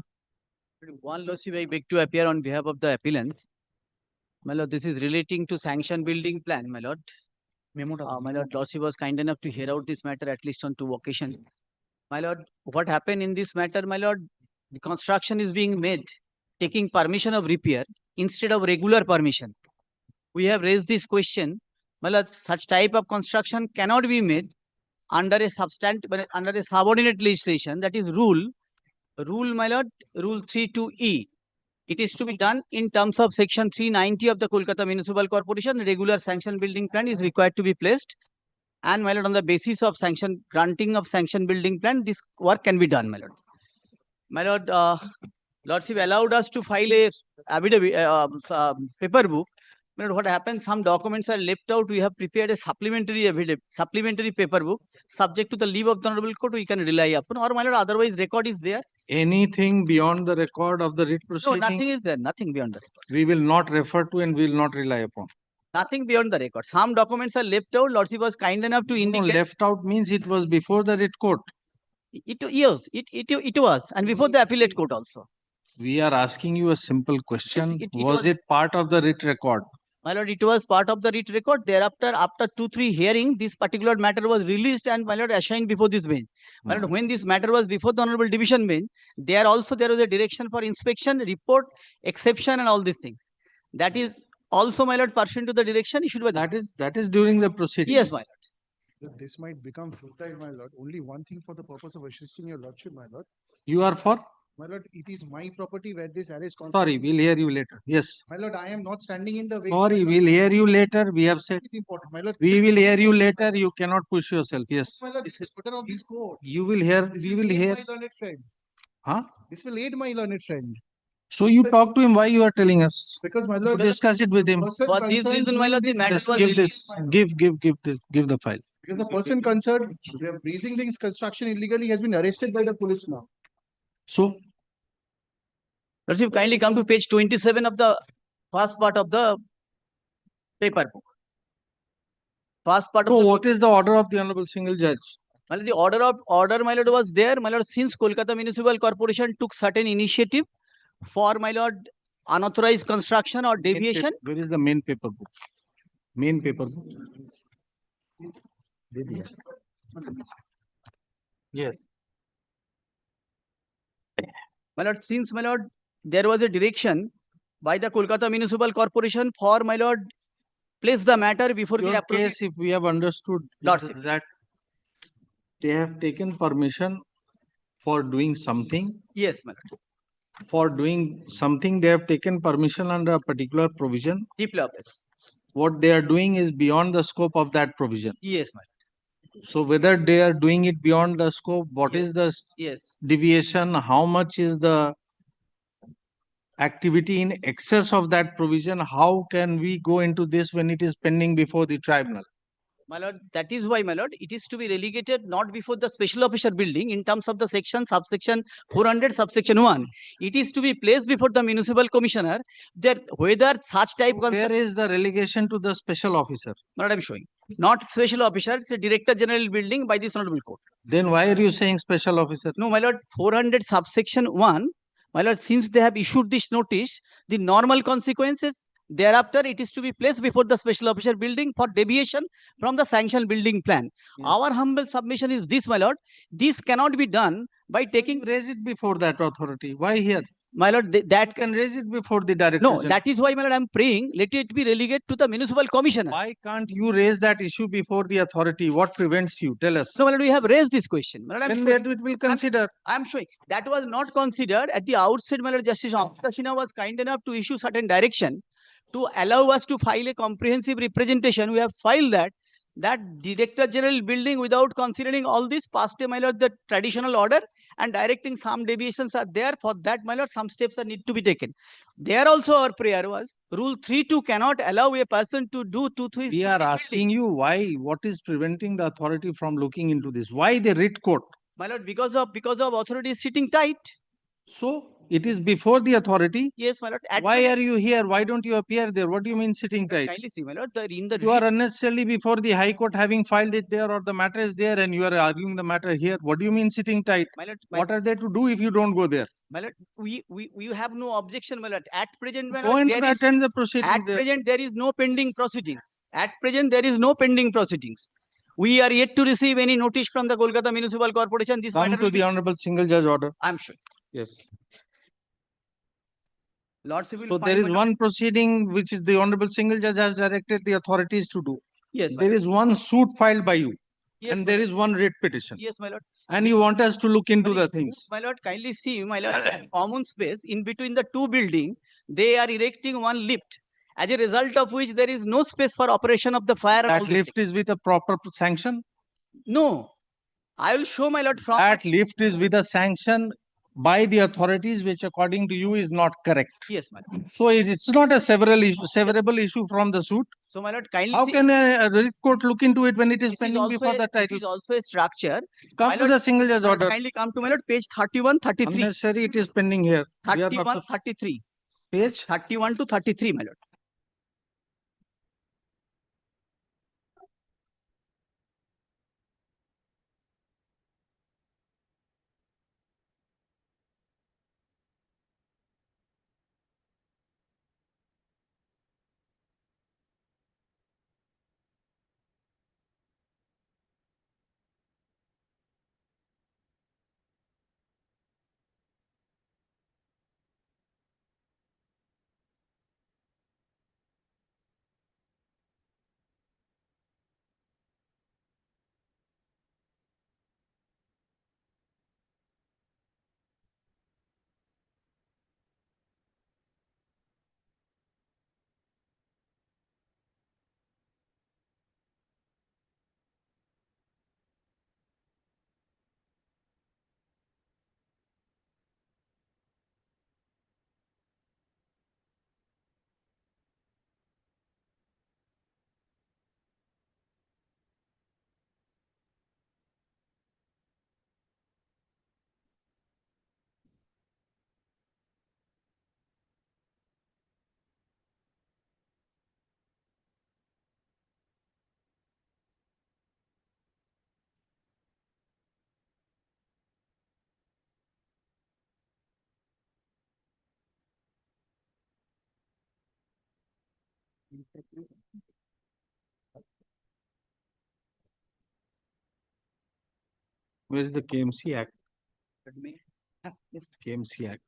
One Lordship, I beg to appear on behalf of the appellant. My lord, this is relating to sanction building plan, my lord. My lord, Lordship was kind enough to hear out this matter at least on 2 occasions. My lord, what happened in this matter, my lord? The construction is being made, taking permission of repair instead of regular permission. We have raised this question, my lord, such type of construction cannot be made under a under a subordinate legislation, that is rule, my lord, rule 32E. It is to be done in terms of section 390 of the Kolkata Municipal Corporation. Regular sanction building plan is required to be placed. And my lord, on the basis of granting of sanction building plan, this work can be done, my lord. My lord, Lordship allowed us to file a paper book. My lord, what happens? Some documents are left out. We have prepared a supplementary paper book. Subject to the leave of the Honorable Court, we can rely upon. Or my lord, otherwise record is there. Anything beyond the record of the writ No, proceeding? nothing is there. Nothing beyond the record. We will not refer to and we will not rely upon. Nothing beyond the record. Some documents are left out. Lordship was kind enough to indicate. No, left out means it was before the writ court. It was, and before the appellate court also. We are asking you a simple question. It was it part of the writ record? My lord, it was part of the writ record. Thereafter, after 2-3 hearing, this particular matter was released and my lord assigned before this bench. My lord, when this matter was before the Honorable Division bench, there was a direction for inspection, report, exception, and all these things. That is also, my lord, pursuant to the direction issued by that is during the proceeding. Yes, my lord. This might become futile, my lord. Only one thing for the purpose of assisting your lordship, my lord. You are for? My lord, it is my property where this arrest. Sorry, we'll hear you later. Yes. My lord, I am not standing in the way. Sorry, we'll hear you later. We have said. It's important, my lord. We will hear you later. You cannot push yourself. Yes. My lord, this is order of this court. You will hear. We will hear. My learned friend. Huh? This will aid my learned friend. So you talk to him. Why you are telling us? Because my lord, discuss it with him. For this reason, my lord, the matter was Give released. this. Give the file. Because the person concerned raising this construction illegally has been arrested by the police now. So, Lordship, kindly come to page 27 of the first part of the paper book. First part. So, what is the order of the Honorable Single Judge? My lord, the order, my lord, was there. My lord, since Kolkata Municipal Corporation took certain initiative for, my lord, unauthorized construction or deviation. Where is the main paper book? Main paper book. Yes. My lord, since, my lord, there was a direction by the Kolkata Municipal Corporation for, my lord, place the matter before Your the appropriate case, if we have understood, Lordship, that they have taken permission for doing something. Yes, my lord. For doing something, they have taken permission under a particular provision. Deeply obvious. What they are doing is beyond the scope of that provision. Yes, my lord. So whether they are doing it beyond the scope, what is the deviation, how much is the activity in excess of that provision, how can we go into this when it is pending before the tribunal? My lord, that is why, my lord, it is to be relegated not before the special officer building in terms of the subsection 400, subsection 1. It is to be placed before the municipal commissioner that whether such type. Where is the relegation to the special officer? My lord, I am showing. Not special officer, it's a Director General building by this Honorable Court. Then why are you saying special officer? No, my lord, 400 subsection 1. My lord, since they have issued this notice, the normal consequences, thereafter it is to be placed before the special officer building for deviation from the sanctioned building plan. Our humble submission is this, my lord. This cannot be done by taking. Raise it before that authority. Why here? My lord, that can raise it before the director. No, that is why, my lord, I am praying, let it be relegated to the municipal commissioner. Why can't you raise that issue before the authority? What prevents you? Tell us. No, my lord, we have raised this question. My lord, then that it will consider. I am showing. That was not considered at the outset, my lord. Justice Amstashina was kind enough to issue certain direction to allow us to file a comprehensive representation. We have filed that Director General building without considering all this passed, my lord, the traditional order and directing some deviations are there. For that, my lord, some steps are need to be taken. There also our prayer was rule 3.2 cannot allow a person to do 2-3. We are asking you why, what is preventing the authority from looking into this? Why the writ court? My lord, because of authority is sitting tight. So It is before the authority. Yes, my lord. Why are you here? Why don't you appear there? What do you mean sitting tight? Kindly see, my lord, in the You are unnecessarily before the High Court having filed it there, or the matter is there and you are arguing the matter here. What do you mean sitting tight? my lord, What are they to do if you don't go there? my lord, we have no objection, my lord. At present, my Go lord, and there is attend the proceedings at there. present there is no pending proceedings. At present there is no pending proceedings. We are yet to receive any notice from the Kolkata Municipal Corporation. This Come matter to will the be, Honorable Single Judge order. I'm sure. Yes. Lordship will So find, there is my lord. one proceeding which is the Honorable Single Judge has directed the authorities to do. Yes, my There lord. is one suit filed by you. Yes, And my there lord. is one writ petition. Yes, my lord. And you want us to look into the things. My lord, kindly see, my lord, common space in between the two buildings, they are erecting one lift, as a result of which there is no space for operation of the fire. And all That these lift things. is with a proper sanction. No, I will show, my lord, from That lift is with a sanction by the authorities, which according to you is not correct. Yes, my lord. So it's not a severable issue from the suit. So, my lord, kindly How see. can a writ court look into it when it is This pending before the This title? is also a structure. Come My to lord, the single judge my lord, order. kindly come to, my lord, page 31, 33. Unnecessary, it is pending here. We are not 31, to- 33. Page 31 to 33, my lord. Where is the KMC Act? KMC Act.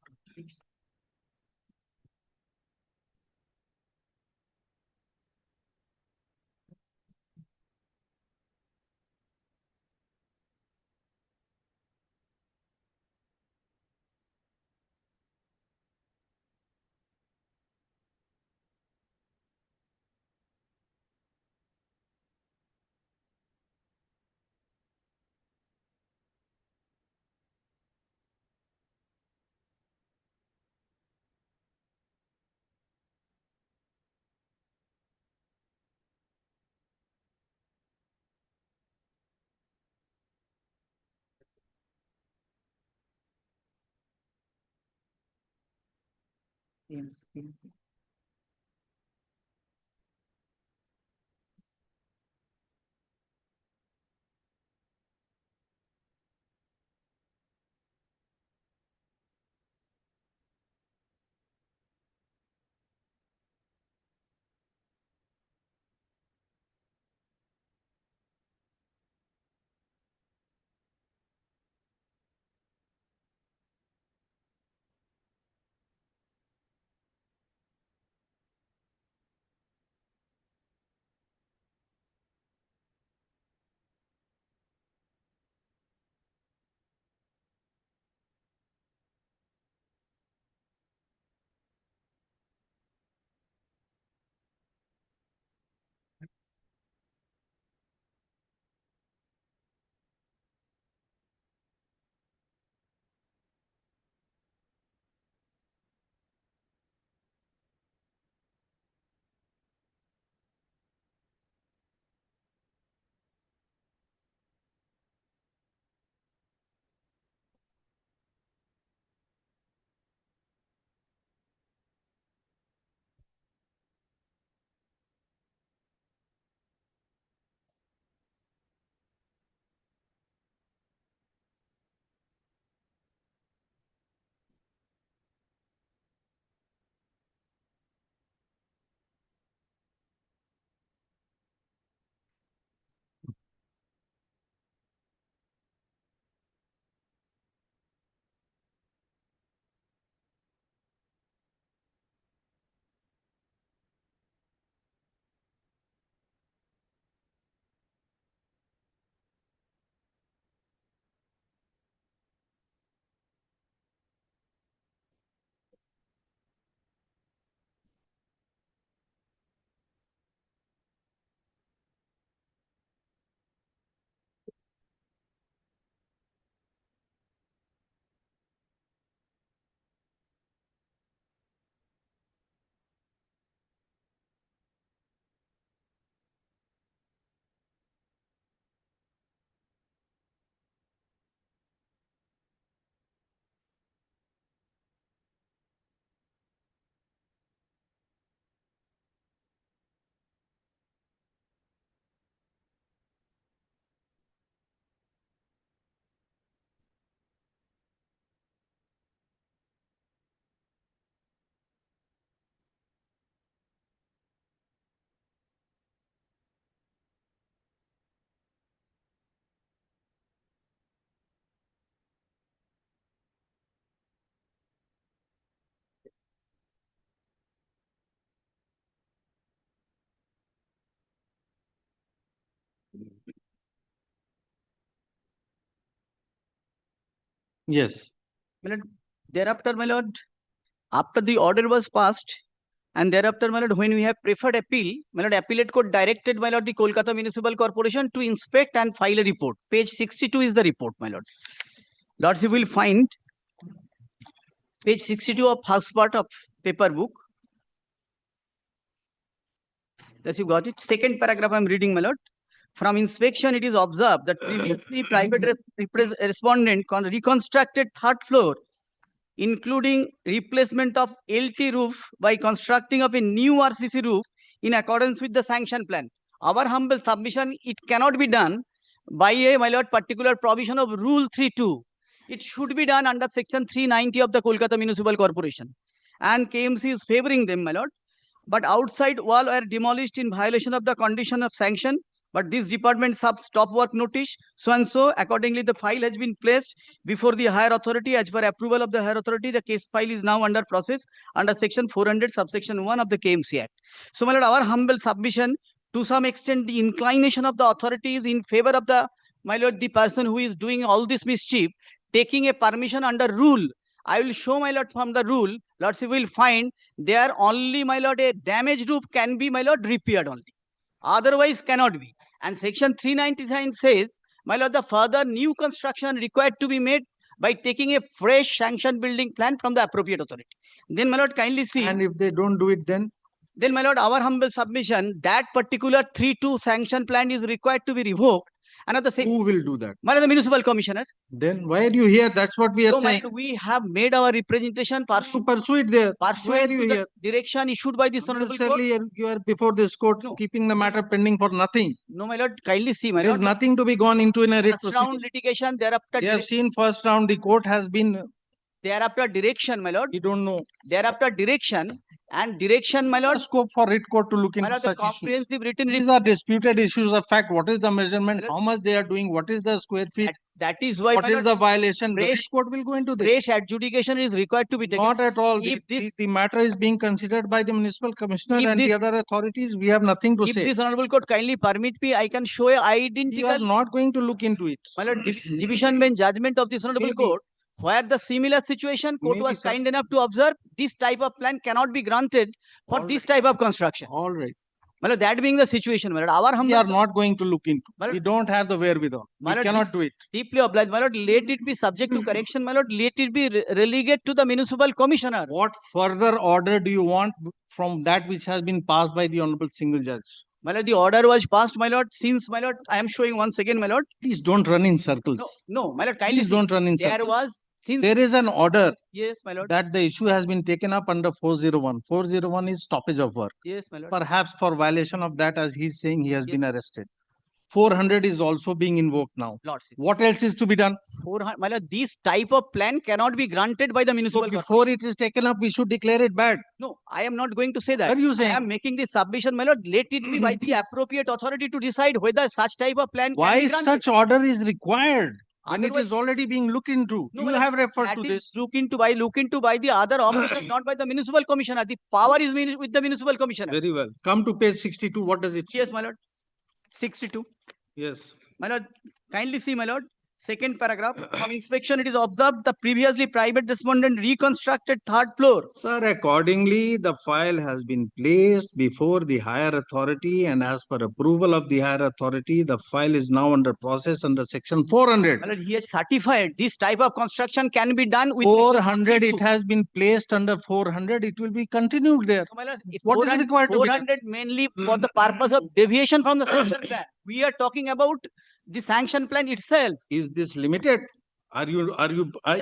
Yes. My lord, thereafter, my lord, after the order was passed, and thereafter, my lord, when we have preferred appeal, my lord, appellate court directed, my lord, the Kolkata Municipal Corporation to inspect and file a report. Page 62 is the report, my lord. Lords, you will find page 62 of first part of paper book. Yes, you got it. Second paragraph I am reading, my lord. From inspection, it is observed that previously private respondent reconstructed third floor, including replacement of LT roof by constructing of a new RCC roof in accordance with the sanction plan. Our humble submission, it cannot be done by a, my lord, particular provision of Rule 3.2. It should be done under Section 390 of the Kolkata Municipal Corporation. And KMC is favoring them, my lord. But outside wall were demolished in violation of the condition of sanction. But this department sub stop work notice, so and so. Accordingly, the file has been placed before the higher authority. As per approval of the higher authority, the case file is now under process under Section 400, subsection 1 of the KMC Act. So, my lord, our humble submission, to some extent, the inclination of the authority is in favor of the, my lord, the person who is doing all this mischief, taking a permission under rule. I will show, my lord, from the rule, lords, you will find there only, my lord, a damaged roof can be, my lord, repaired only. Otherwise cannot be. And Section 399 says, my lord, the further new construction required to be made by taking a fresh sanctioned building plan from the appropriate authority. Then, my lord, kindly see. And if they don't do it, then? Then, my lord, our humble submission, that particular 3.2 sanction plan is required to be revoked. And at the same, who will do that? My lord, the municipal commissioner. Then why are you here? That's what we are So, saying. my lord, we have made our representation Pursue it there. Why pursuant are you to the here? direction issued by this honorable court. Unnecessarily, you are before this court, keeping the matter pending for nothing. No, my lord, kindly see, my There is lord. nothing to be gone into in a writ First round proceeding. litigation, thereafter. They have seen first round, the court has been. Thereafter direction, my lord. You don't know. Thereafter direction, and direction, my lord. Scope for writ court to look My into lord, the such issues. comprehensive written. These are disputed issues of fact. What is the measurement? How much they are doing? What is the square feet? That is why, what my is lord, the violation? The writ fresh, court will go into this. fresh adjudication is required to be taken. Not at all. If The matter is being considered by the municipal commissioner and the other authorities. We have nothing to If say. this honorable court kindly permit me, I can show a identical. You are not going to look into it. My lord, division bench judgment of this honorable court, where the similar situation, court was kind enough to observe this type of plan cannot be granted for this type of construction. All right. My lord, that being the situation, my lord, our humble. We are not going to look into. We don't have the wherewithal. We cannot do it. Deeply obliged, my lord. Let it be subject to correction, my lord. Let it be relegated to the municipal commissioner. What further order do you want from that which has been passed by the honorable single judge? My lord, the order was passed, my lord. Since, my lord, I am showing once again, my lord. Please don't run in circles. No, my lord, kindly. Please don't run in There circles. was, since there is an order. Yes, my lord. That the issue has been taken up under 401. 401 is stoppage of work. Yes, my lord. Perhaps for violation of that, as he's saying, he has been arrested. 400 is also being invoked now. Lordship. What else is to be done? 400, my lord, this type of plan cannot be granted by the municipal. So before it is taken up, we should declare it bad. No, I am not going to say that. What are you saying? I am making this submission, my lord. Let it be by the appropriate authority to decide whether such type of plan Why can be granted. such order is required? And it Otherwise- is already being looked into. No, You my lord, have referred that to is this. look into by the other officials, not by the municipal commissioner. The power is with the municipal commissioner. Very well. Come to page 62. What does it say? Yes, my lord. 62. Yes. My lord, kindly see, my lord. Second paragraph. From inspection, it is observed the previously private respondent reconstructed third floor. Sir, accordingly, the file has been placed before the higher authority, and as per approval of the higher authority, the file is now under process under section 400. My lord, he has certified this type of construction can be done with 400, it has been placed under 400. It will be continued there. So, my lord, if What is 400 required to be done? 400 mainly for the purpose of deviation from the sanction plan. We are talking about the sanction plan itself. Is this limited? Are you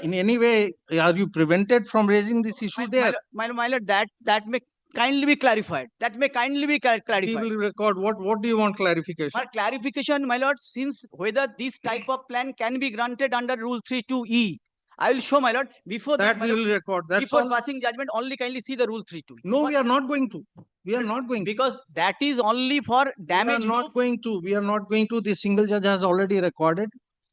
in any way, are you prevented from raising this issue there? My lord, that may kindly be clarified. That may kindly be clarified. We will record. What do you want clarification? My clarification, my lord, since whether this type of plan can be granted under Rule 3.2E. I will show, my lord, before That my we lord, will record. That's before all. passing judgment, only kindly see the Rule 3.2. No, we are not going to. We are not going to. Because that is only for damage. We are not going to. We are not going to. The single judge has already recorded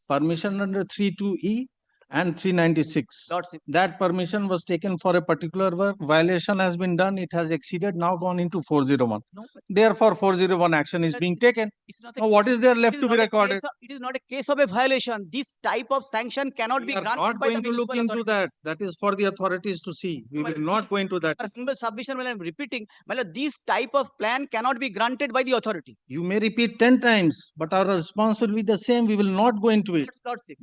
permission under 3.2E, and 396. Lordship. That permission was taken for a particular work. Violation has been done. It has exceeded, now gone into 401. No, but Therefore, 401 action is But being it's- taken. it's not a Now, what is there it left is to be not a recorded? case of- It is not a case of a violation. This type of sanction cannot We be are granted not by the going to look municipal into authority. that. That is for the authorities to see. We will not go into that. Our humble submission, when I'm repeating, my lord, this type of plan cannot be granted by the authority. You may repeat 10 times, but our response will be the same. We will not go into it.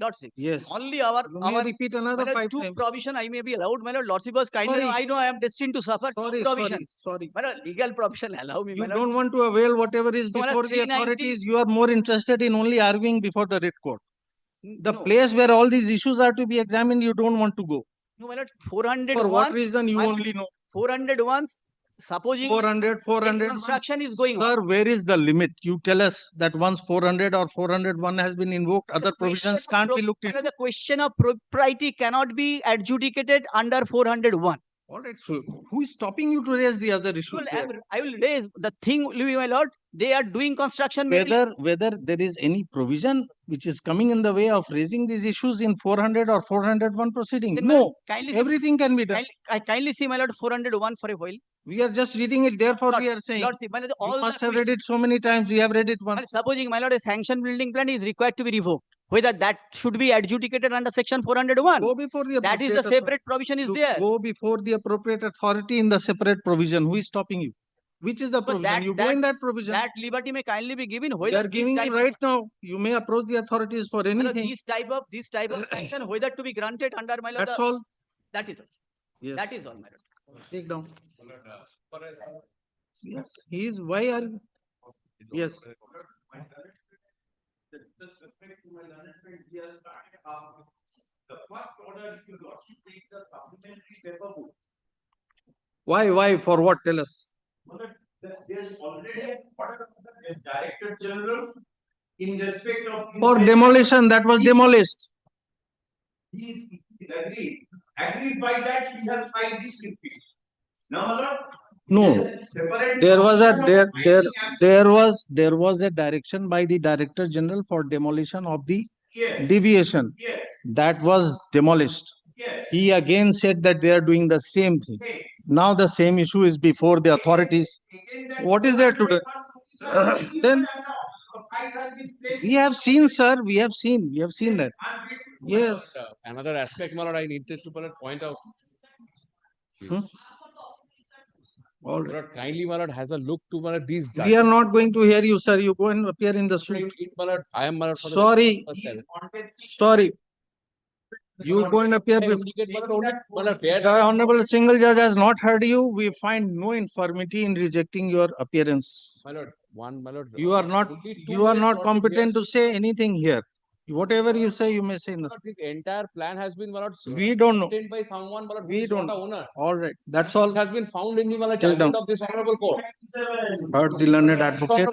Lordship. Yes. Only our You may repeat another my lord, 5 two times. provision I may be allowed. My lord, Lordship was kind. Sorry. I know I am destined to suffer. Sorry, Provision. sorry. My lord, legal provision allow me. You my lord. don't want to avail whatever is So, my before lord, the 390 authorities. You are more interested in only arguing before the writ court. The No. place where all these issues are to be examined, you don't want to go. No, my lord, 401. For what reason you only know? 401. Supposing 400, 400. construction is going on. Sir, where is the limit? You tell us that once 400 or 401 has been invoked, other provisions can't be looked into. The question of propriety cannot be adjudicated under 401. All right, so who is stopping you to raise the other issues? I will raise the thing, my lord. They are doing construction. Whether there is any provision which is coming in the way of raising these issues in 400 or 401 proceeding. Then, No, kindly everything can be done. Kindly see, my lord, 401 for a while. We are just reading it, therefore we are saying. Lordship, my lord, all you must have read it so many times, we have read it once. Supposing, my lord, a sanction building plan is required to be revoked. Whether that should be adjudicated under section 401. Go before the That is the separate provision is there. Go before the appropriate authority in the separate provision. Who is stopping you? Which is the provision? You go in that provision. That liberty may kindly be given. We are giving you right now. You may approach the authorities for anything. This type of sanction, whether to be granted under my lord. That's all. That is all. Yes. That is all, my lord. Take down. Yes. He is. Why are you? Yes. Disrespect to my learned friend, he has started the first order, if you lordship take the supplementary paper book. Why? For what? Tell us. There's already an order of the Director General in respect of. For demolition, that was demolished. He is agreed. Agreed by that, he has filed this repeat. Now, my lord. No, there was a direction by the Director General for demolition of the deviation. That was demolished. He again said that they are doing the same thing. Now the same issue is before the authorities. What is there to do? Then we have seen, sir. We have seen that. Yes. Another aspect, my lord, I needed to point out. All right. My lord, kindly, my lord, has a look to my lord, these We are not going to hear you, sir. You go and appear in the suit. My lord, I am my lord, Sorry. Sorry. You go and appear before. The Honorable Single Judge has not heard you. We find no infirmity in rejecting your appearance. My lord, my lord. You are not competent to say anything here. Whatever you say, you may say nothing. This entire plan has been, my lord, We don't know. by someone, my lord, who We is not don't. a owner. All right. That's all. It has been found in the, my lord, Till judgment down. of this honorable court. Heard the learned advocate.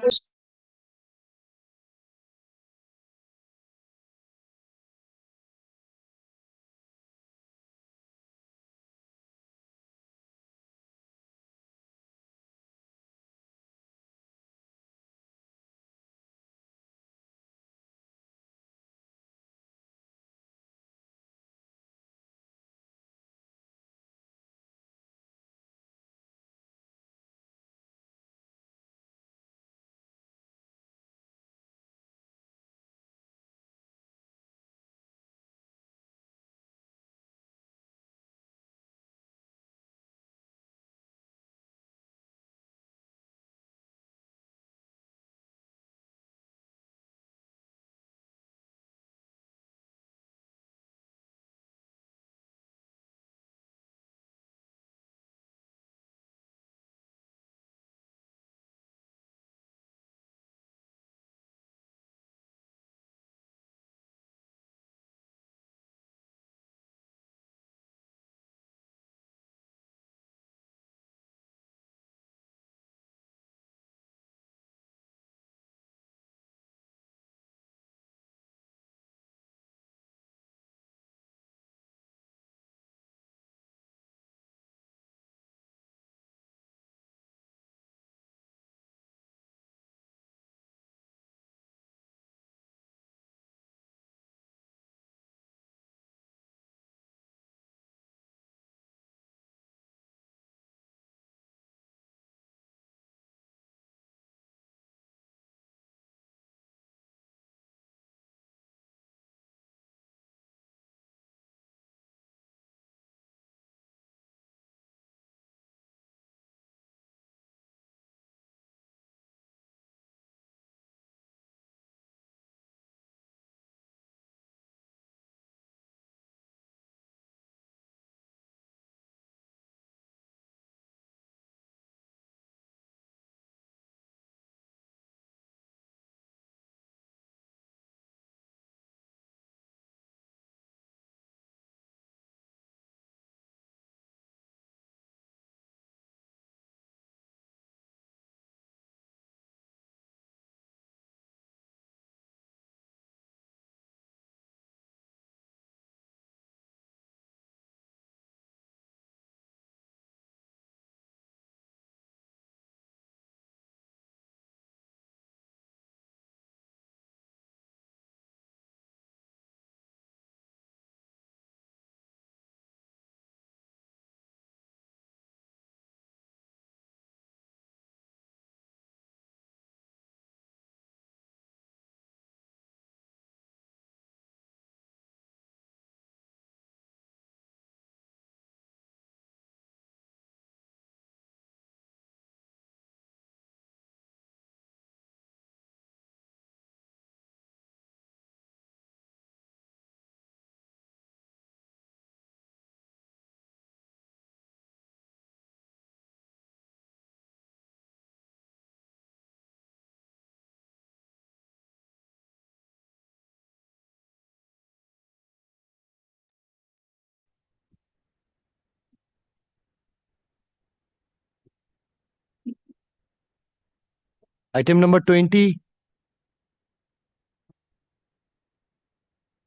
Item number 20.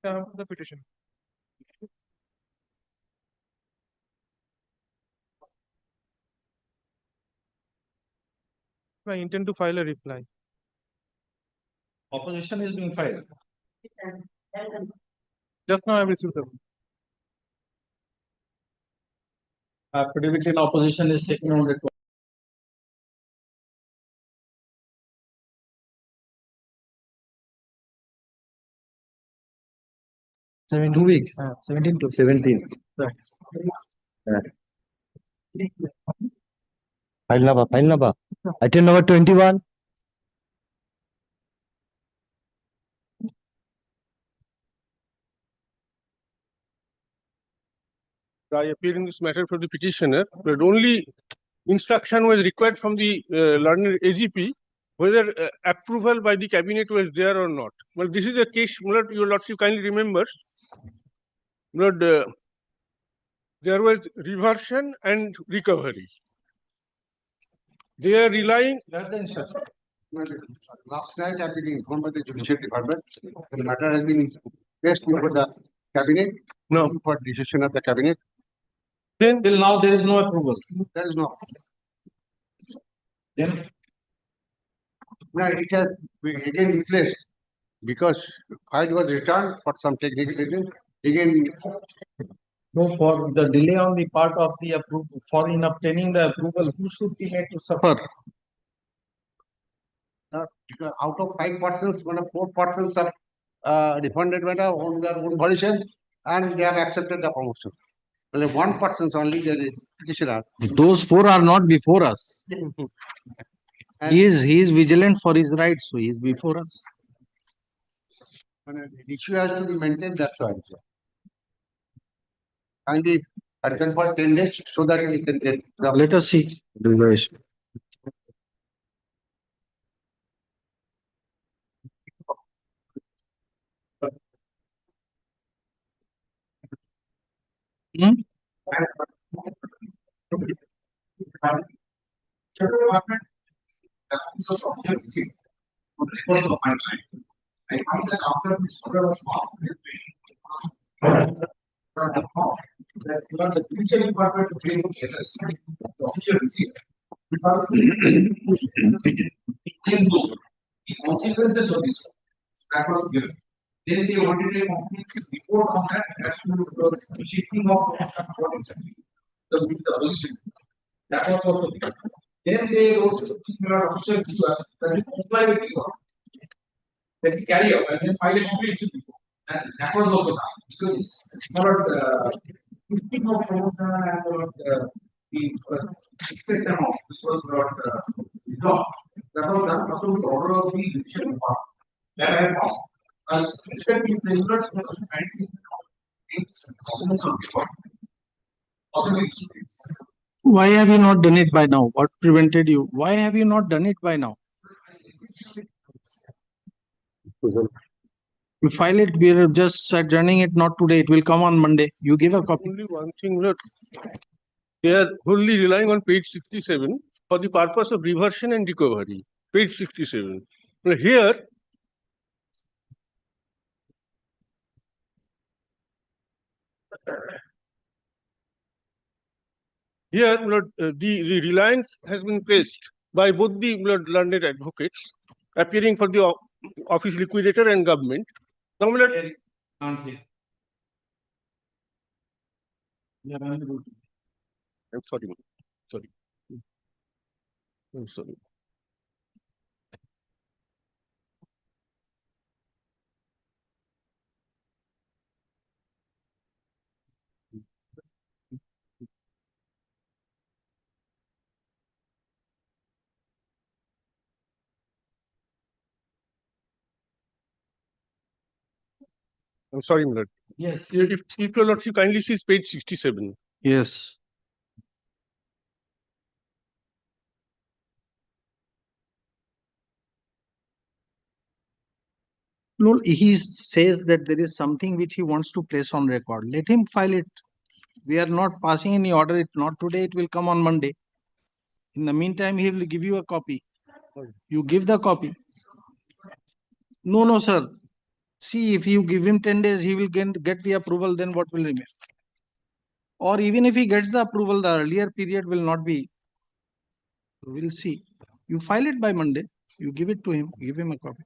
The petition. I intend to file a reply. Opposition is being filed. Just now I received them. Affidavit in opposition is taken on record. Seven 2 weeks. 17 to 17. File number. Item number 21. I appear in this matter for the petitioner, but only instruction was required from the learned AGP whether approval by the cabinet was there or not. Well, this is a case, your lordship kindly remember, but there was reversion and recovery. They are relying. Last night I've been informed by the Judicial Department. The matter has been placed before the cabinet. No. For decision of the cabinet. Then till now there is no approval. There is no. Then no, it has been again replaced because file was returned for some technical reason. Again, no, for the delay on the part of the approval, for in obtaining the approval, who should be made to suffer? Because out of 5 persons, 4 persons are refunded on their own volition and they have accepted the promotion. Only 1 person only the petitioner. Those 4 are not before us. He is vigilant for his rights, so he is before us. The issue has to be maintained, that's why. Kindly adjourn for 10 days so that we can get. Let us see. Because of my time, I found that after this order was passed, that was the Judicial Department to bring letters, the official receipt. Because the consequences of this that was given. Then they wanted a complete report on that as to the shifting of the position. That was also given. Then they wrote to the official that you comply with the order. That you carry out and then file a complete report. And that was also done. So it's not shifting of promotion and the expected amount, which was not law. That was done also with the order of the Judicial Department. That I found. As respecting the result of the Why have you not done it by now? What prevented you? Why have you not done it by now? We file it, we are just adjourning it, not today. It will come on Monday. You give a copy. Only one thing, look, they are wholly relying on page 67 for the purpose of reversion and recovery. Page 67. Well, here, the reliance has been placed by both the learned advocates appearing for the office liquidator and government. Now, I'm sorry. I'm sorry. I'm sorry, Milord. Yes. If your lordship kindly sees page 67. Yes. No, he says that there is something which he wants to place on record. Let him file it. We are not passing any order. It not today. It will come on Monday. In the meantime, he will give you a copy. You give the copy. No, sir. See, if you give him 10 days, he will get the approval, then what will remain? Or even if he gets the approval, the earlier period will not be. We'll see. You file it by Monday. You give it to him. Give him a copy.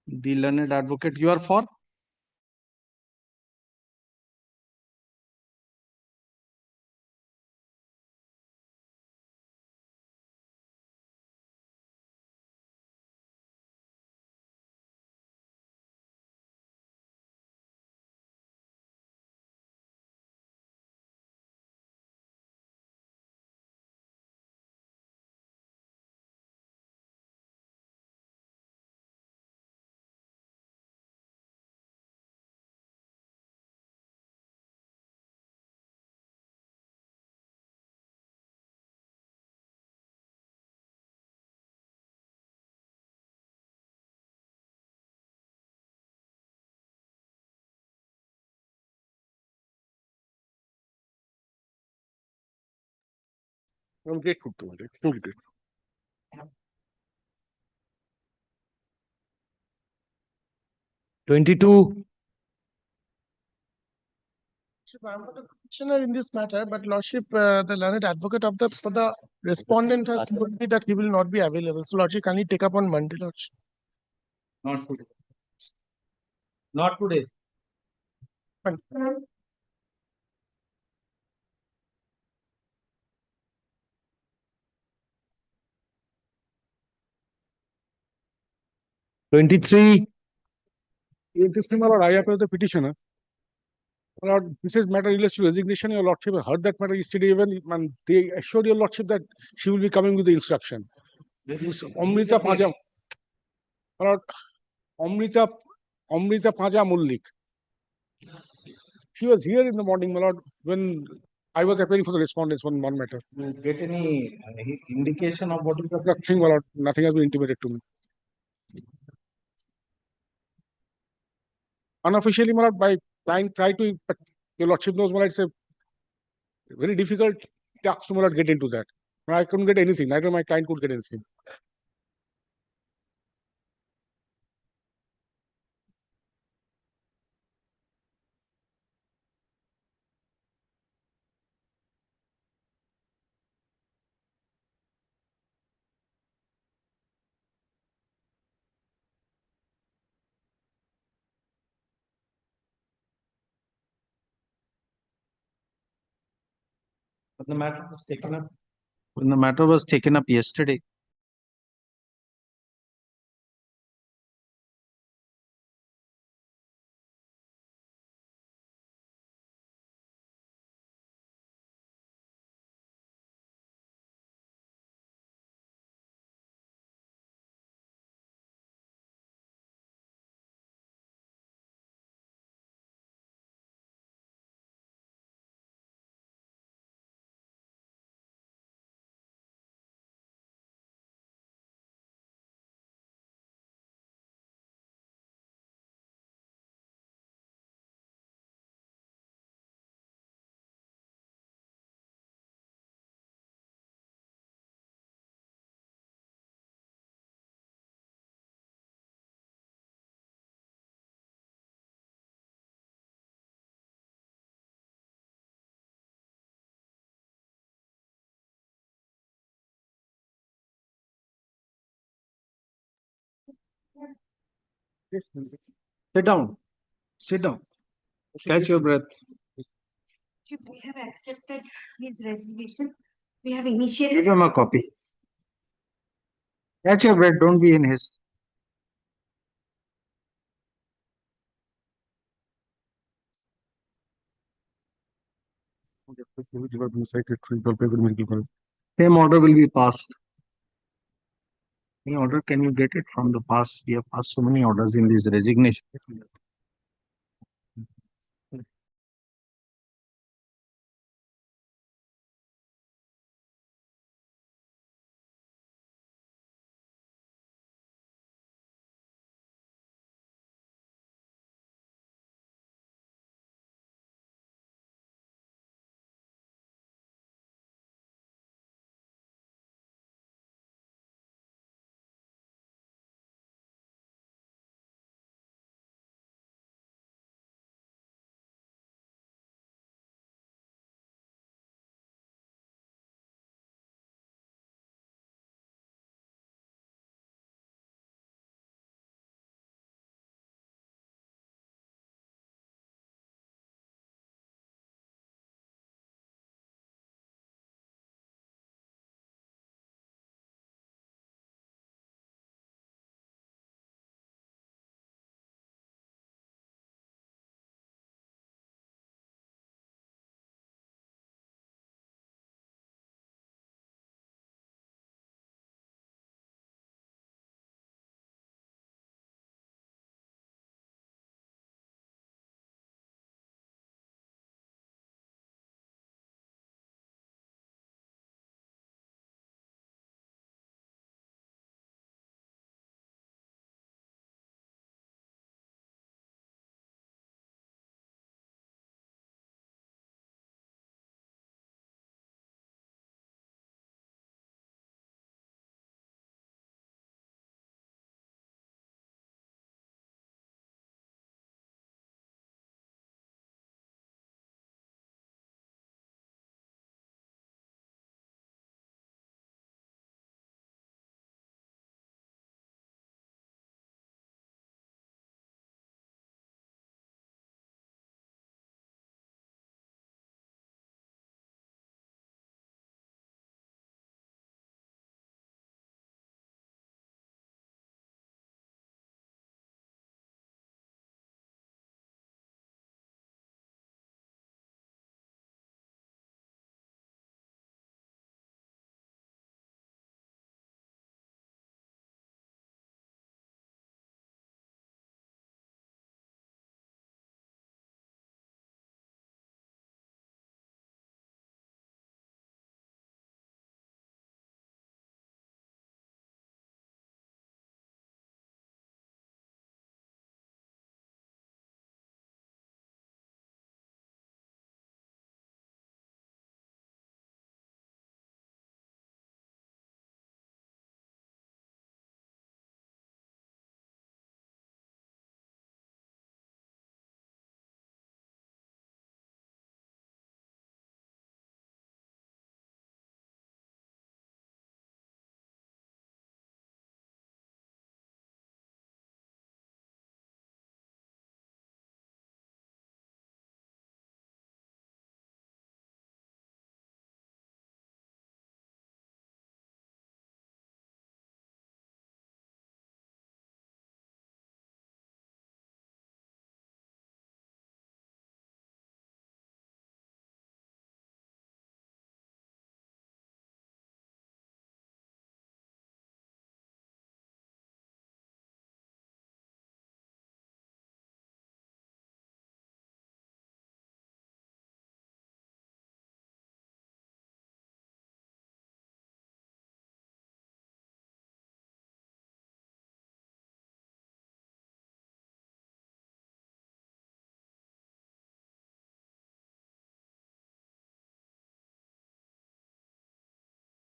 The learned advocate, you are for? I'm grateful to it. Extremely grateful. I'm not a petitioner in this matter, but Lordship, the learned advocate of for the respondent has told me that he will not be available. So Lordship, can he take up on Monday, Lordship? Not today. Not today. Fine. 23. My Lord, I appeal the petitioner. My Lord, this is matter relates to resignation. Your Lordship heard that matter yesterday even, and they assured your Lordship that she will be coming with the instruction. Amrita Paja. My Lord, Amrita Paja Mullik. She was here in the morning, my Lord, when I was appearing for the respondents on one matter. You get any indication of what is the Nothing, my Lord. Nothing has been intimated to me. Unofficially, my Lord, by try to, but your Lordship knows, my Lord, it's a very difficult task to, my Lord, get into that. I couldn't get anything. Neither my client could get anything. But the matter was taken up. When the matter was taken up yesterday, sit down. Sit down. Catch your breath. We have accepted his resignation. We have initiated. Give him a copy. Catch your breath. Don't be in haste. Same order will be passed. Any order, can you get it from the past? We have passed so many orders in this resignation.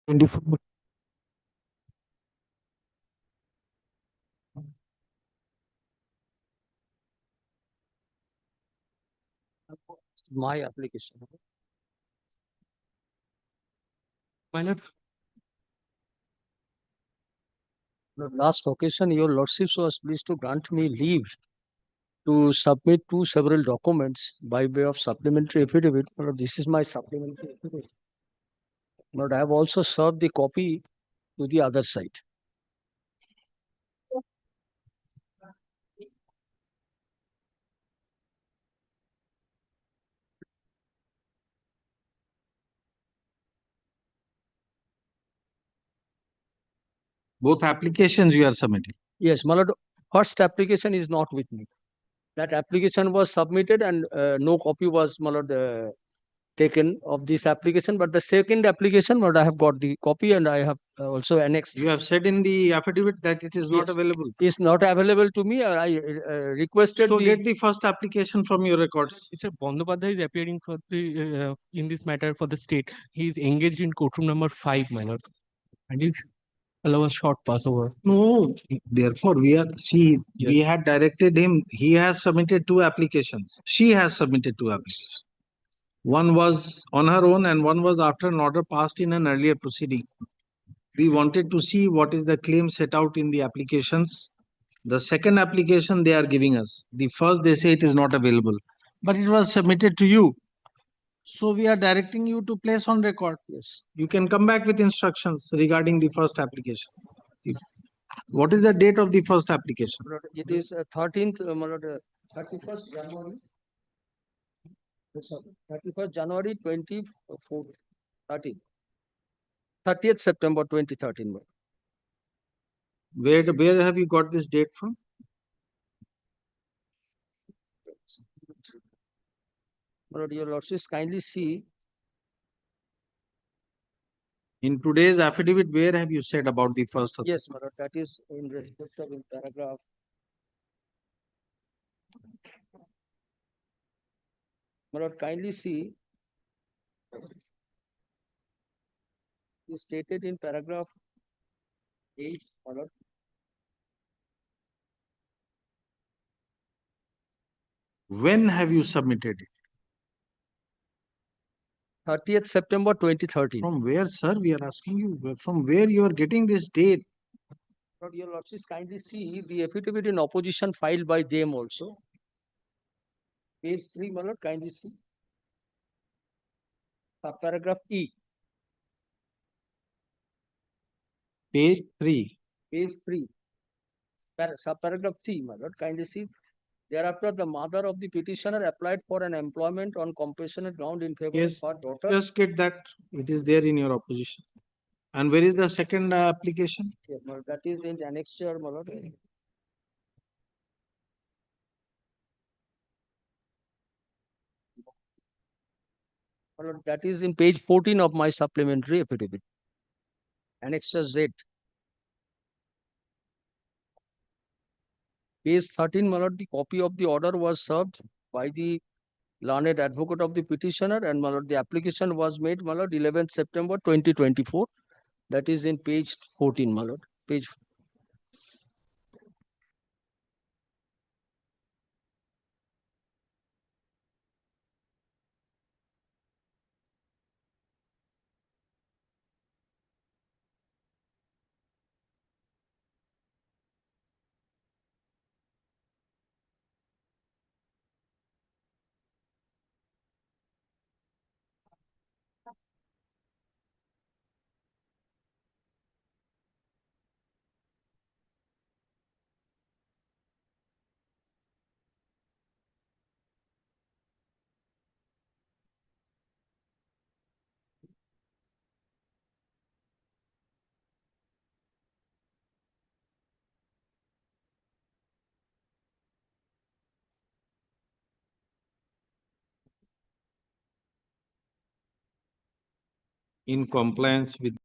24. My application. My lord. The last occasion, your lordships was pleased to grant me leave to submit two several documents by way of supplementary affidavit. My lord, this is my supplementary affidavit. But I have also served the copy to the other side. Both applications you are submitting. Yes, my lord, first application is not with me. That application was submitted and no copy was, my lord, taken of this application. But the second application, my lord, I have got the copy and I have also annexed. You have said in the affidavit that it is not Yes. available. It's not available to me. I requested So the. get the first application from your records. Mr. Bandopadhyay is appearing for the in this matter for the state. He is engaged in courtroom number 5, my lord. And you allow a short passover. No, therefore we Yes. had directed him. He has submitted two applications. She has submitted two applications. One was on her own and one was after an order passed in an earlier proceeding. We wanted to see what is the claim set out in the applications. The second application they are giving us. The first they say it is not available, but it was submitted to you. So we are directing you to place on record. Yes, you can come back with instructions regarding the first application. What is the date of the first application? It is 13th, 31st January. 31st January 2013. 30th September 2013. Where have you got this date from? Lord, your lordships kindly see. In today's affidavit, where have you said about the first? Yes, my lord, that is in respect of in paragraph. My lord, kindly see. Is stated in paragraph 8, my lord. When have you submitted it? 30th September 2013. From where, sir? We are asking you from where you are getting this date. Lord, your lordships kindly see the affidavit in opposition filed by them also. Page 3, my lord, kindly see. Paragraph E. Page 3. Page 3. Subparagraph 3, my lord, kindly see. Thereafter, the mother of the petitioner applied for an employment on compassionate ground in favor Yes, of her daughter. just get that. It is there in your opposition. And where is the second application? Yeah, my lord, that is in the annexure, my lord. My lord, that is in page 14 of my supplementary affidavit. Annexure Z. Page 13, my lord, the copy of the order was served by the learned advocate of the petitioner, and my lord, the application was made, my lord, 11th September 2024. That is in page 14, my lord. Page. In compliance with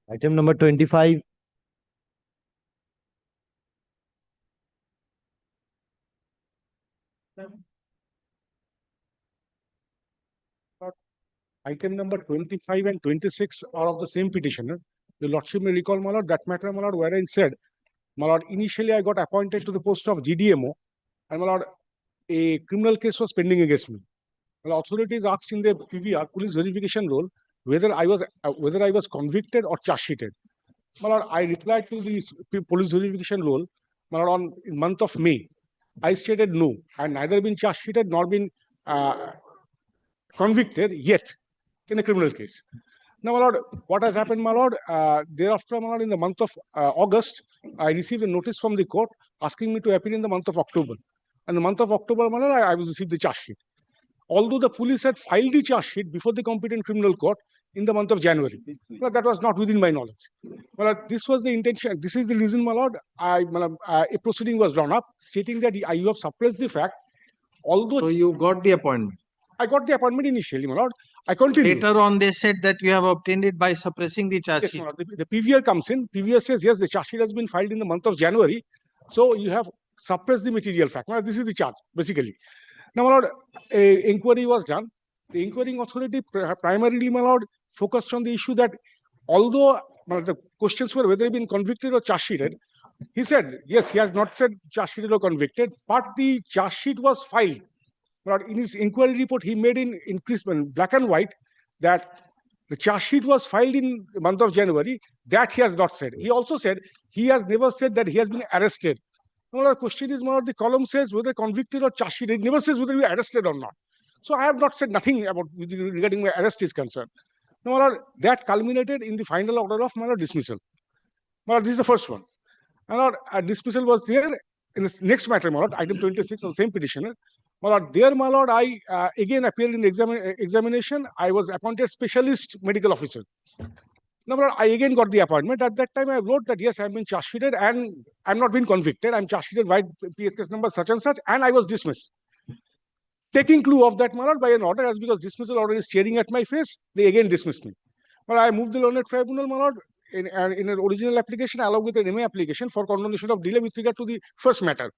Item number 25. Item number 25 and 26 are of the same petitioner. Your Lordship may recall, my lord, that matter, my lord, wherein said, my lord, initially I got appointed to the post of GDMO, and my lord, a criminal case was pending against me. Well, authorities asked in the PVR, police verification role, whether I was convicted or charge sheeted. My lord, I replied to the police verification role, my lord, on in month of May. I stated no, I neither been charge sheeted nor been convicted yet in a criminal case. Now, my lord, what has happened, my lord? Thereafter, my lord, in the month of August, I received a notice from the court asking me to appear in the month of October. And the month of October, my lord, I received the charge sheet. Although the police had filed the charge sheet before the competent criminal court in the month of January, but that was not within my knowledge. Well, this was the intention. This is the reason, my lord, a proceeding was drawn up stating that you have suppressed the fact. Although So you got the appointment. I got the appointment initially, my lord. I continued. Later on, they said that you have obtained it by suppressing the charge Yes, sheet. my lord. The PVR comes in. PVR says, yes, the charge sheet has been filed in the month of January. So you have suppressed the material fact. Well, this is the charge, basically. Now, my lord, an inquiry was done. The inquiring authority primarily, my lord, focused on the issue that although the questions were whether he been convicted or charge sheeted, he said, yes, he has not said charge sheeted or convicted, but the charge sheet was filed. But in his inquiry report, he made in black and white that the charge sheet was filed in the month of January. That he has not said. He also said he has never said that he has been arrested. Now, the question is, the column says whether convicted or charge sheet. It never says whether we are arrested or not. So I have not said nothing about regarding my arrest is concerned. Now, that culminated in the final order of my dismissal. Now, this is the first one. Now, a dismissal was there in the next matter, my lord, item 26 of the same petitioner. My lord, there, my lord, I again appeared in the examination. I was appointed specialist medical officer. Now, my lord, I again got the appointment. At that time, I wrote that yes, I have been charge sheeted and I'm not been convicted. I'm charge sheeted by PS case number such and such, and I was dismissed. Taking clue of that, my lord, by an order, as because dismissal order is staring at my face, they again dismissed me. Well, I moved the learned tribunal, my lord, in an original application along with an MA application for condonation of delay with regard to the first matter.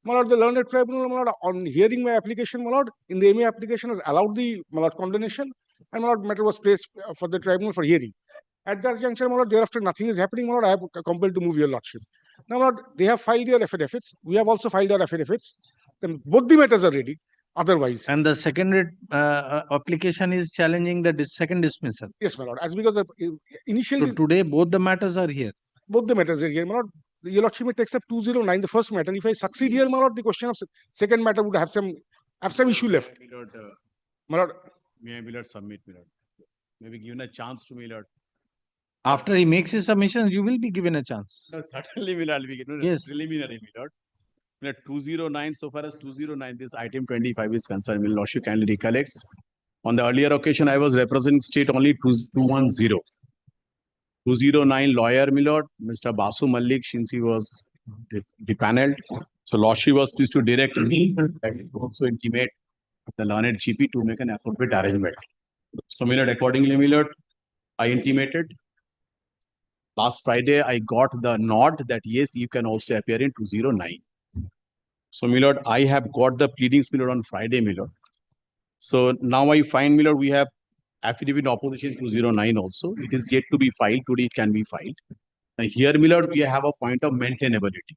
My lord, the learned tribunal, my lord, on hearing my application, my lord, in the MA application has allowed the my lord, condonation, and my lord, matter was placed for the tribunal for hearing. At that juncture, my lord, thereafter nothing is happening, my lord, I have compelled to move your lordship. Now, my lord, they have filed their affidavits. We have also filed our affidavits. Then both the matters are ready. Otherwise, and the second application is challenging the second dismissal. Yes, my lord. As because initially, so today both the matters are here. Both the matters are here, my lord. Your lordship may takes up 209, the first matter. If I succeed here, my lord, the question of second matter would have some issue left. My lord, may I, my lord, submit, my lord? Maybe given a chance to, my lord. After he makes his submissions, you will be given a chance. No, certainly, my lord, will be given. Yes. Preliminary, my lord. 209, so far as 209, this item 25 is concerned, will lordship kindly recollects. On the earlier occasion, I was representing state only 210. 209 lawyer, my lord, Mr. Basu Malik, since he was depaneled. So lordship was pleased to direct me and also intimate the learned GP to make an appropriate arrangement. So, my lord, accordingly, my lord, I intimated. Last Friday, I got the nod that yes, you can also appear in 209. So, my lord, I have got the pleadings, my lord, on Friday, my lord. So now I find, my lord, we have affidavit opposition 209 also. It is yet to be filed. Today it can be filed. And here, my lord, we have a point of maintainability.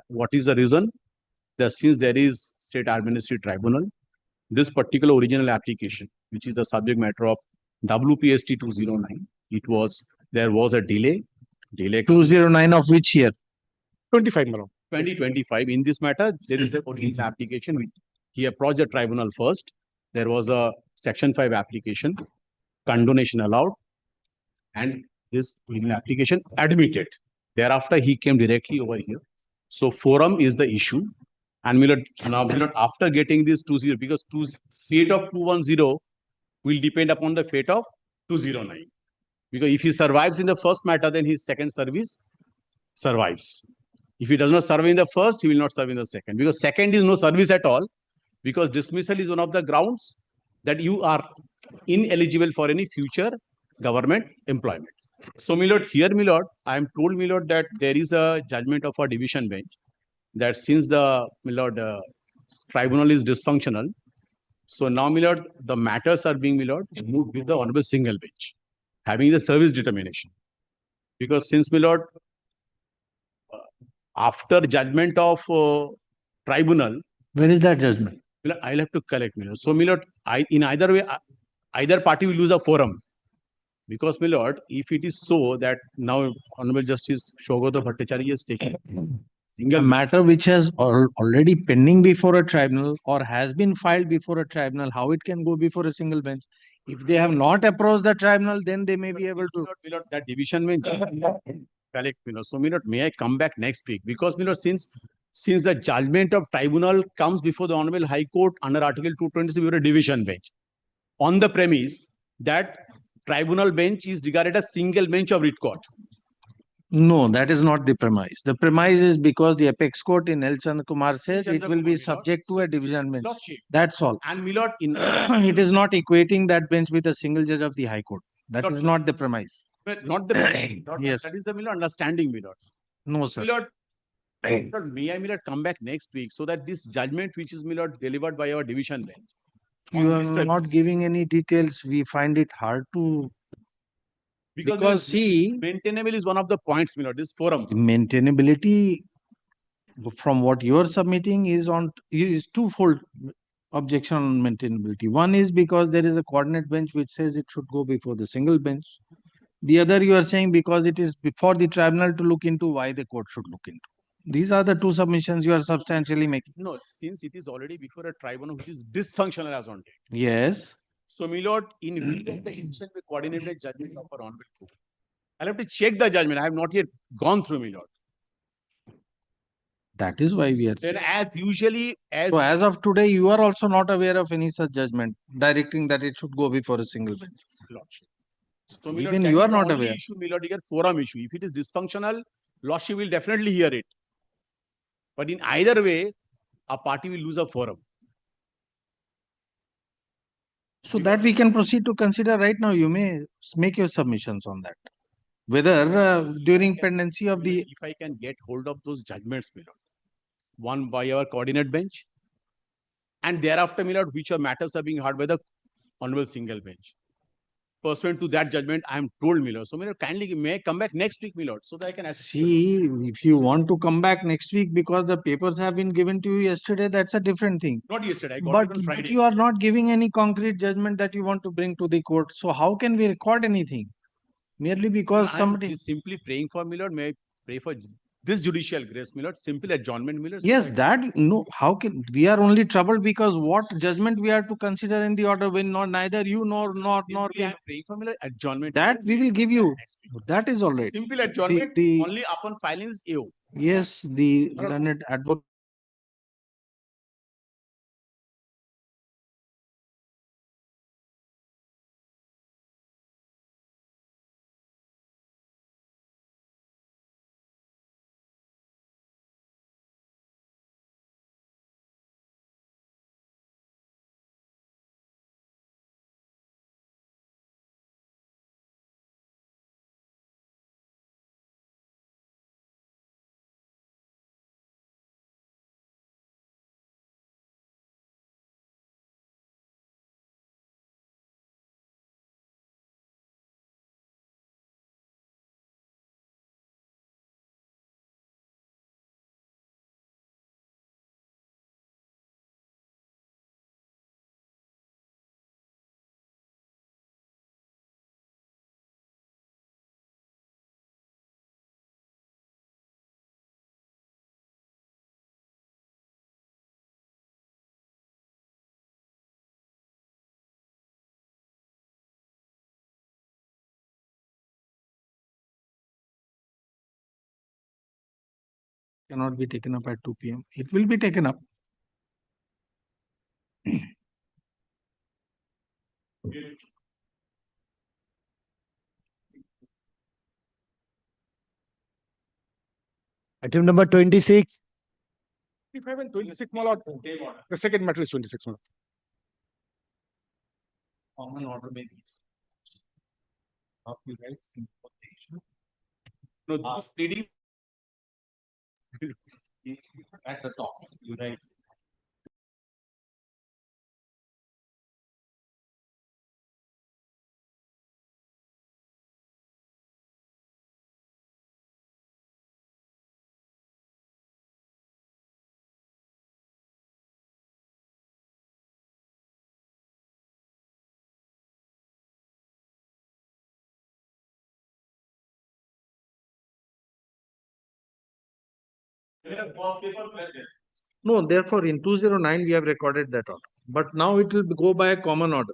What is the reason? That since there is state administrative tribunal, this particular original application, which is the subject matter of WPST 209, there was a delay. 209 of which year? 25, my lord. 2025. In this matter, there is a original application which he approached the tribunal first. There was a Section 5 application, condonation allowed, and this original application admitted. Thereafter, he came directly over here. So, forum is the issue. And now, after getting this 20, because fate of 210 will depend upon the fate of 209. Because if he survives in the first matter, then his second service survives. If he does not serve in the first, he will not serve in the second. Because second is no service at all. Because dismissal is one of the grounds that you are ineligible for any future government employment. So, my lord, here, my lord, I am told, my lord, that there is a judgment of a division bench that since the, my lord, tribunal is dysfunctional, so now, my lord, the matters are being, my lord, moved with the honorable single bench, having the service determination. Because since, my lord, after judgment of tribunal, Where is that judgment? my lord, I'll have to collect, my lord. So, my lord, in either way, either party will lose a forum. Because, my lord, if it is so that now Honorable Justice Shogata Bhattacharya is taking A matter which has already pending before a tribunal or has been filed before a tribunal, how it can go before a single bench? If they have not approached the tribunal, then they may be able to. my lord, that division bench collect, my lord. So, my lord, may I come back next week? Because, my lord, since the judgment of tribunal comes before the Honorable High Court under Article 226, we are a division bench. On the premise that tribunal bench is regarded as single bench of writ court. No, that is not the premise. The premise is because the apex court in L. Chandra Kumar says it will be subject to a division bench. That's all. And, my lord, in It is not equating that bench with a single judge of the High Court. That is not the premise. not the Yes. that is the, my lord, understanding, my lord. No, sir. My lord, may I, my lord, come back next week so that this judgment which is, my lord, delivered by our division bench. You on are this not premise, giving any details. We find it hard to. Because see, maintainable is one of the points, my lord, this forum. maintainability from what you are submitting is twofold objection on maintainability. One is because there is a coordinate bench which says it should go before the single bench. The other you are saying because it is before the tribunal to look into why the court should look into. These are the two submissions you are substantially making. No, since it is already before a tribunal which is dysfunctional as on date. Yes. So, my lord, in the coordinated judgment of our honorable court, I'll have to check the judgment. I have not yet gone through, my lord. That is why we are. Then, as usually, So as of today, you are also not aware of any such judgment directing that it should go before a single bench. lordship. So, my lord, Even that you is are the not only aware. issue, my lord, here, forum issue. If it is dysfunctional, lordship will definitely hear it. But in either way, a party will lose a forum. So that we can proceed to consider right now. You may make your submissions on that. Whether during pendency of the. If I can get hold of those judgments, my lord, one by our coordinate bench, and thereafter, my lord, which are matters are being heard by the honorable single bench. Pursuant to that judgment, I am told, my lord. So, my lord, kindly may I come back next week, my lord, so that I can assist. See, if you want to come back next week because the papers have been given to you yesterday, that's a different thing. Not yesterday, I got But it on Friday. you are not giving any concrete judgment that you want to bring to the court. So how can we record anything? Merely because somebody. I'm simply praying for, my lord. May I pray for this judicial grace, my lord? Simple adjournment, my lord. Yes, that no. How can we are only troubled because what judgment we are to consider in the order when not neither you nor me. I'm praying for, my lord, adjournment. That we will give you. That is all right. Simple adjournment only upon filing is AO. Yes, the learned advocate. Cannot be taken up at 2 p.m. It will be taken up. Item number 26. 25 and 26, my lord. The second matter is 26, my lord. Common order maybe. No, those pleadings at the top, you write. No, therefore in 209 we have recorded that order. But now it will go by a common order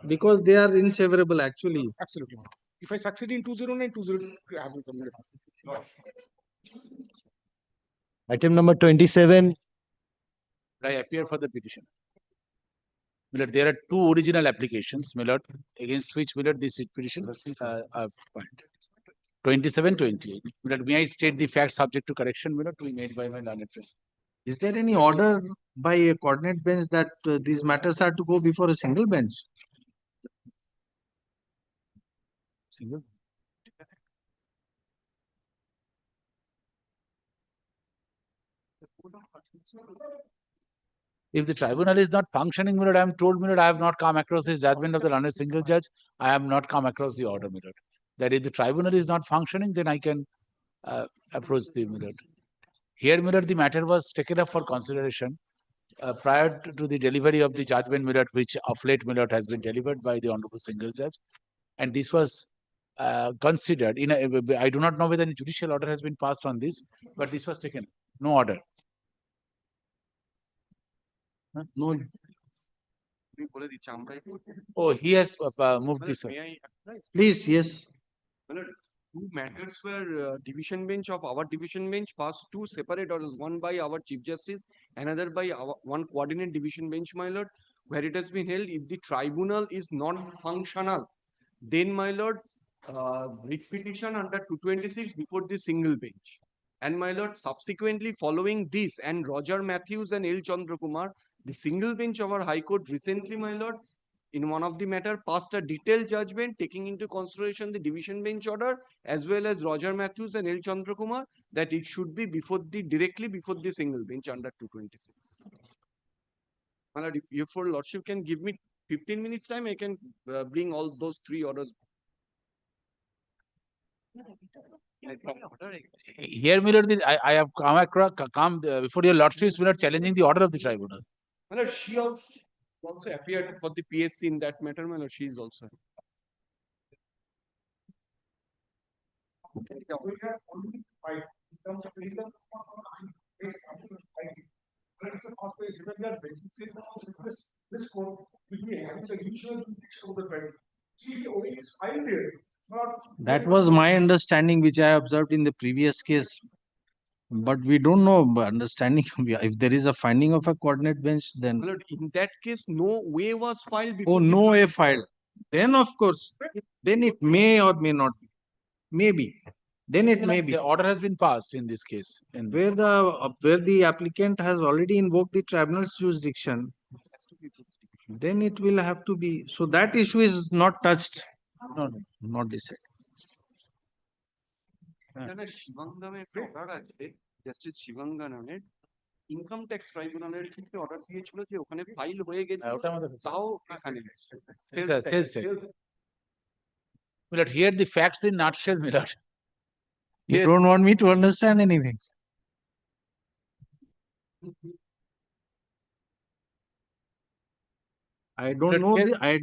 because they are inseverable actually. Absolutely. If I succeed in 209, 202 happens. Item number 27. I appear for the petition. Milord, there are two original applications, Milord, against which Milord this petition filed. 27, 28. Milord, may I state the facts subject to correction, Milord, to be made by my learned friend? Is there any order by a coordinate bench that these matters are to go before a single bench? Single. If the tribunal is not functioning, Milord, I am told, Milord, I have not come across this judgment of the learned single judge. I have not come across the order, Milord. That if the tribunal is not functioning, then I can approach the Milord. Here, Milord, the matter was taken up for consideration prior to the delivery of the judgment, Milord, which of late, Milord, has been delivered by the Honorable Single Judge. And this was considered in a, I do not know whether any judicial order has been passed on this, but this was taken. No order. No. Oh, he has moved this. Please, yes. Two matters where division bench of our division bench passed two separate orders, one by our Chief Justice, another by our one coordinate division bench, my lord, where it has been held if the tribunal is non-functional, then my lord, writ petition under 226 before the single bench. And my lord, subsequently following this and Roger Matthews and L. Chandra Kumar, the single bench of our High Court recently, my lord, in one of the matter passed a detailed judgment taking into consideration the division bench order as well as Roger Matthews and L. Chandra Kumar that it should be directly before the single bench under 226. My lord, if your lordship can give me 15 minutes time, I can bring all those three orders. Here, Milord, I have come across, before your lordships, Milord, challenging the order of the tribunal. My lord, she also appeared for the PSC in that matter, my lord, she is also. This court will be having the usual jurisdiction of the tribe. See, only is filed there. That was my understanding, which I observed in the previous case. But we don't know understanding. If there is a finding of a coordinate bench, then. My lord, in that case, no way was filed before. Oh, no way filed. Then, of course, then it may or may not be. Maybe. Then it may be. The order has been passed in this case. Where the applicant has already invoked the tribunal's jurisdiction, then it will have to be. So that issue is not touched. No, not decided. Justice Shivanga named income tax ট্রাইব্যুনালের ক্ষেত্রে order দিয়েছিল যে ওখানে file হয়ে গেছে তাও এখানে Milord, here the facts in nutshell, Milord. You don't want me to understand anything. I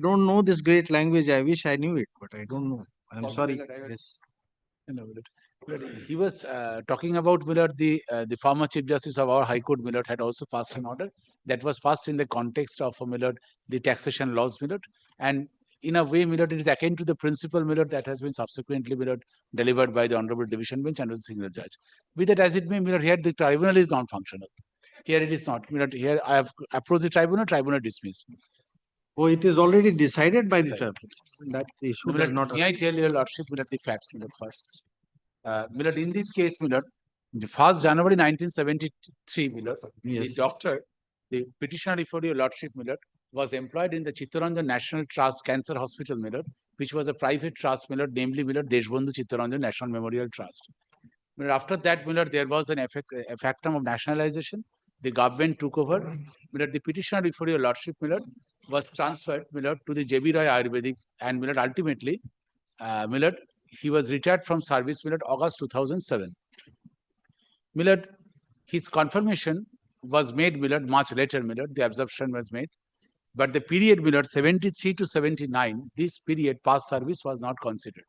don't know this great language. I wish I knew it, but I don't know. I'm sorry. Yes. No, Milord. He was talking about, Milord, the former Chief Justice of our High Court, Milord, had also passed an order that was passed in the context of, Milord, the taxation laws, Milord. And in a way, Milord, it is akin to the principle, Milord, that has been subsequently, Milord, delivered by the Honorable Division Bench under the single judge. With that as it may, Milord, here the tribunal is non-functional. Here it is not. Milord, here I have approached the tribunal dismissed. Oh, it is already decided by the tribunal. That issue does not. May I tell your lordship, Milord, the facts, Milord, first. Milord, in this case, Milord, the 1st January 1973, Milord, Yes. the doctor, the petitioner before your lordship, Milord, was employed in the Chittaranjan National Trust Cancer Hospital, my lord, which was a private trust, my lord, namely, my lord, Deshbandhu Chittaranjan National Memorial Trust. My lord, after that, my lord, there was an effectum of nationalization. The government took over. My lord, the petitioner before your lordship, my lord, was transferred, my lord, to the J.B. Roy Ayurvedic, and my lord, ultimately, my lord, he was retired from service, my lord, August 2007. My lord, his confirmation was made, my lord, much later, my lord, the absorption was made. But the period, my lord, 73 to 79, this period, past service, was not considered.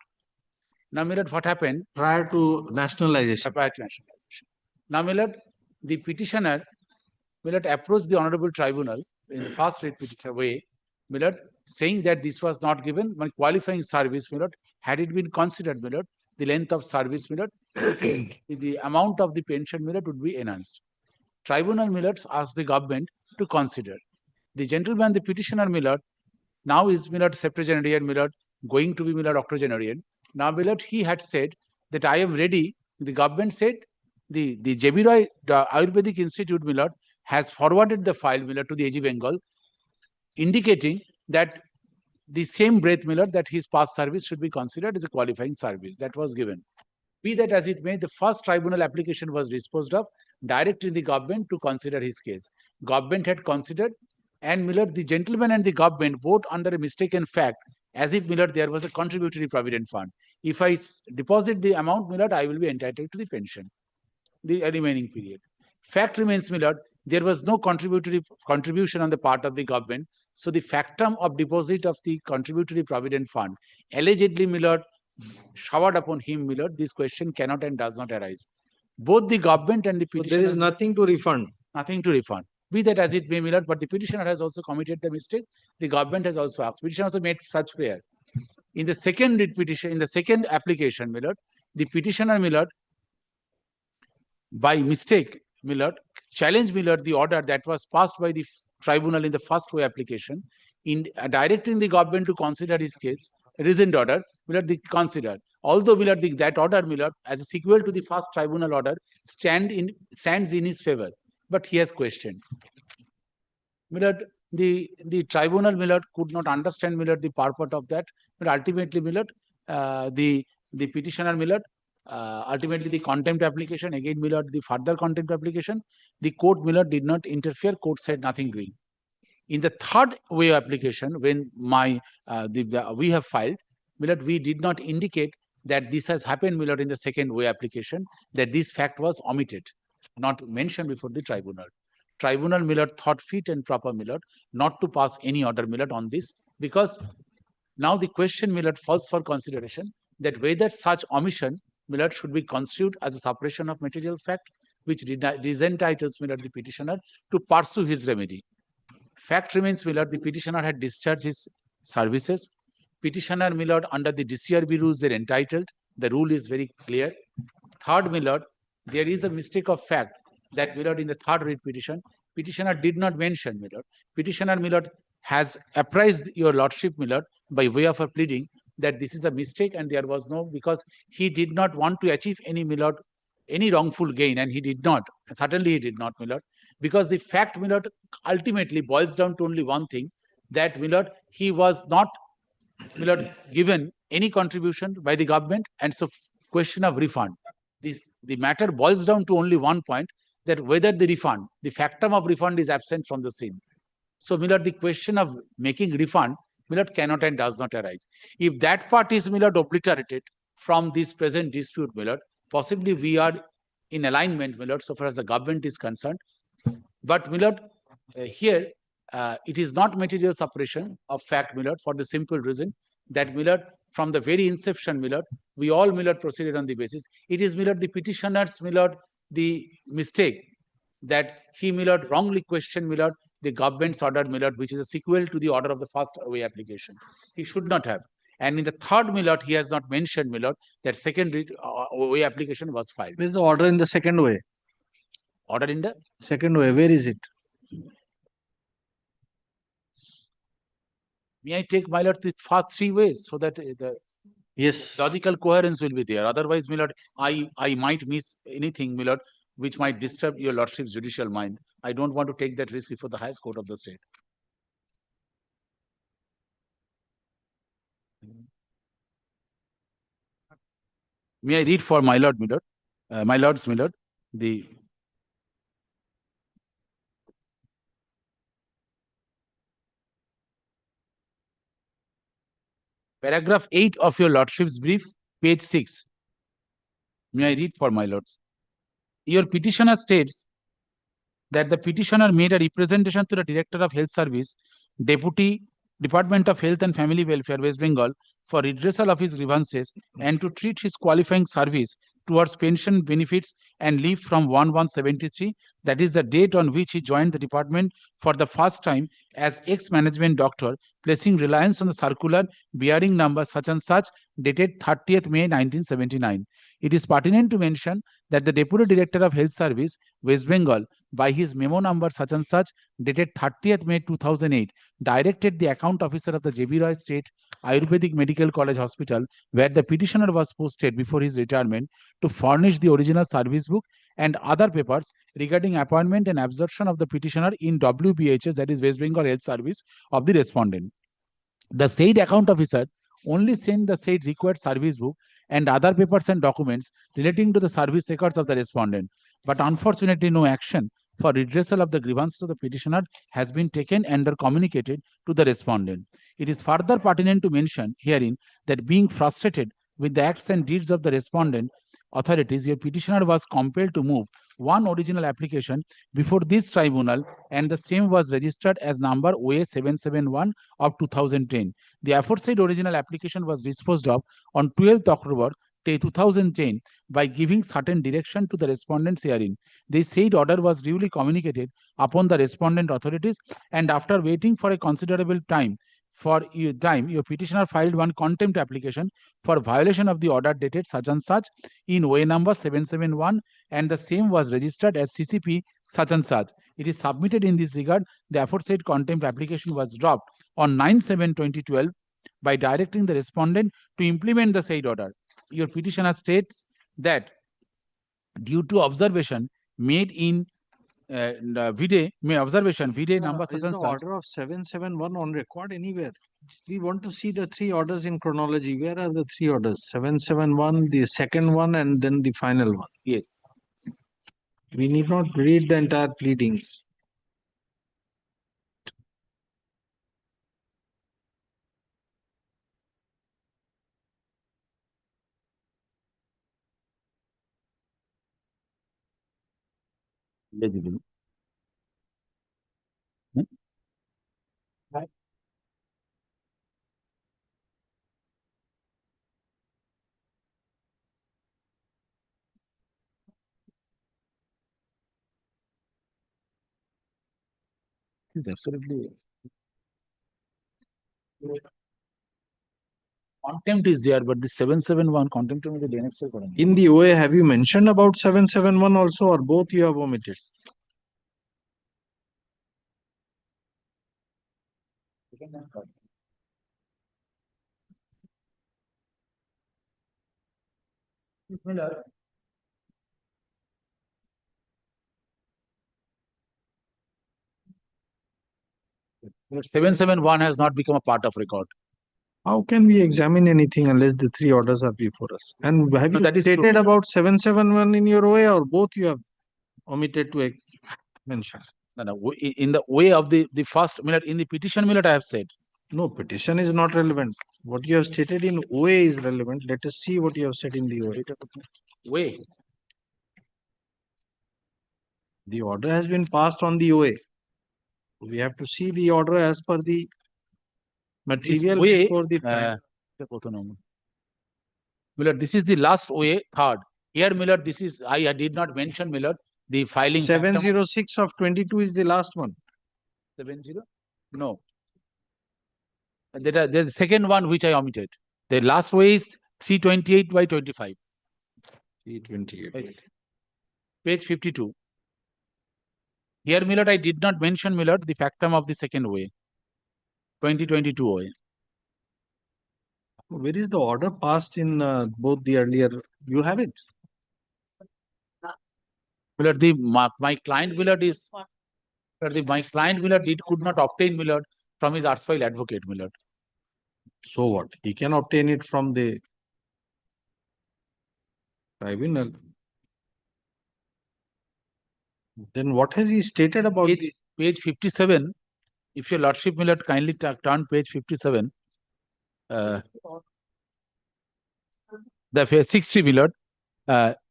Now, my lord, what happened? Prior to nationalization. Prior to nationalization. Now, my lord, the petitioner, my lord, approached the Honorable Tribunal in the first rate petition way, my lord, saying that this was not given, my qualifying service, my lord, had it been considered, my lord, the length of service, my lord, the amount of the pension, my lord, would be enhanced. Tribunal, my lord, asked the government to consider. The gentleman, the petitioner, my lord, now is, my lord, septuagenarian, my lord, going to be, my lord, octogenarian. Now, my lord, he had said that I am ready. The government said the J.B. Roy Ayurvedic Institute, my lord, has forwarded the file, my lord, to the AG Bengal, indicating that the same breath, my lord, that his past service should be considered as a qualifying service. That was given. Be that as it may, the first tribunal application was disposed of, directing the government to consider his case. Government had considered, and my lord, the gentleman and the government vote under a mistaken fact, as if, my lord, there was a contributory provident fund. If I deposit the amount, my lord, I will be entitled to the pension, the remaining period. Fact remains, my lord, there was no contribution on the part of the government. So the factum of deposit of the contributory provident fund, allegedly, my lord, showered upon him, my lord, this question cannot and does not arise. Both the government and the petitioner. There is nothing to refund. Nothing to refund. Be that as it may, my lord, but the petitioner has also committed the mistake. The government has also asked. Petitioner also made such prayer. In the second petition, in the second application, my lord, the petitioner, my lord, by mistake, my lord, challenged, my lord, the order that was passed by the tribunal in the first way application, in directing the government to consider his case, rescind order, my lord, the considered. Although, my lord, that order, my lord, as a sequel to the first tribunal order, stands in his favor, but he has questioned. My lord, the tribunal, my lord, could not understand, my lord, the purport of that, but ultimately, my lord, the petitioner, my lord, ultimately the contempt application, again, my lord, the further contempt application, the court, my lord, did not interfere. Court said nothing doing. In the third way application, when we have filed, my lord, we did not indicate that this has happened, my lord, in the second way application, that this fact was omitted, not mentioned before the tribunal. Tribunal, my lord, thought fit and proper, my lord, not to pass any order, my lord, on this, because now the question, my lord, falls for consideration that whether such omission, my lord, should be construed as a suppression of material fact, which disentitles, my lord, the petitioner to pursue his remedy. Fact remains, my lord, the petitioner had discharged his services. Petitioner, my lord, under the DCRB rules, they're entitled. The rule is very clear. Third, my lord, there is a mistake of fact that, my lord, in the third writ petition, petitioner did not mention, my lord. Petitioner, my lord, has apprised your lordship, my lord, by way of a pleading that this is a mistake and there was no, because he did not want to achieve any, my lord, any wrongful gain, and he did not. Certainly he did not, my lord, because the fact, my lord, ultimately boils down to only one thing, that, my lord, he was not, my lord, given any contribution by the government, and so question of refund. The matter boils down to only one point, that whether the refund, the factum of refund is absent from the scene. So, my lord, the question of making refund, my lord, cannot and does not arise. If that part is, my lord, obliterated from this present dispute, my lord, possibly we are in alignment, my lord, so far as the government is concerned. But, my lord, here it is not material suppression of fact, my lord, for the simple reason that, my lord, from the very inception, my lord, we all, my lord, proceeded on the basis. It is, my lord, the petitioner's, my lord, the mistake that he, my lord, wrongly questioned, my lord, the government's order, my lord, which is a sequel to the order of the first way application. He should not have. And in the third, my lord, he has not mentioned, my lord, that second way application was filed. Where is the order in the second way? Order in the second way, where is it? May I take, my lord, the first three ways so that the logical coherence will be there. Otherwise, my lord, I might miss anything, my lord, which might disturb your lordship's judicial mind. I don't want to take that risk before the highest court of the state. May I read for my lord, Millard? My lords, Millard, the paragraph 8 of your lordship's brief, page 6. May I read for my lords? Your petitioner states that the petitioner made a representation to the Director of Health Service, Deputy Department of Health and Family Welfare, West Bengal, for redressal of his grievances and to treat his qualifying service towards pension benefits and leave from 1173, that is the date on which he joined the department for the first time as ex-management doctor, placing reliance on the circular bearing number such and such dated 30th May 1979. It is pertinent to mention that the Deputy Director of Health Service, West Bengal, by his memo number such and such dated 30th May 2008, directed the account officer of the J.B. Roy State Ayurvedic Medical College Hospital, where the petitioner was posted before his retirement, to furnish the original service book and other papers regarding appointment and absorption of the petitioner in WBHS, that is West Bengal Health Service, of the respondent. The said account officer only sent the said required service book and other papers and documents relating to the service records of the respondent. But unfortunately, no action for redressal of the grievances of the petitioner has been taken and or communicated to the respondent. It is further pertinent to mention herein that being frustrated with the acts and deeds of the respondent authorities, your petitioner was compelled to move one original application before this tribunal, and the same was registered as number OA 771 of 2010. The aforesaid original application was disposed of on 12th October 2010 by giving certain direction to the respondents herein. The said order was duly communicated upon the respondent authorities, and after waiting for a considerable time, your petitioner filed one contempt application for violation of the order dated such and such in OA number 771, and the same was registered as CCP such and such. It is submitted in this regard. The aforesaid contempt application was dropped on 9/7/2012 by directing the respondent to implement the said order. Your petitioner states that due to observation made in vide number such Is and the such. order of 771 on record anywhere? We want to see the three orders in chronology. Where are the three orders? 771, the second one, and then the final one. Yes. We need not read the entire pleadings. Legible. It's absolutely. Contempt is there, but the 771 contempt of the DNX. In the OA, have you mentioned about 771 also, or both you have omitted? But 771 has not become a part of record. How can we examine anything unless the three orders are before us? And have No, you that is true. stated about 771 in your OA, or both you have omitted to mention? No, in the way of the first minute, in the petition minute, I have said. No, petition is not relevant. What you have stated in OA is relevant. Let us see what you have said in the OA. Way. The order has been passed on the OA. We have to see the order as per the material way, before the time. Miller, this is the last OA, third. Here, Miller, this is, I did not mention, Miller, the filing. 706 of 22 is the last one. 70? No. There's the second one which I omitted. The last way is 328/25. 328. Page 52. Here, Miller, I did not mention, Miller, the factum of the second way. 2022 OA. Where is the order passed in both the earlier? You have it. Miller, my client Miller is. My client Miller could not obtain Miller from his erstwhile advocate Miller. So what? He can obtain it from the Tribunal. Then what has he stated about the Page 57, if your lordship will kindly turn page 57. The 60, my lord.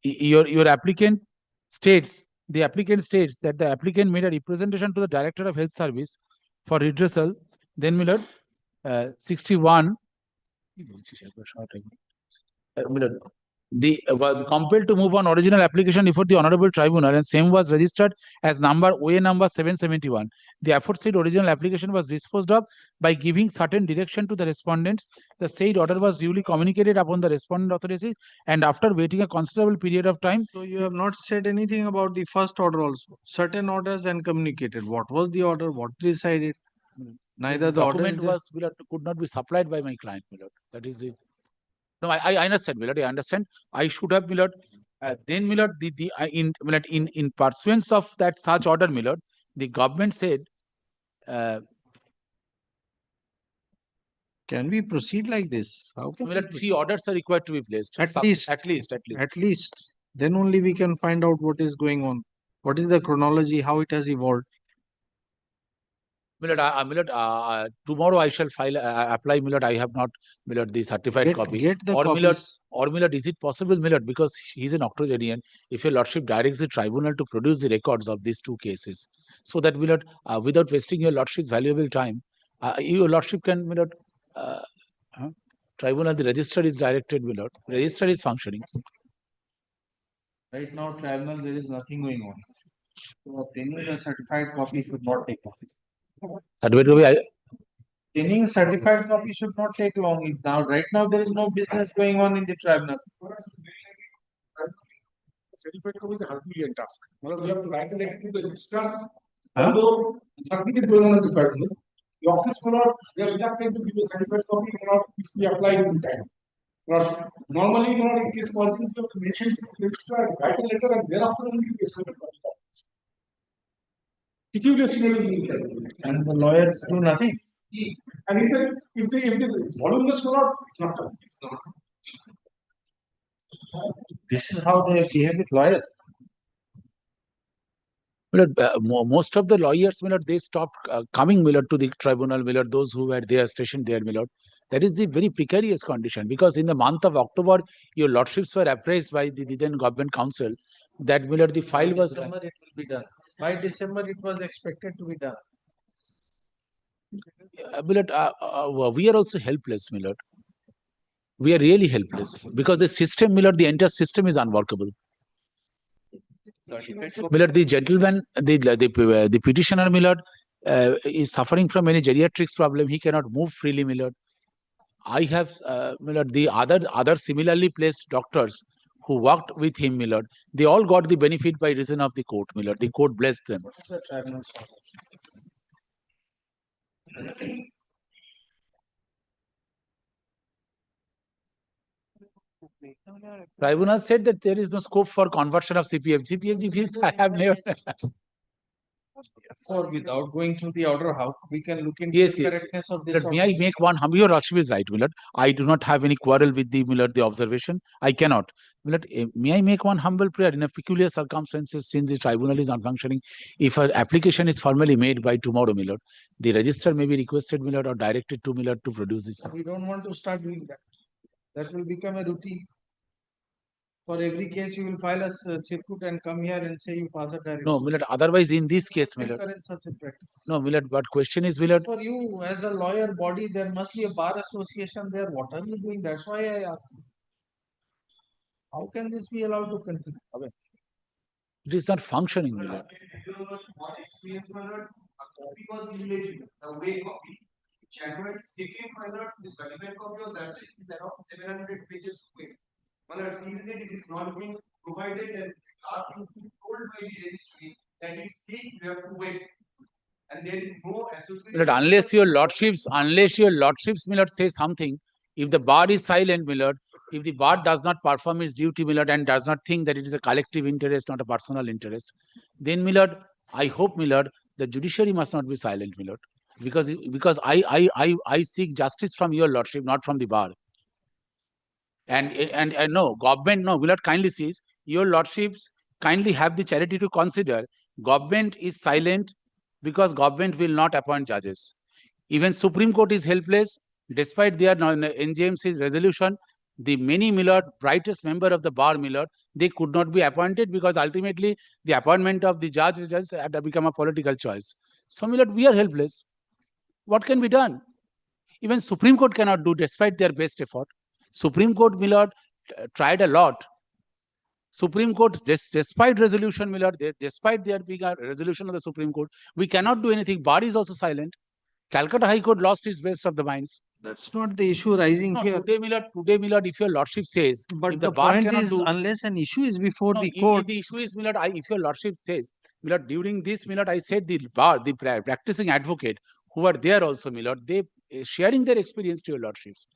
Your applicant states, the applicant states that the applicant made a representation to the Director of Health Service for redressal. Then, my lord, 61. My lord, the was compelled to move on original application before the honorable tribunal, and same was registered as number OA number 771. The aforesaid original application was disposed of by giving certain direction to the respondents. The said order was duly communicated upon the respondent authority, and after waiting a considerable period of time. So you have not said anything about the first order also. Certain orders and communicated. What was the order? What decided? Neither the order document was could not be supplied by my client, my lord. That is the. No, I understand, my lord. I understand. I should have, my lord. Then, my lord, my lord, in pursuance of that such order, my lord, the government said. Can we proceed like this? How can My lord, 3 orders are required to be placed. At least. At least. At least. Then only we can find out what is going on. What is the chronology? How it has evolved? My lord, tomorrow I shall file apply, my lord. I have not, my lord, the certified copy. Get the or copies. My lord, is it possible, my lord, because he is an octogenarian, if your lordship directs the tribunal to produce the records of these 2 cases, so that, my lord, without wasting your lordship's valuable time, your lordship can, my lord, tribunal, the register is directed, my lord. Register is functioning. Right now, tribunal, there is nothing going on. So obtaining the certified copy should not take long. Obtaining a certified copy should not take long. Now, right now, there is no business going on in the tribunal. Certified copy is a Herculean task. We have to write a letter to the registrar. Huh? Although submitted going on the tribunal, the office cannot, they are reluctant to give a certified copy, cannot easily apply it in time. But normally, in case policies, you have to mention to the registrar, write a letter, and thereafter only the certified copy. Peculiar scenario. And the lawyers do nothing. And he said, if the voluminous or not, it's not coming. It's not. This is how they behave with lawyers. My lord, most of the lawyers, my lord, they stopped coming, my lord, to the tribunal, my lord, those who were there, stationed there, my lord. That is the very precarious condition, because in the month of October, your lordships were appraised by the then government council that, my lord, the file was. December it will be done. By December, it was expected to be done. My lord, we are also helpless, my lord. We are really helpless because the system, my lord, the entire system is unworkable. My lord, the gentleman, the petitioner, my lord, is suffering from any geriatrics problem. He cannot move freely, my lord. I have, my lord, the other similarly placed doctors who worked with him, my lord, they all got the benefit by reason of the court, my lord. The court blessed them. Tribunal said that there is no scope for conversion of CPF. CPF, I have never. Or without going through the order, how we can look into Yes, the yes. correctness of this But order? may I make one humble? Your lordship is right, my lord. I do not have any quarrel with the, my lord, the observation. I cannot. My lord, may I make one humble prayer in a peculiar circumstances since the tribunal is not functioning? If an application is formally made by tomorrow, my lord, the register may be requested, my lord, or directed to, my lord, to produce this. We don't want to start doing that. That will become a routine. For every case, you will file a circuit and come here and say you pass a direction. No, my lord, otherwise in this case, my lord. Encourage such a practice. No, my lord, but question is, my lord. For you, as a lawyer body, there must be a bar association there. What are you doing? That's why I asked. How can this be allowed to continue? It is not functioning, my lord. One experience, my lord, a copy was illegible. The way copy. January 2nd, my lord, the certified copy was applied. It's around 700 pages weight. My lord, till date it is not being provided, and are being told by the registry that it's still we have to wait. And there is no association. My lord, unless your lordships, my lord, say something, if the bar is silent, my lord, if the bar does not perform its duty, my lord, and does not think that it is a collective interest, not a personal interest, then, my lord, I hope, my lord, the judiciary must not be silent, my lord, because I seek justice from your lordship, not from the bar. And no, government, no, will not kindly sees, your lordships kindly have the charity to consider, government is silent because government will not appoint judges. Even Supreme Court is helpless, despite their NJMC's resolution, the many Millard, brightest member of the bar Millard, they could not be appointed because ultimately the appointment of the judges had to become a political choice. So Millard, we are helpless. What can be done? Even Supreme Court cannot do despite their best effort. Supreme Court, Millard, tried a lot. Supreme Court, despite resolution, Millard, despite there being a resolution of the Supreme Court, we cannot do anything. Bar is also silent. Calcutta High Court lost its best of the minds. That's not the issue rising No, here. today, Millard, if your lordship says, But if the bar point cannot is, do, unless an issue is before no, the if court, the issue is, Millard, if your lordship says, Millard, during this, Millard, I said the bar, the practicing advocate who are there also, Millard, they sharing their experience to your lordships.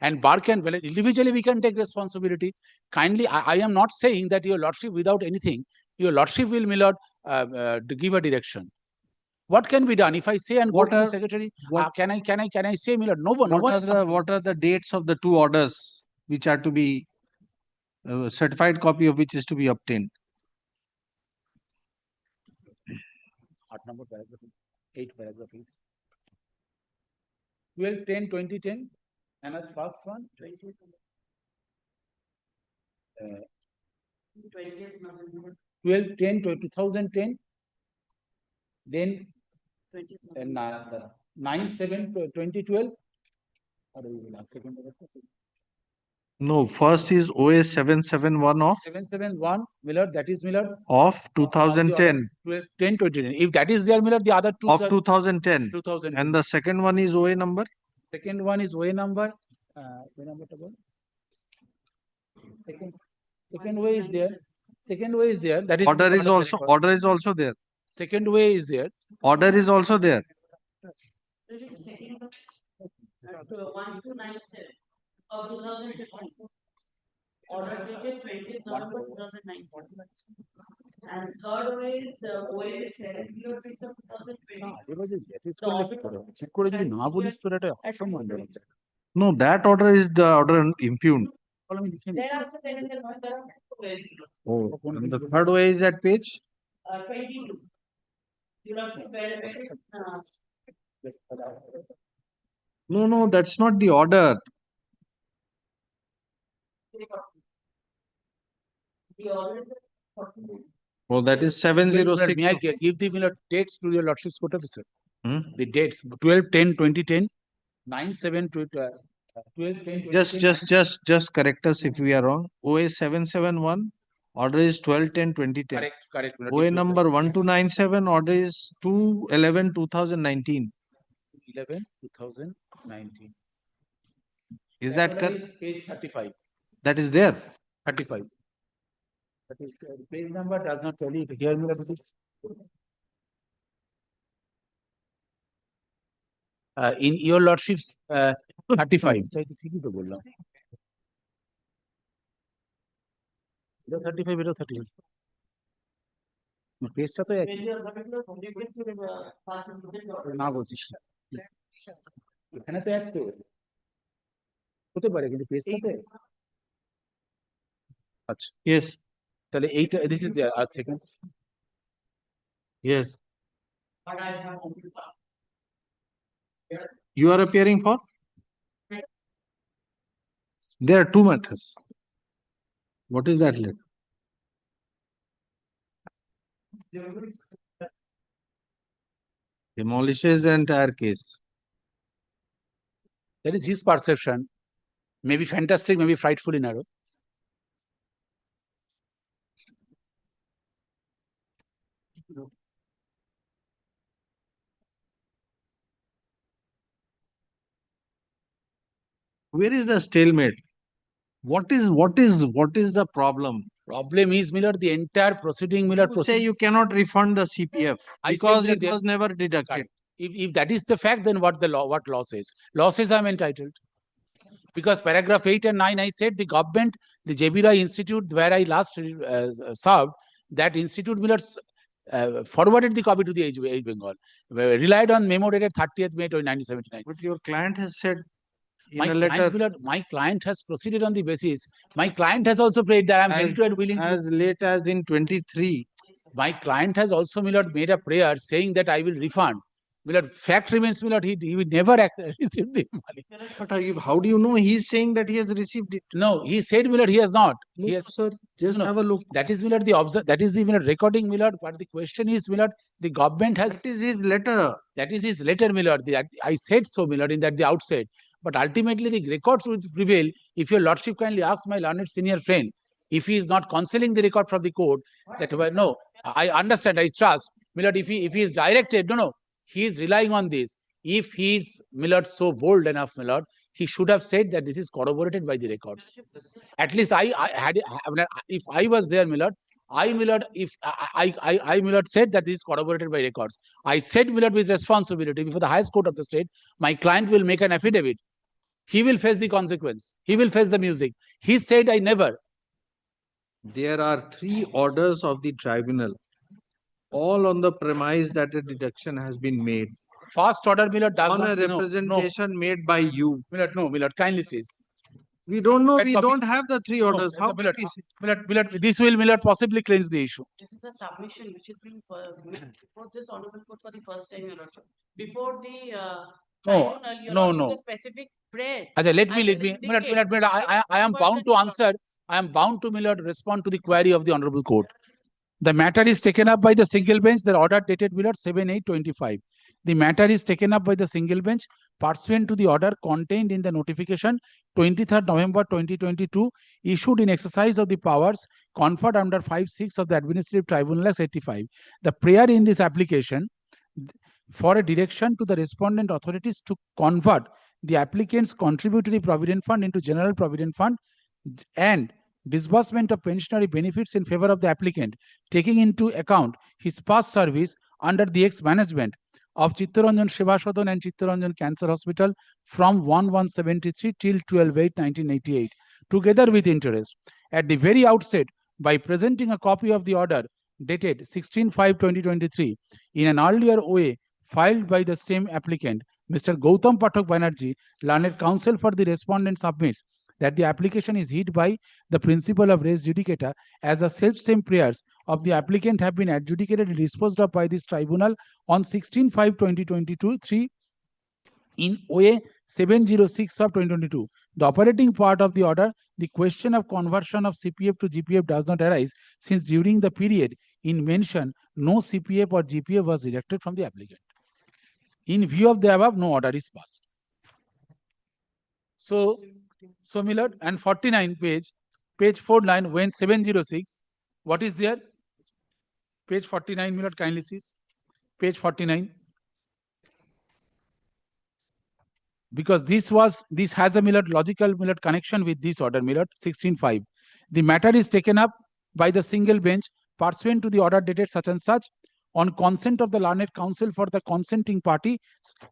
And bar can, well, individually we can take responsibility. Kindly, I am not saying that your lordship without anything, your lordship will, Millard, to give a direction. What can be done? If I say and go to the secretary, can I say, Millard? No one. what are the dates of the two orders which are to be certified copy of which is to be obtained? Number paragraph 8, paragraph 8. 12-10-2010, and the first one. 12-10-2010, then 9-7-2012. No, first is OA 771 of 771, Millard, that is Millard. Of 2010. 10-2010. If that is there, Millard, the other two. Of 2010. 2010. And the second one is OA number? Second one is OA number. Second way is there. Second way is there. That is order is also there. Second way is there. Order is also there. 1297 of 2015. Order dated 20th November 2019. And third way is OA 706 of 2020. No, that order is the order impugned. Thereafter, there is a number of ways. Oh, and the third way is at page? 22. You have to verify. No, that's not the order. The order. Oh, that is 706. May I give the Millard dates to your lordship's court officer? The dates 12-10-2010, 9-7-12. Just correct us if we are wrong. OA 771, order is 12-10-2010. Correct. OA number 1297, order is 2-11-2019. 11-2019. Is that correct? Page 35. That is there. 35. That is, page number does not tell you. Here, in your lordship's 35. 35, 35. পেজটা তো না বলছিস এখানে তো এক তো হতে পারে কিন্তু পেজটাতে আচ্ছা Yes. তাহলে এইটা this is there second. Yes. You are appearing for? There are two matters. What is that letter? Demolishes the entire case. That is his perception. Maybe fantastic, maybe frightfully narrow. Where is the stalemate? What is the problem? Problem is, Miller, the entire proceeding, Miller. You say you cannot refund the CPF because it was never deducted. Correct. If that is the fact, then what law says? Law says I'm entitled. Because paragraph 8 and 9, I said the government, the JB Roy Institute, where I last served, that institute, Miller, forwarded the copy to the H Bengal, relied on memo dated 30th May 1979. But your client has said in a letter My client has proceeded on the basis. My client has also prayed that I'm ready to and willing to. as late as in 23. My client has also, my lord, made a prayer saying that I will refund. My lord, fact remains, my lord, he will never receive the money. But how do you know he's saying that he has received it? No, he said, my lord, he has not. Look, He has, sir, just no, have a look. that is, my lord, that is the, my lord, recording, my lord. But the question is, my lord, the government has. That is his letter. That is his letter, my lord. I said so, my lord, in that the outset. But ultimately, the records will prevail if your lordship kindly asks my learned senior friend if he is not concealing the record from the court. That well, no, I understand, I trust, my lord. If he is directed, no, he is relying on this. If he is, my lord, so bold enough, my lord, he should have said that this is corroborated by the records. At least I had, if I was there, my lord, my lord, if my lord, said that this is corroborated by records. I said, my lord, with responsibility before the highest court of the state, my client will make an affidavit. He will face the consequence. He will face the music. He said, I never. There are 3 orders of the tribunal, all on the premise that a deduction has been made. First order, my lord, does on not a representation made by you. My lord, no, my lord, kindly please. We don't know. That We copy- don't have the 3 orders. No, How my can we say? lord, this will, my lord, possibly cleanse the issue. This is a submission which is being made before this honorable court for the first time, your lordship. Before the No, tribunal, your no, lordship, no. a specific prayer. Ajay, let I me, will my lord, indicate. my lord, I am bound to answer. I am bound to, my lord, respond to the query of the honorable court. The matter is taken up by the single bench. The order dated, my lord, 7/8/25. The matter is taken up by the single bench pursuant to the order contained in the notification 23rd November 2022 issued in exercise of the powers conferred under 5(6) of the Administrative Tribunal Act 85. The prayer in this application for a direction to the respondent authorities to convert the applicant's contributory provident fund into general provident fund and disbursement of pensionary benefits in favor of the applicant, taking into account his past service under the ex-management of Chittaranjan Seva Sadan and Chittaranjan Cancer Hospital from 1/1/73 till 12/8/1988, together with interest. At the very outset, by presenting a copy of the order dated 16/5/2023 in an earlier OA filed by the same applicant, Mr. Gautam Pathak Banerjee, learned counsel for the respondent, submits that the application is hit by the principle of res judicata, as the self-same prayers of the applicant have been adjudicated and disposed of by this tribunal on 16/5/2022 3 in OA 706 of 2022. The operating part of the order, the question of conversion of CPF to GPF does not arise, since during the period in mention, no CPF or GPF was deducted from the applicant. In view of the above, no order is passed. So, my lord, and 49 page 49, when 706, what is there? Page 49, my lord, kindly see. Page 49. Because this has a, my lord, logical, my lord, connection with this order, my lord, 16/5. The matter is taken up by the single bench pursuant to the order dated such and such. On consent of the learned counsel for the consenting party,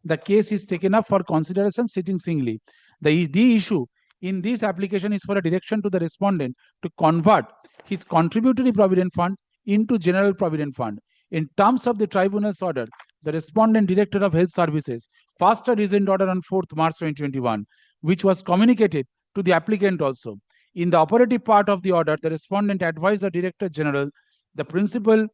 the case is taken up for consideration sitting singly. The issue in this application is for a direction to the respondent to convert his contributory provident fund into general provident fund. In terms of the tribunal's order, the respondent director of health services passed a recent order on 4th March 2021, which was communicated to the applicant also. In the operative part of the order, the respondent advised the director general, the principal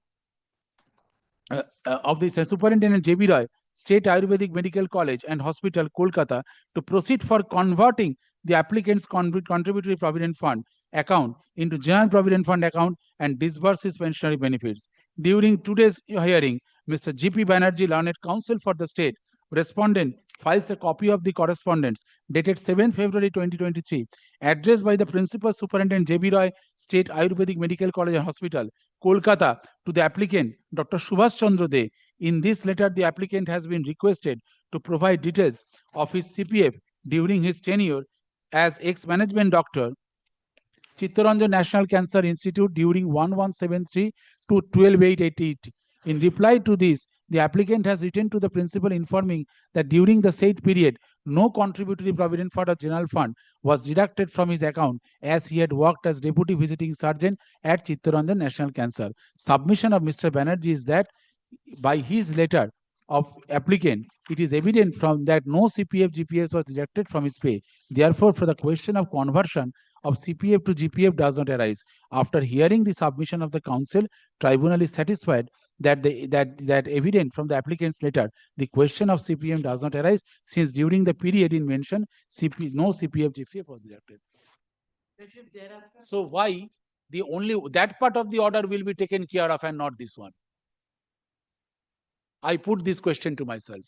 of the Superintendent J.B. Roy, State Ayurvedic Medical College and Hospital, Kolkata, to proceed for converting the applicant's contributory provident fund account into general provident fund account and disburse his pensionary benefits. During today's hearing, Mr. G.P. Banerjee, learned counsel for the state, respondent files a copy of the correspondence dated 7 February 2023, addressed by the Principal Superintendent J.B. Roy, State Ayurvedic Medical College and Hospital, Kolkata, to the applicant, Dr. Subhash Chandra De. In this letter, the applicant has been requested to provide details of his CPF during his tenure as ex-management doctor, Chittaranjan National Cancer Institute, during 1/1/73 to 12/8/88. In reply to this, the applicant has written to the principal informing that during the said period, no contributory provident fund or general fund was deducted from his account, as he had worked as deputy visiting surgeon at Chittaranjan National Cancer. Submission of Mr. Banerjee is that by his letter, of applicant, it is evident from that no CPF GPS was deducted from his pay. Therefore, for the question of conversion of CPF to GPF does not arise. After hearing the submission of the counsel, tribunal is satisfied that that evident from the applicant's letter, the question of CPM does not arise, since during the period in mention, no CPF GPF was deducted. So why the only that part of the order will be taken care of and not this one? I put this question to myself.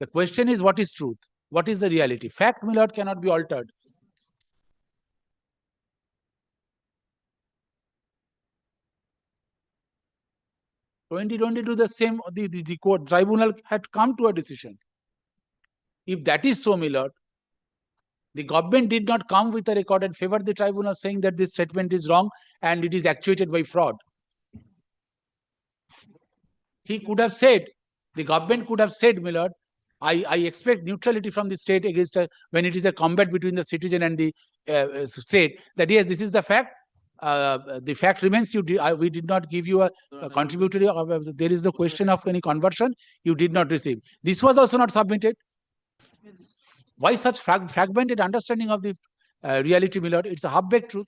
The question is, what is truth? What is the reality? Fact, my lord, cannot be altered. The same, the court tribunal had come to a decision. If that is so, my lord, the government did not come with a record and favor the tribunal saying that this statement is wrong and it is actuated by fraud. He could have said, the government could have said, my lord, I expect neutrality from the state against when it is a combat between the citizen and the state, that yes, this is the fact. The fact remains, we did not give you a contributory, there is the question of any conversion, you did not receive. This was also not submitted. Why such fragmented understanding of the reality, my lord? It's a half-baked truth.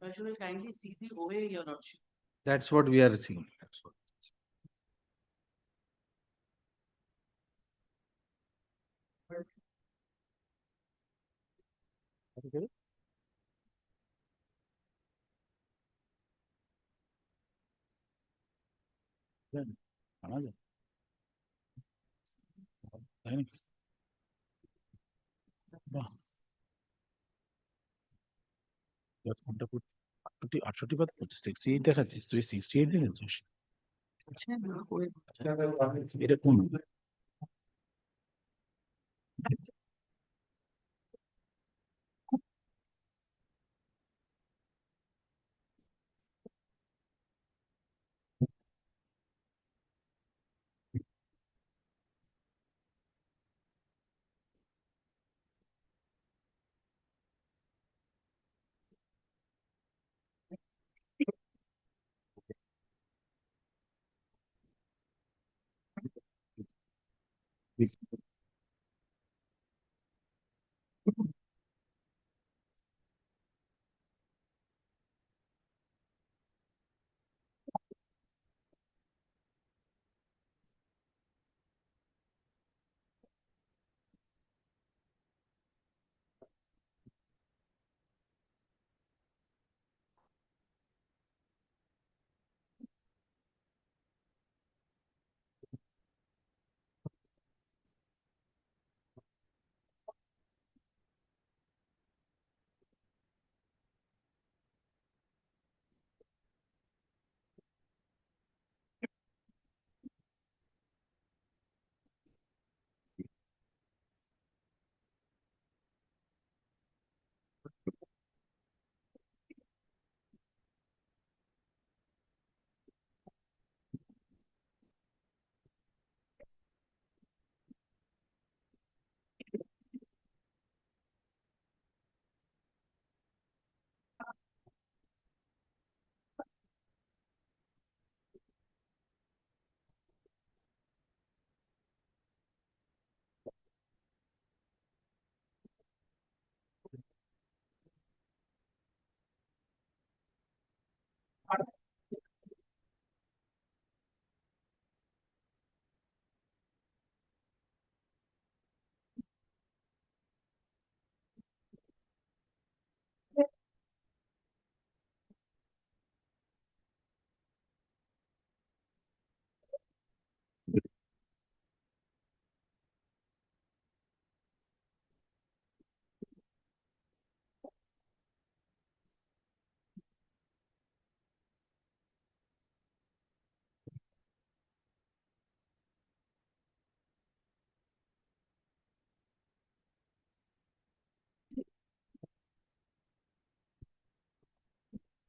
But you will kindly see the OA, your lordship. That's what we are seeing. That's what. Okay. $68 দেখাচ্ছিস, তুই 68 দেখাচ্ছিস। এটা কোন? This.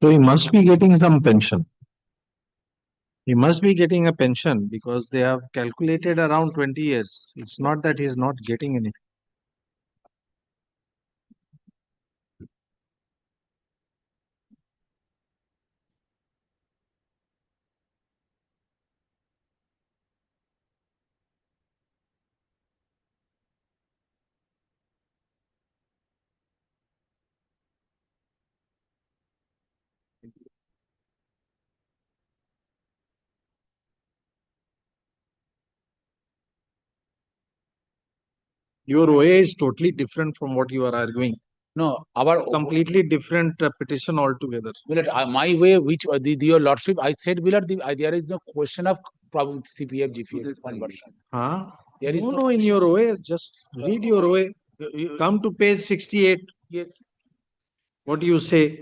So he must be getting some pension. He must be getting a pension because they have calculated around 20 years. It's not that he is not getting anything. Your OA is totally different from what you are arguing. No, our Completely different petition altogether. Willard, my way, which your lordship, I said, Willard, there is no question of probably CPF, GPF conversion. Huh? There is No, in your OA, just read your OA. You- Come to page 68. Yes. What do you say?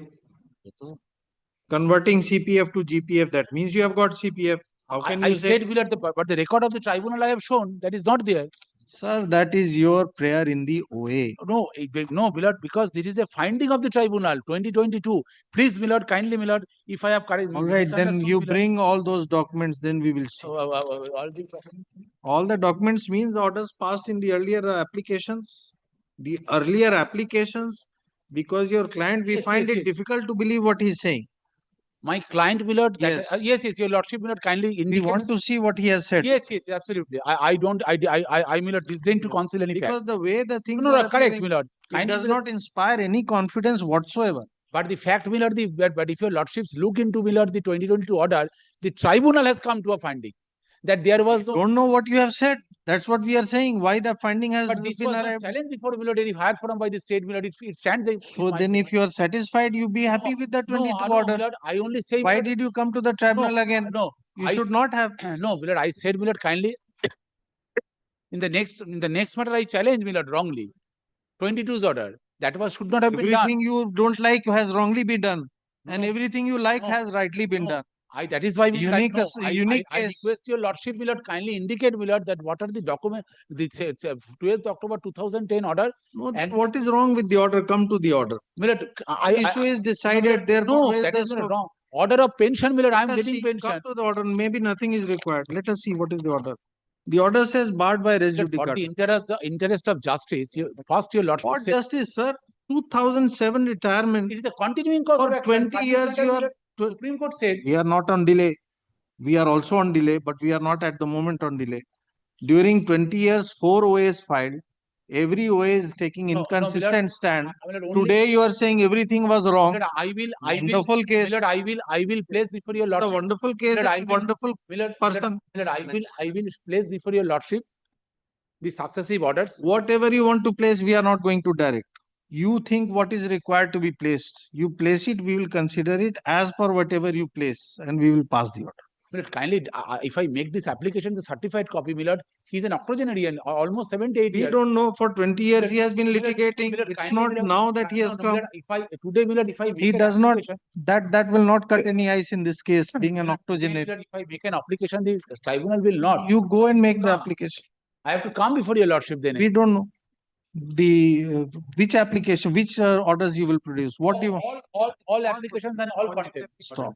Converting CPF to GPF, that means you have got CPF. How can I you say? said, Willard, but the record of the tribunal I have shown, that is not there. Sir, that is your prayer in the OA. No, no, Willard, because this is a finding of the tribunal, 2022. Please, Willard, kindly, Willard, if I have correct. All right, then you bring all those documents, then we will see. All the documents means orders passed in the earlier applications. The earlier applications, because your client, we Yes, find yes, it yes. difficult to believe what he's saying. My client, Willard, that, Yes. yes, your lordship, Willard, kindly We indicate. want to see what he has said. Yes, absolutely. I Willard, disdain to conceal any Because fact. the way the things No, are correct, appearing, Willard. it Kindly, does Willard. not inspire any confidence whatsoever. But the fact, Willard, but if your lordships look into, Willard, the 2022 order, the tribunal has come to a finding that there was no. Don't know what you have said. That's what we are saying. Why the finding has But this been was not arrived. challenged before, Willard, any higher forum by the state, Willard. It stands. So then if you are satisfied, you be happy with the 22 no, order. Willard, I only say. Why Willard, did you come to the tribunal again? No, You should not have. No, Willard, I said, Willard, kindly. In the next matter, I challenge Willard wrongly. 22's order. That should not have been done. Everything you don't like has wrongly been done. And everything you like has rightly been done. That is why Unique I case. request your lordship, Willard, kindly indicate, Willard, that what are the documents, the 12th October 2010 order. No, and what is wrong with the order? Come to the order. Millard, The issue is decided, therefore, no, that is not wrong. Order of pension, Millard, I am getting pension. Come to the order. Maybe nothing is required. Let us see what is the order. The order says barred by res For judicata. the interest of justice, first your lordship. What justice, sir? 2007 retirement. It is a continuing cause For of action. 20 years, you are. Supreme Court said. We are not on delay. We are also on delay, but we are not at the moment on delay. During 20 years, 4 OAs filed. Every OA is taking inconsistent stand. Today you are saying everything was wrong. Millard, Wonderful case. Millard, I will place before your lordship. The wonderful case. Millard, Wonderful person. Millard, I will place before your lordship the successive orders. Whatever you want to place, we are not going to direct. You think what is required to be placed. You place it, we will consider it as per whatever you place, and we will pass the order. Millard, kindly, if I make this application, the certified copy, Millard, he's an octogenarian, almost 78 years. We don't know. For 20 years, Millard, he has been litigating. Millard, It's kindly, not Millard, now that he has come. Millard, Millard, if I make He an does not. application- That will not cut any ice in this case. Being an octogenarian. Millard, if I make an application, the tribunal will not. You go and make the application. I have to come before your lordship then. We don't know the which application, which orders you will produce. What do you want? All applications and all content. Stop.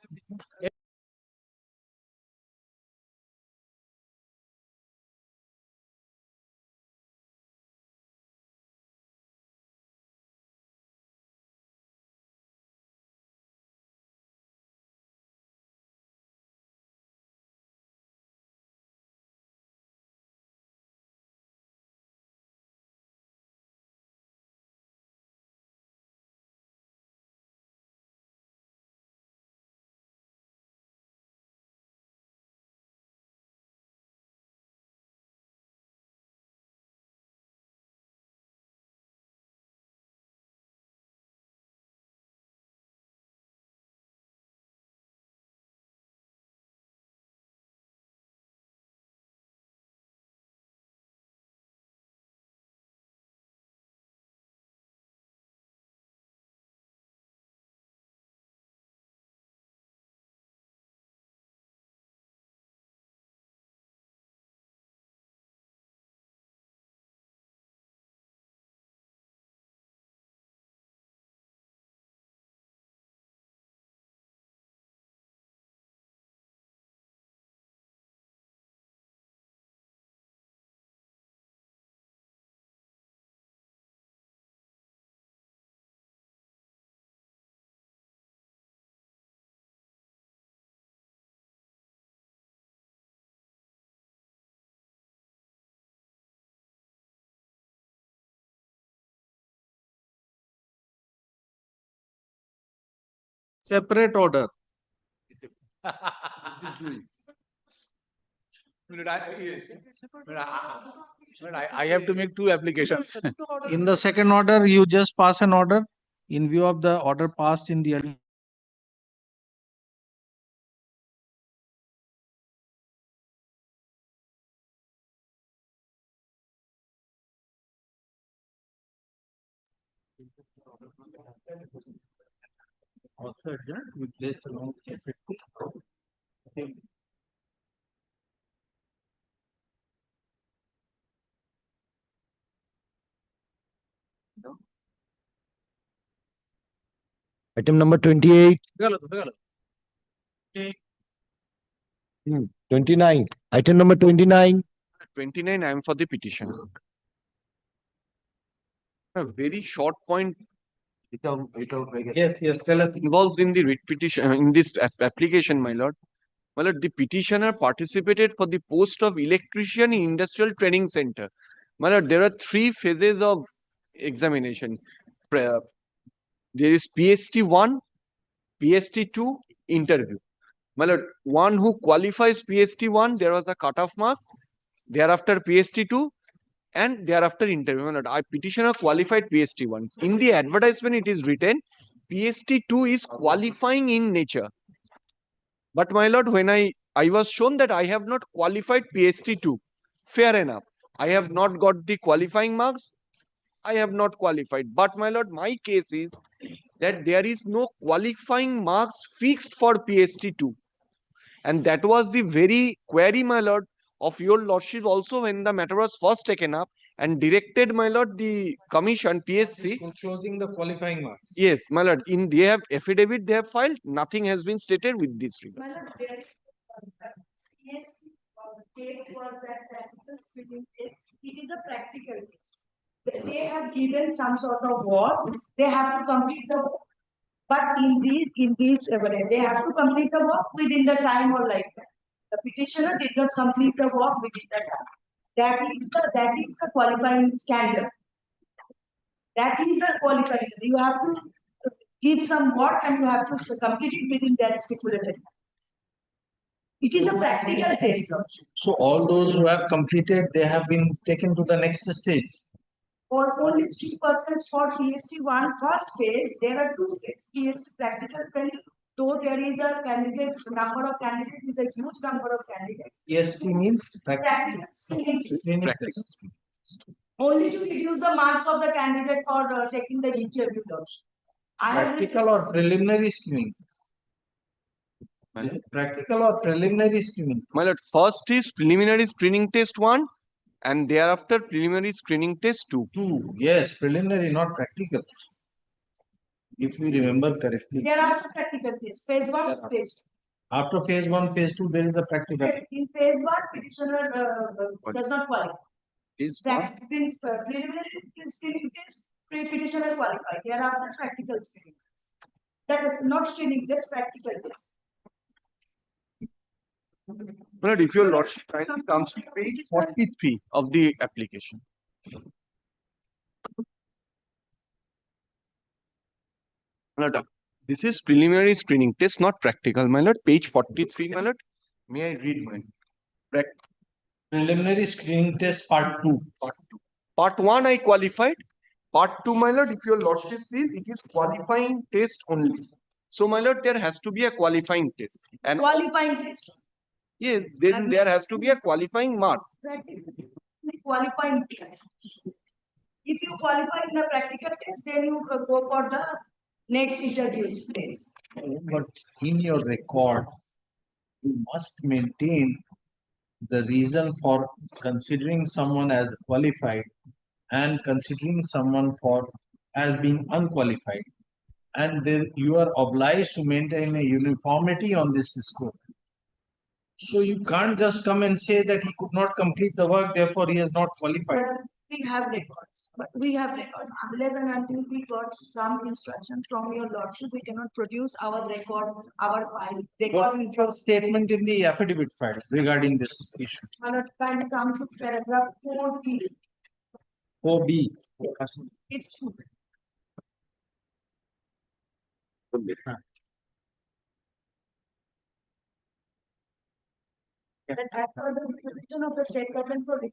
Separate order. I have to make two applications. In the second order, you just pass an order in view of the order passed in the earlier. Also adjourned, we place along effective. Item number 28. 29. Item number 29. 29, I am for the petition. A very short point Yes, tell us. involved in the writ petition, in this application, my lord. My lord, the petitioner participated for the post of electrician in industrial training center. My lord, there are three phases of examination. There is PST1, PST2, interview. My lord, one who qualifies PST1, there was a cutoff marks. Thereafter PST2, and thereafter interview. My lord, I petitioner qualified PST1. In the advertisement, it is written PST2 is qualifying in nature. But my lord, when I was shown that I have not qualified PST2, fair enough. I have not got the qualifying marks. I have not qualified. But my lord, my case is that there is no qualifying marks fixed for PST2. And that was the very query, my lord, of your lordship also when the matter was first taken up and directed, my lord, the commission, PSC. Choosing the qualifying marks. Yes, my lord, in they have affidavit they have filed, nothing has been stated with this regard. My lord, there, yes, case was that practical swimming test, it is a practical test. They have given some sort of work, they have to complete the work. But in these, they have to complete the work within the time or like that. The petitioner did not complete the work within the time. That is the qualifying standard. That is the qualifying. You have to give some work and you have to complete it within that stipulated time. It is a practical test. So all those who have completed, they have been taken to the next stage. For only 3% for PST1 first phase, there are two phases. PST practical training, though there is a candidate, number of candidates is a huge number of candidates. PST means Practical screening. Only to reduce the marks of the candidate for taking the interview. Practical or preliminary screening? Is it practical or preliminary screening? My lord, first is preliminary screening test 1 and thereafter preliminary screening test 2. 2, yes, preliminary, not practical. If we remember correctly. There are practical tests, phase 1, phase 2. After phase 1, phase 2, there is a practical. In phase 1, petitioner does not qualify. That means preliminary screening test, petitioner qualified. Thereafter practical screening. That not screening test, practical test. But if your lordship kindly comes to page 43 of the application. My lord, this is preliminary screening test, not practical, my lord. Page 43, my lord. May I read mine? Preliminary screening test part 2. Part 1 I qualified. Part 2, my lord, if your lordship sees, it is qualifying test only. So, my lord, there has to be a qualifying test. And qualifying test. Yes, then there has to be a qualifying mark. Qualifying test. If you qualify in the practical test, then you go for the next interview phase. But in your record, you must maintain the reason for considering someone as qualified and considering someone for as being unqualified. And then you are obliged to maintain a uniformity on this score. So you can't just come and say that he could not complete the work, therefore he is not qualified. We have records, but we have records. Unless and until we got some instructions from your lordship, we cannot produce our record, our file. What is your statement in the affidavit file regarding this issue? Can come to paragraph 4B. 4B. It should. that as per the decision of the state government for the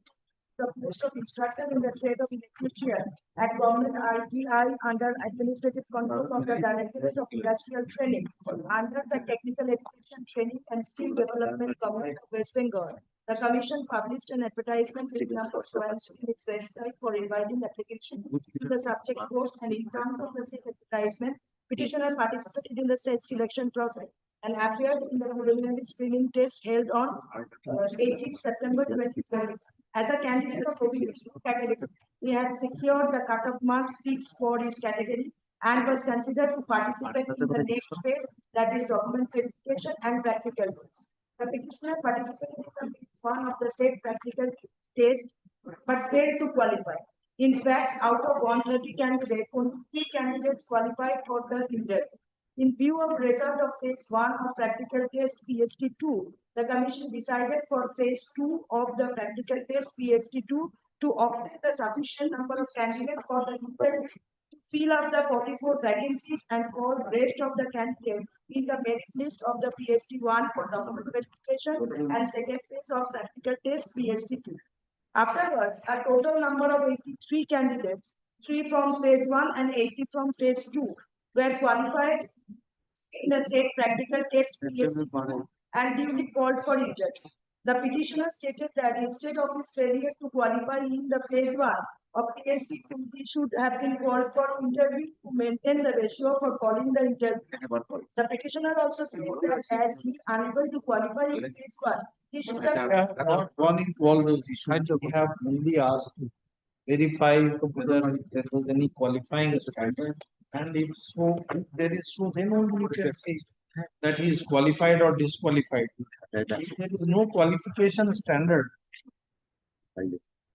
post of instructor in the trade of electrician at government ITI under administrative control of the Directorate of Industrial Training under the Technical Education Training and Skill Development Government of West Bengal. The Commission published an advertisement with number swans in its website for inviting application to the subject post, and in terms of the said advertisement, petitioner participated in the said selection process and appeared in the preliminary screening test held on 18 September 2020. As a candidate of OBC category, he had secured the cut-off marks fixed for his category and was considered to participate in the next phase, that is document verification and practical test. The petitioner participated in one of the said practical test but failed to qualify. In fact, out of 130 candidates, only 3 candidates qualified for the interview. In view of result of phase 1 of practical test PST2, the Commission decided for phase 2 of the practical test PST2 to obtain the sufficient number of candidates for the interview to fill up the 44 vacancies and call rest of the candidates in the merit list of the PST1 for document verification and second phase of practical test PST2. Afterwards, a total number of 83 candidates, 3 from phase 1 and 80 from phase 2, were qualified in the said practical test PST2 and duly called for interview. The petitioner stated that instead of his failure to qualify in the phase 1 of PST2, he should have been called for interview to maintain the ratio for calling the interview. The petitioner also stated that as he unable to qualify in phase 1, he should have Not gone into all those issues. We have only asked to verify whether there was any qualifying standard. And if so, if there is so, then only we can say that he is qualified or disqualified. If there is no qualification standard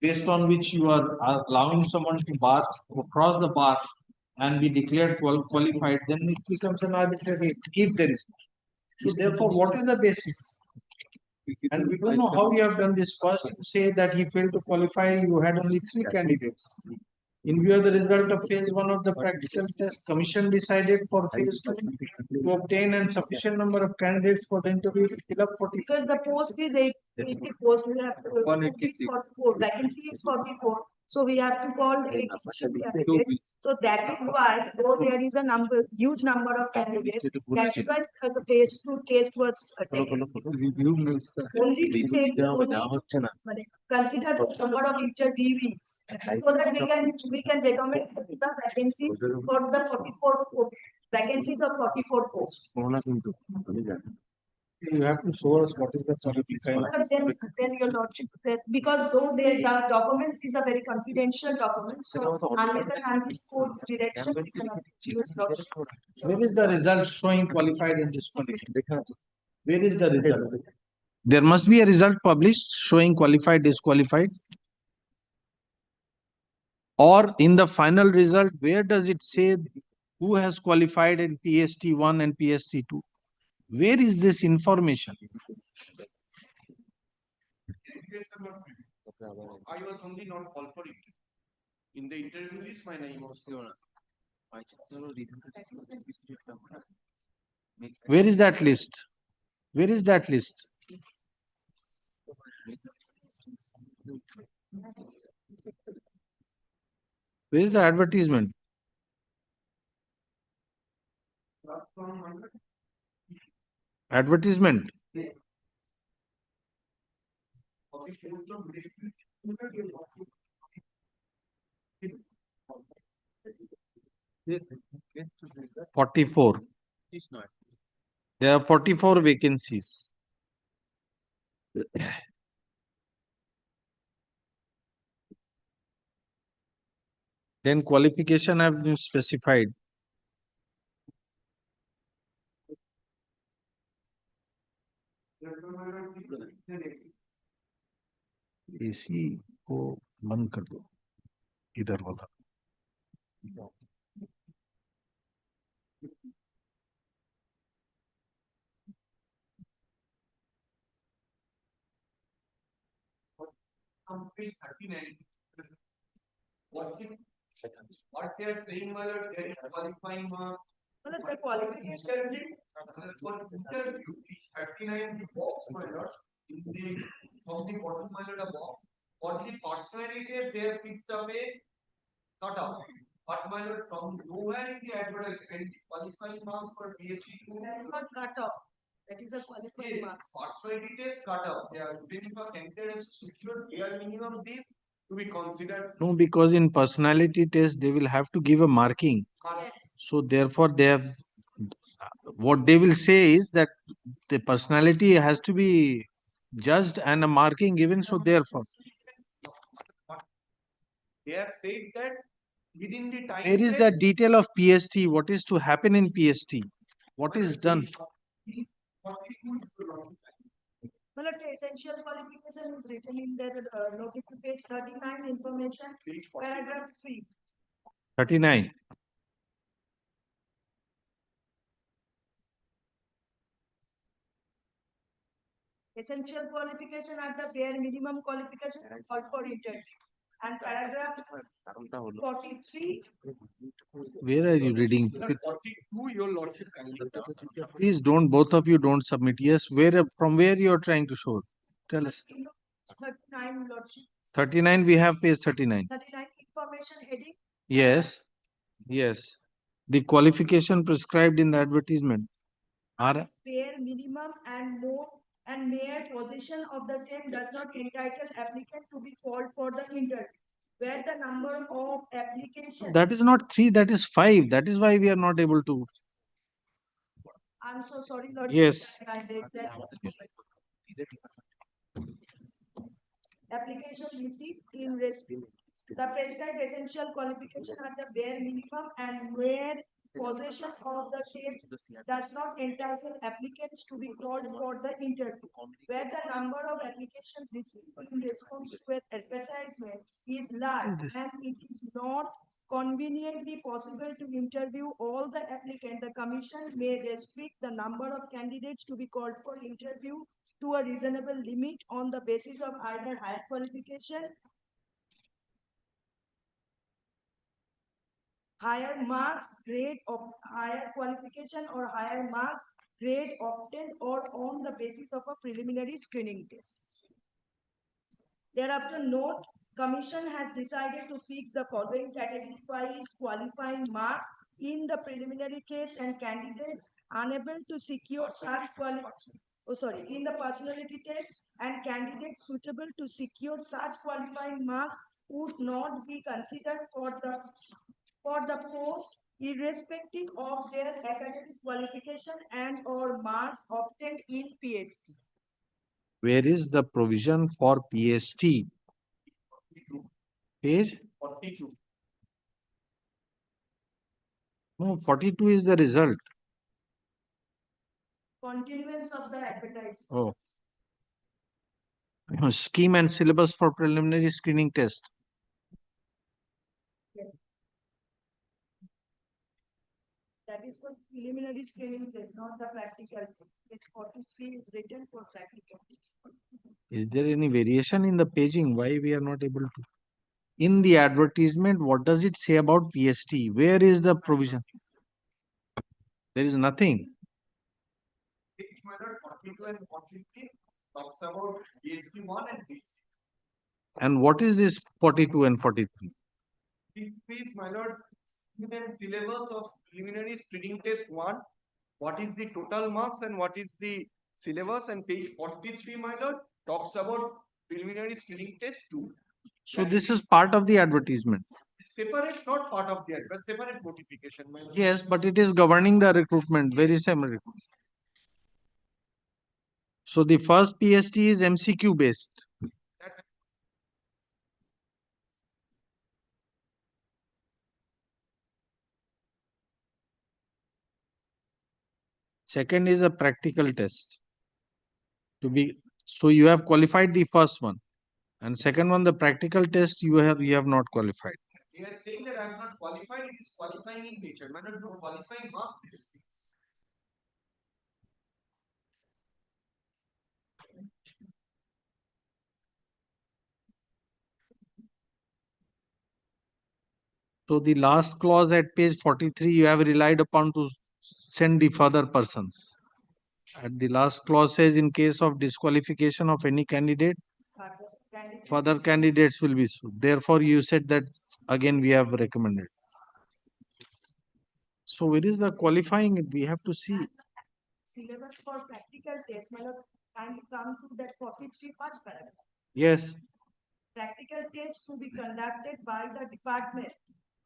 based on which you are allowing someone to cross the bar and be declared qualified, then it becomes an arbitrary if there is. So therefore, what is the basis? And we don't know how you have done this. First, you say that he failed to qualify, you had only 3 candidates. In view of the result of phase 1 of the practical test, Commission decided for phase 2 to obtain a sufficient number of candidates for the interview to fill up 40. Because the post is 80 post, we have 44, vacancy is 44. So we have to call 86 candidates. So that is why, though there is a huge number of candidates, that is why the phase 2 test was taken. Only to take consider the number of interviewees, so that we can recommend the vacancies for the 44 vacancies of 44 posts. You have to show us what is the qualification. Then your lordship, because though their documents is a very confidential document, so unless the country court's direction, we cannot use lordship. Where is the result showing qualified and disqualified? Where is the result? There must be a result published showing qualified, disqualified. Or in the final result, where does it say who has qualified in PST1 and PST2? Where is this information? I was only not called for it. In the interview list, my name was Where is that list? Where is that list? Where is the advertisement? Advertisement. Forty-four. There are 44 vacancies. Then qualification have been specified. AC को बंद कर दो इधर वाला on page 39. What they are saying, there is qualifying mark. The qualification for interview, page 39 box, my lord. in the from the bottom line above, for the personality they have fixed up a cutoff. But my lord, from nowhere in the advertisement, qualifying marks for PhD2. That is not cutoff. That is a qualifying marks. Personality test cutoff. They are looking for candidates to secure bare minimum this to be considered. No, because in personality test, they will have to give a marking. Yes. So therefore, they have, what they will say is that the personality has to be judged and a marking given. So therefore, They have said that within the time. where is the detail of PST? What is to happen in PST? What is done? Well, the essential qualification is written in their notice page 39 information, paragraph 3. 39. Essential qualification are the bare minimum qualification called for interview. And paragraph 43. Where are you reading? 42, your lordship. Please don't, both of you don't submit. Yes, where, from where you are trying to show? Tell us. 39, lordship. 39, we have page 39. 39 information heading. Yes, yes. The qualification prescribed in the advertisement are Bare minimum and more and mere possession of the same does not entitle applicant to be called for the interview. Where the number of applications. that is not 3, that is 5. That is why we are not able to. I'm so sorry, Lord. Yes. I did that. Application received in respect. The prescribed essential qualification are the bare minimum and where possession of the same does not entitle applicants to be called for the interview. Where the number of applications received in response to an advertisement is large and it is not conveniently possible to interview all the applicants, the commission may restrict the number of candidates to be called for interview to a reasonable limit on the basis of either higher qualification, higher marks, grade of higher qualification or higher marks, grade obtained or on the basis of a preliminary screening test. Thereafter, note, Commission has decided to fix the following category-wise qualifying marks in the preliminary test and candidates unable to secure such in the personality test and candidates suitable to secure such qualifying marks would not be considered for the post irrespective of their academic qualification and or marks obtained in PhD. Where is the provision for PST? Page 42. No, 42 is the result. Continuance of the advertisement. Oh. Scheme and syllabus for preliminary screening test. Yes. That is for preliminary screening test, not the practical. Page 43 is written for practical. Is there any variation in the paging? Why we are not able to? In the advertisement, what does it say about PST? Where is the provision? There is nothing. Talks about PhD 1 and PhD. And what is this 42 and 43? Please, my lord, syllabus of preliminary screening test 1. What is the total marks and what is the syllabus? And page 43, my lord, talks about preliminary screening test 2. So this is part of the advertisement. Separate, not part of the advertisement, separate notification, my lord. Yes, but it is governing the recruitment, very similar. So the first PST is MCQ based. Second is a practical test. So you have qualified the first one, and second one, the practical test, you have not qualified. You are saying that I am not qualified, it is qualifying in nature. My lord, no qualifying marks is. So the last clause at page 43, you have relied upon to send the further persons. At the last clause says in case of disqualification of any candidate, further candidates will be sued. Therefore, you said that again we have recommended. So where is the qualifying? We have to see. Syllabus for practical test, and come to that 43 first paragraph. Yes. Practical test to be conducted by the department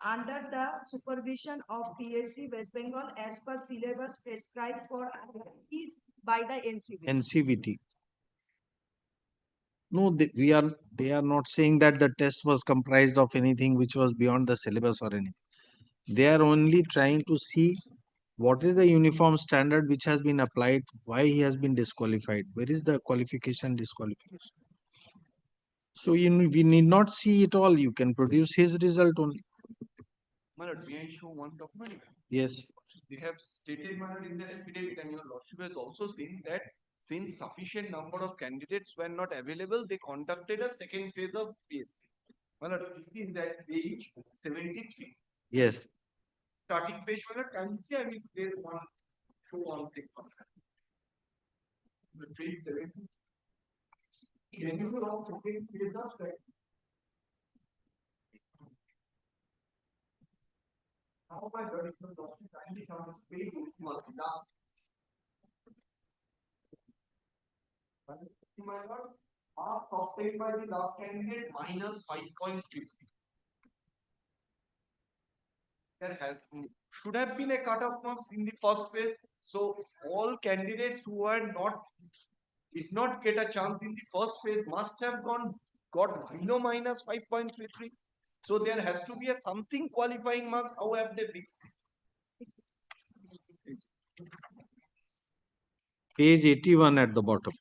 under the supervision of PSC West Bengal as per syllabus prescribed for activities by the NCVT. NCVT. No, they are not saying that the test was comprised of anything which was beyond the syllabus or anything. They are only trying to see what is the uniform standard which has been applied, why he has been disqualified, where is the qualification disqualification. So we need not see it all. You can produce his result only. My lord, may I show one document? Yes. They have stated, my lord, in their affidavit, and your lordship has also seen that since sufficient number of candidates were not available, they conducted a second phase of PSC. My lord, in that page 73. Yes. Starting page, my lord, can you see? I mean, there's one, show one thing. The page 70. Can you go on second phase of that? How my lord, if your lordship kindly come on page last. My lord, half obtained by the last candidate minus 5.50. There should have been a cutoff marks in the first phase. So all candidates who did not get a chance in the first phase must have got below minus 5.33. So there has to be a something qualifying marks. How have they fixed it? Page 81 at the bottom.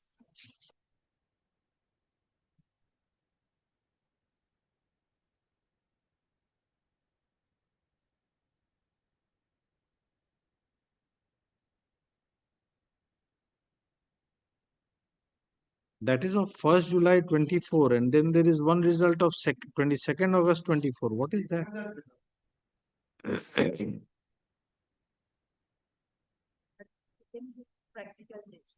That is of 1st July 24, and then there is one result of 22nd August 24. What is that? Practical test.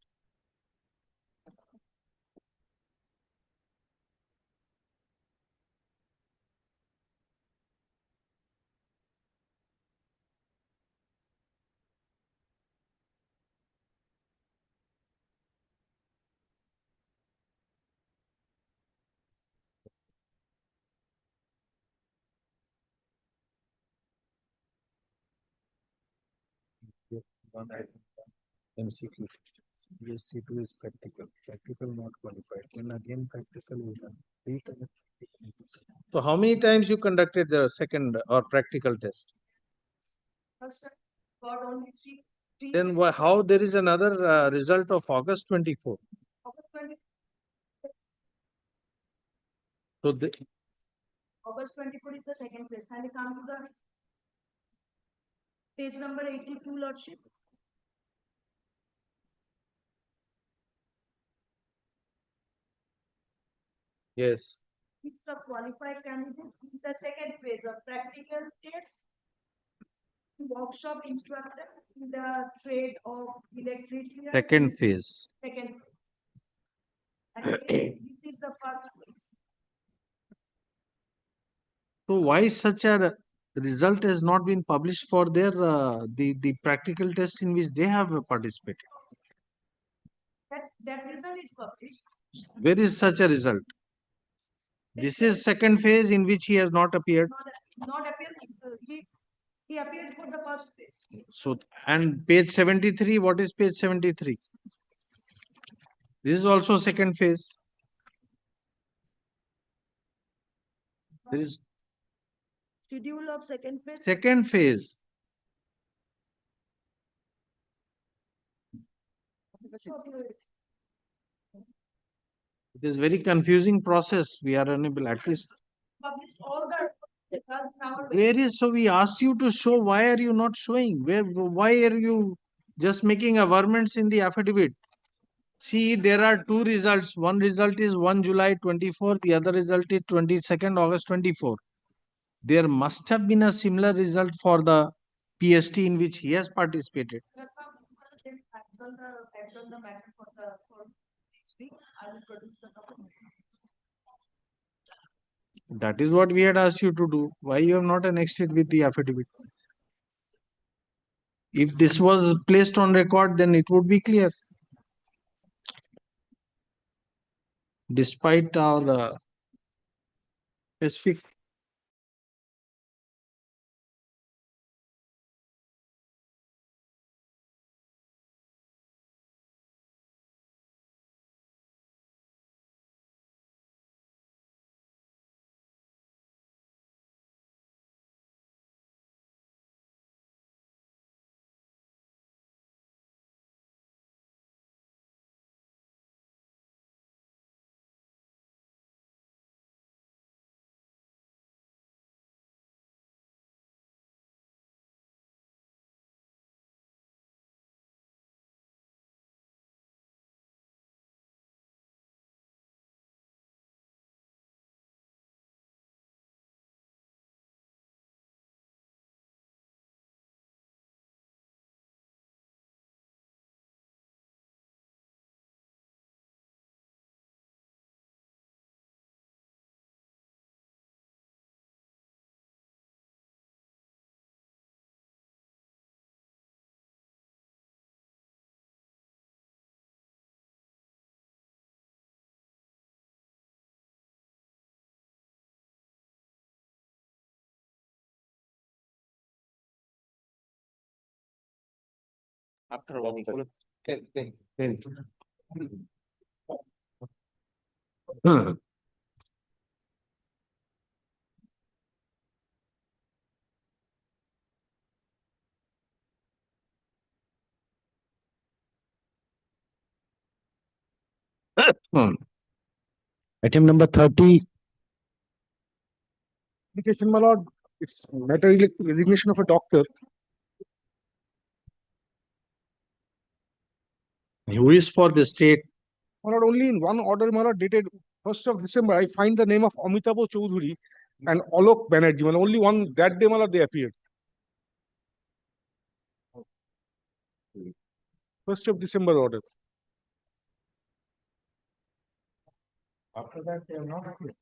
One item, MCQ. BSc2 is practical. Practical not qualified. Then again practical is done. 3 times. So how many times you conducted the second or practical test? First, got only three. Then how there is another result of August 24? August 24. So August 24 is the second phase. And we come to the page number 82, lordship. Yes. It's the qualified candidate in the second phase of practical test, workshop instructor in the trade of electrician. Second phase. Second phase. And again, this is the first phase. So why such a result has not been published for their the practical test in which they have participated? That result is published. Where is such a result? This is second phase in which he has not appeared. Not appeared. He appeared for the first phase. So, and page 73, what is page 73? This is also second phase. There is Schedule of second phase. second phase. It is very confusing process. We are unable at least. Published all the Where is, so we asked you to show, why are you not showing? Why are you just making averments in the affidavit? See, there are two results. One result is 1 July 24, the other result is 22nd August 24. There must have been a similar result for the PST in which he has participated. adjourn the matter for next week. I will produce the documents. That is what we had asked you to do. Why you have not annexed it with the affidavit? If this was placed on record, then it would be clear. Despite our specific After one equal. Item number 30, Application, my lord, it's matter related to resignation of a doctor. who is for the state? My lord, only in one order, my lord, dated 1st of December, I find the name of Amitabh Choudhury and Alok Banerjee. My lord, only one that day, my lord, they appeared. 1st of December order. After that, they have not appeared.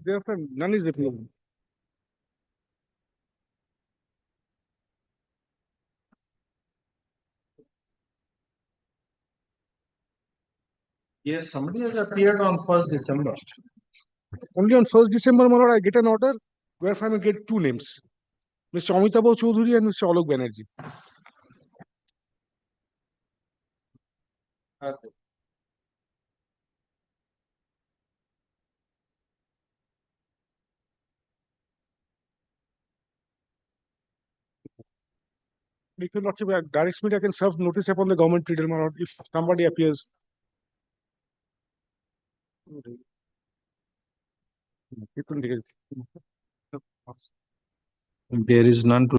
Therefore, none is reproved. Yes, somebody has appeared on 1st December. Only on 1st December, my lord, I get an order wherefore I may get two names, Mr. Amitabh Choudhury and Mr. Alok Banerjee. If you not directs me, I can serve notice upon the government leader, my lord, if somebody appears. There is none to.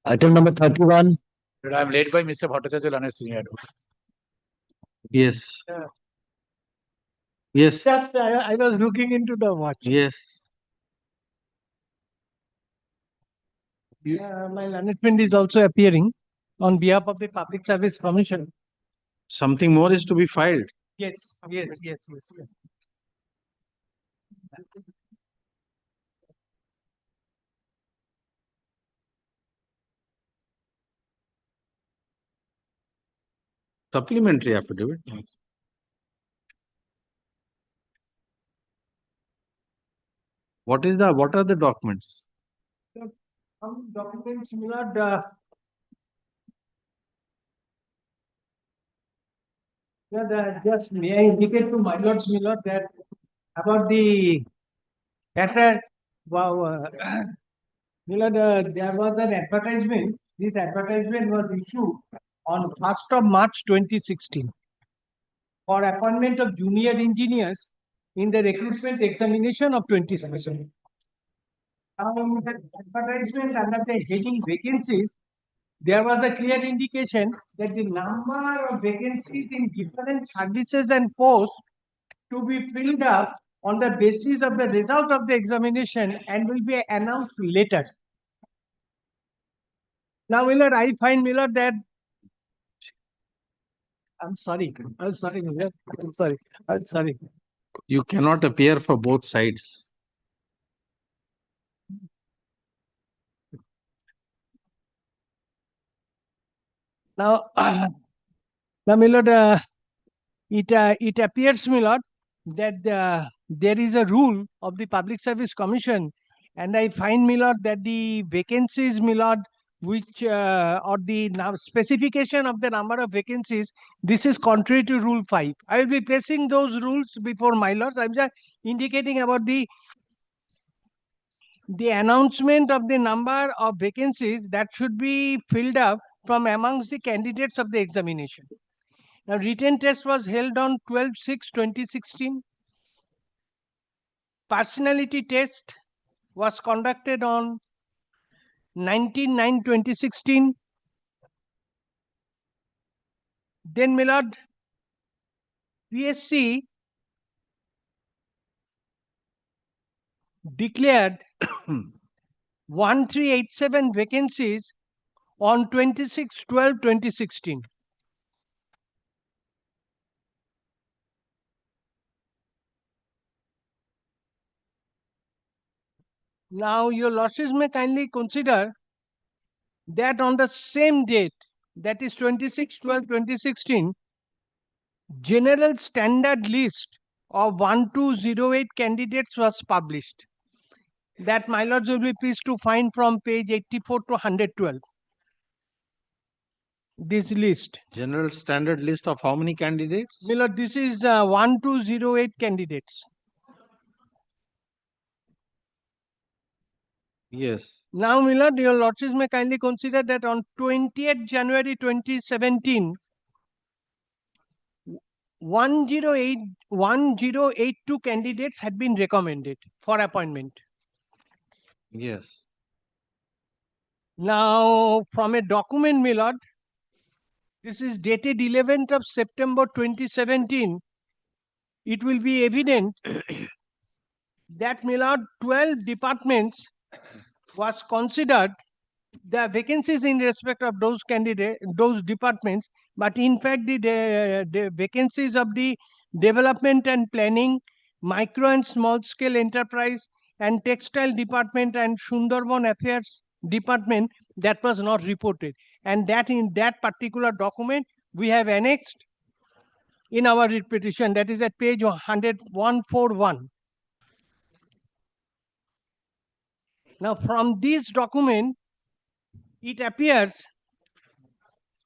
item number 31, I'm led by Mr. Bhattacharya Laner Senior. Yes. Yes. Just, I was looking into the watch. Yes. My learned friend is also appearing on behalf of the Public Service Commission. Something more is to be filed. Yes. Supplementary affidavit. What are the documents? Some documents, my lord, just may I indicate to my lords, my lord, that about the wow, my lord, there was an advertisement. This advertisement was issued on 1st of March 2016 for appointment of junior engineers in the recruitment examination of 2016. Now, in that advertisement under the heading vacancies, there was a clear indication that the number of vacancies in different services and posts to be filled up on the basis of the result of the examination and will be announced later. Now, Miller, I find, Miller, that I'm sorry, Miller. I'm sorry. You cannot appear for both sides. Now, Miller, it appears, Miller, that there is a rule of the Public Service Commission, and I find, Miller, that the vacancies, Miller, which or the specification of the number of vacancies, this is contrary to Rule 5. I will be placing those rules before my lords. I'm just indicating about the announcement of the number of vacancies that should be filled up from amongst the candidates of the examination. Now, written test was held on 12/6/2016. Personality test was conducted on 19/9/2016. Then, my lord, PSC declared 1387 vacancies on 26/12/2016. Now, your lordships may kindly consider that on the same date, that is 26/12/2016, General Standard List of 1208 candidates was published. That, my lords, will be pleased to find from page 84 to 112. This list. General standard list of how many candidates? My lord, this is 1208 candidates. Yes. Now, my lord, your lordships may kindly consider that on 20th January 2017, 1082 candidates had been recommended for appointment. Yes. Now, from a document, my lord, this is dated 11th of September 2017, it will be evident that, my lord, 12 departments was considered the vacancies in respect of those departments, but in fact the vacancies of the development and planning, micro and small scale enterprise, and textile department and Sundarban affairs department, that was not reported, and that in that particular document we have annexed in our writ petition, that is at page 141. Now, from this document, it appears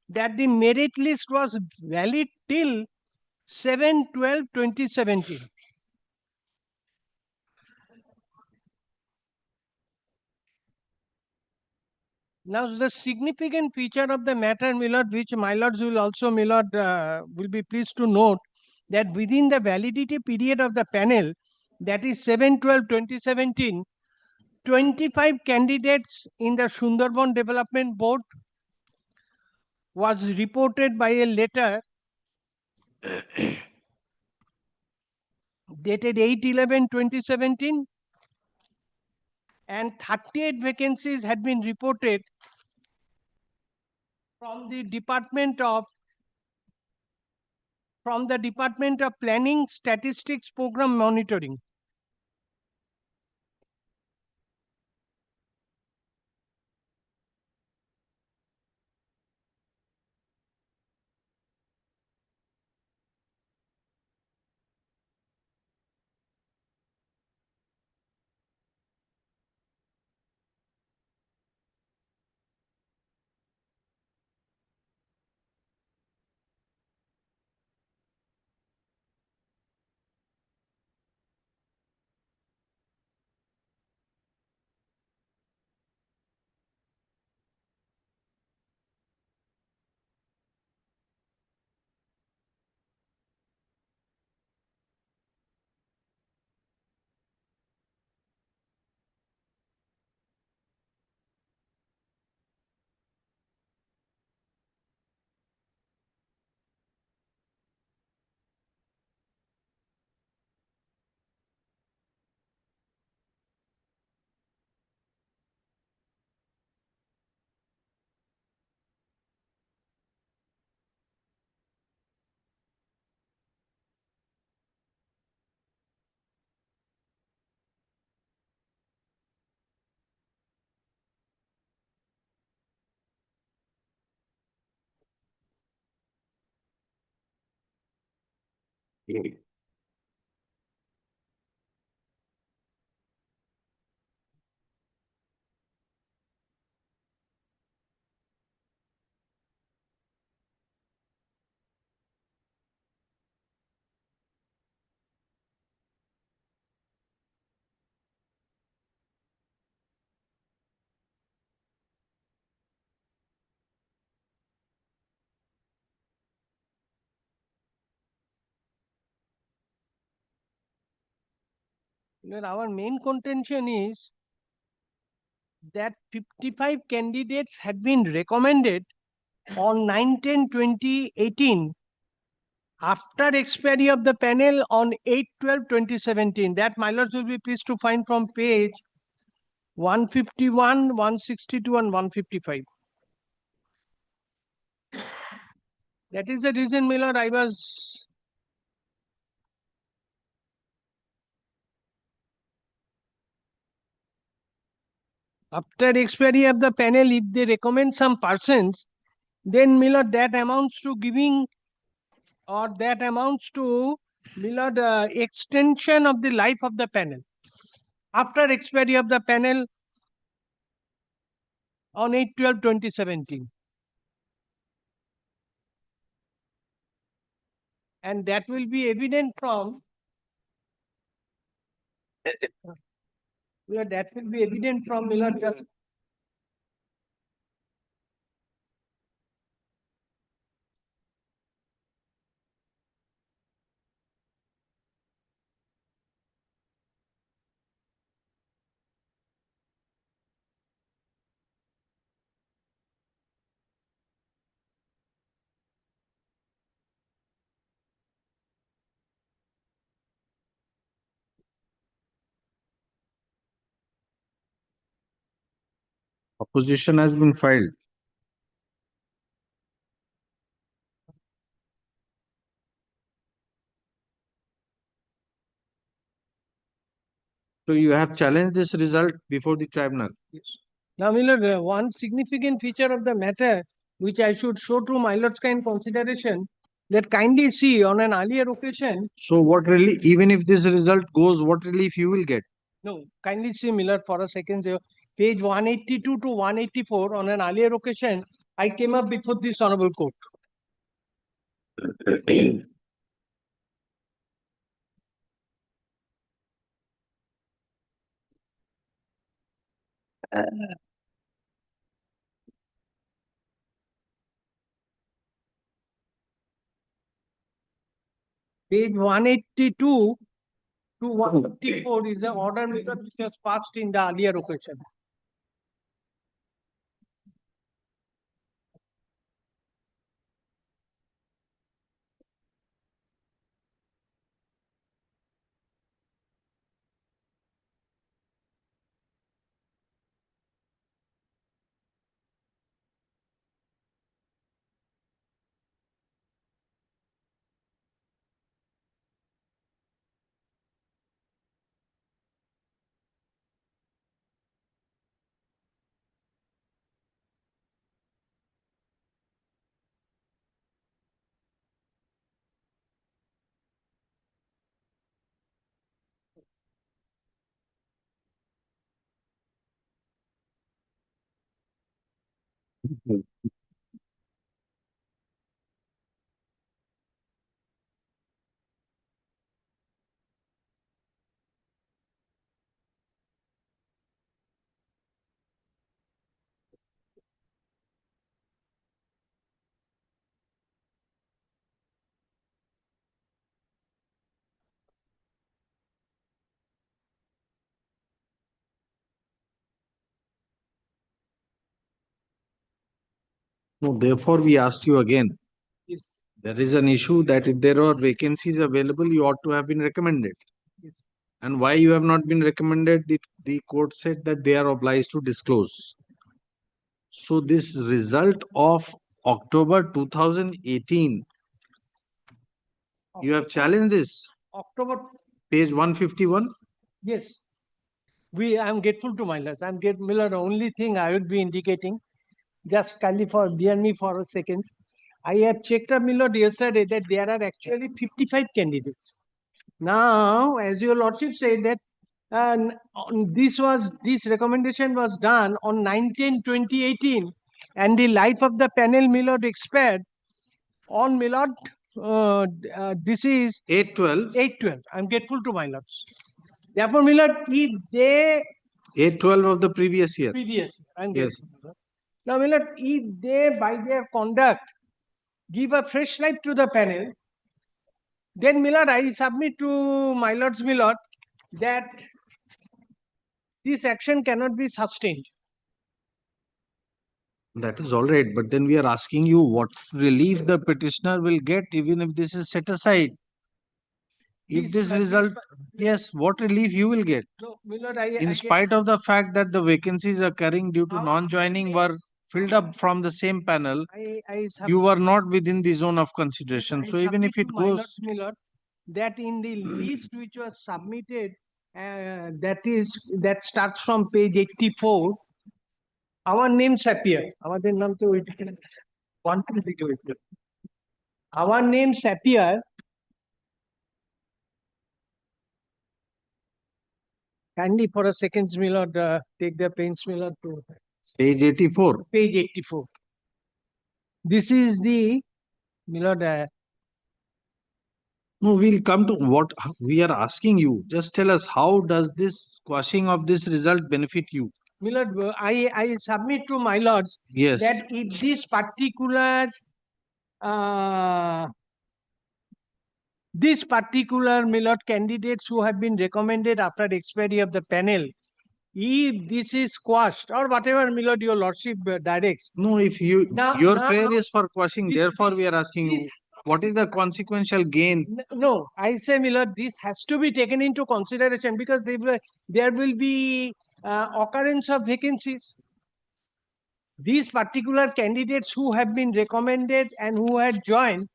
that the merit list was valid till 7/12/2017. Now, the significant feature of the matter, my lord, which my lords will also, my lord, will be pleased to note, that within the validity period of the panel, that is 7/12/2017, 25 candidates in the Sundarban Development Board was reported by a letter dated 8/11/2017, and 38 vacancies had been reported from the Department of Planning, Statistics, Program Monitoring. Our main contention is that 55 candidates had been recommended on 9/10/2018 after expiry of the panel on 8/12/2017. That, my lords, will be pleased to find from page 151, 162 and 155. That is the reason, my lord, I was after expiry of the panel, if they recommend some persons, then, my lord, that amounts to giving, or that amounts to, my lord, extension of the life of the panel. After expiry of the panel on 8/12/2017. And that will be evident from that will be evident from Miller. Opposition has been filed. So you have challenged this result before the tribunal. Yes. Now, my lord, one significant feature of the matter, which I should show to my lord's kind consideration, that kindly see on an earlier occasion. So what relief, even if this result goes, what relief you will get? No, kindly see, Miller, for a second. Page 182 to 184, on an earlier occasion, I came up before this honorable court. Page 182 to 154 is the order which was passed in the earlier occasion. No, therefore we ask you again. Yes. There is an issue that if there are vacancies available, you ought to have been recommended. Yes. And why you have not been recommended, the court said that they are obliged to disclose. So this result of October 2018, you have challenged this. October. Page 151. Yes. I am grateful to my lords. I'm Miller. The only thing I would be indicating, just kindly bear me for a second. I have checked up, my lord, yesterday that there are actually 55 candidates. Now, as your lordship said that this recommendation was done on 19/2018, and the life of the panel, my lord, expired on, my lord, this is 8/12. 8/12. I'm grateful to my lords. Therefore, my lord, if they 8/12 of the previous year. I'm Yes. grateful. my lord. Now, my lord, if they by their conduct give a fresh life to the panel, then, my lord, I submit to my lords, my lord, that this action cannot be sustained. That is all right, but then we are asking you what relief the petitioner will get even if this is set aside. If this result, yes, what relief you will get? No, my lord, In spite of the fact that the vacancies occurring due to non-joining were filled up from the same panel, you were not within the zone of consideration. So even if it goes, my lord, that in the list which was submitted, that starts from page 84, our names appear. আমাদের নাম তো ওইখানে 1 থেকে হয়েছে। Our names appear kindly for a second, my lord, take the pains, my lord, to page 84. Page 84. This is the, my lord, no, we'll come to what we are asking you. Just tell us, how does this quashing of this result benefit you? my lord, I submit to my lords Yes. that if this particular my lord, candidates who have been recommended after expiry of the panel, if this is quashed or whatever, my lord, your lordship directs. No, if you your prayer is for quashing, therefore we are asking you, what is the consequential gain? No, I say, my lord, this has to be taken into consideration because there will be occurrence of vacancies. These particular candidates who have been recommended and who had joined,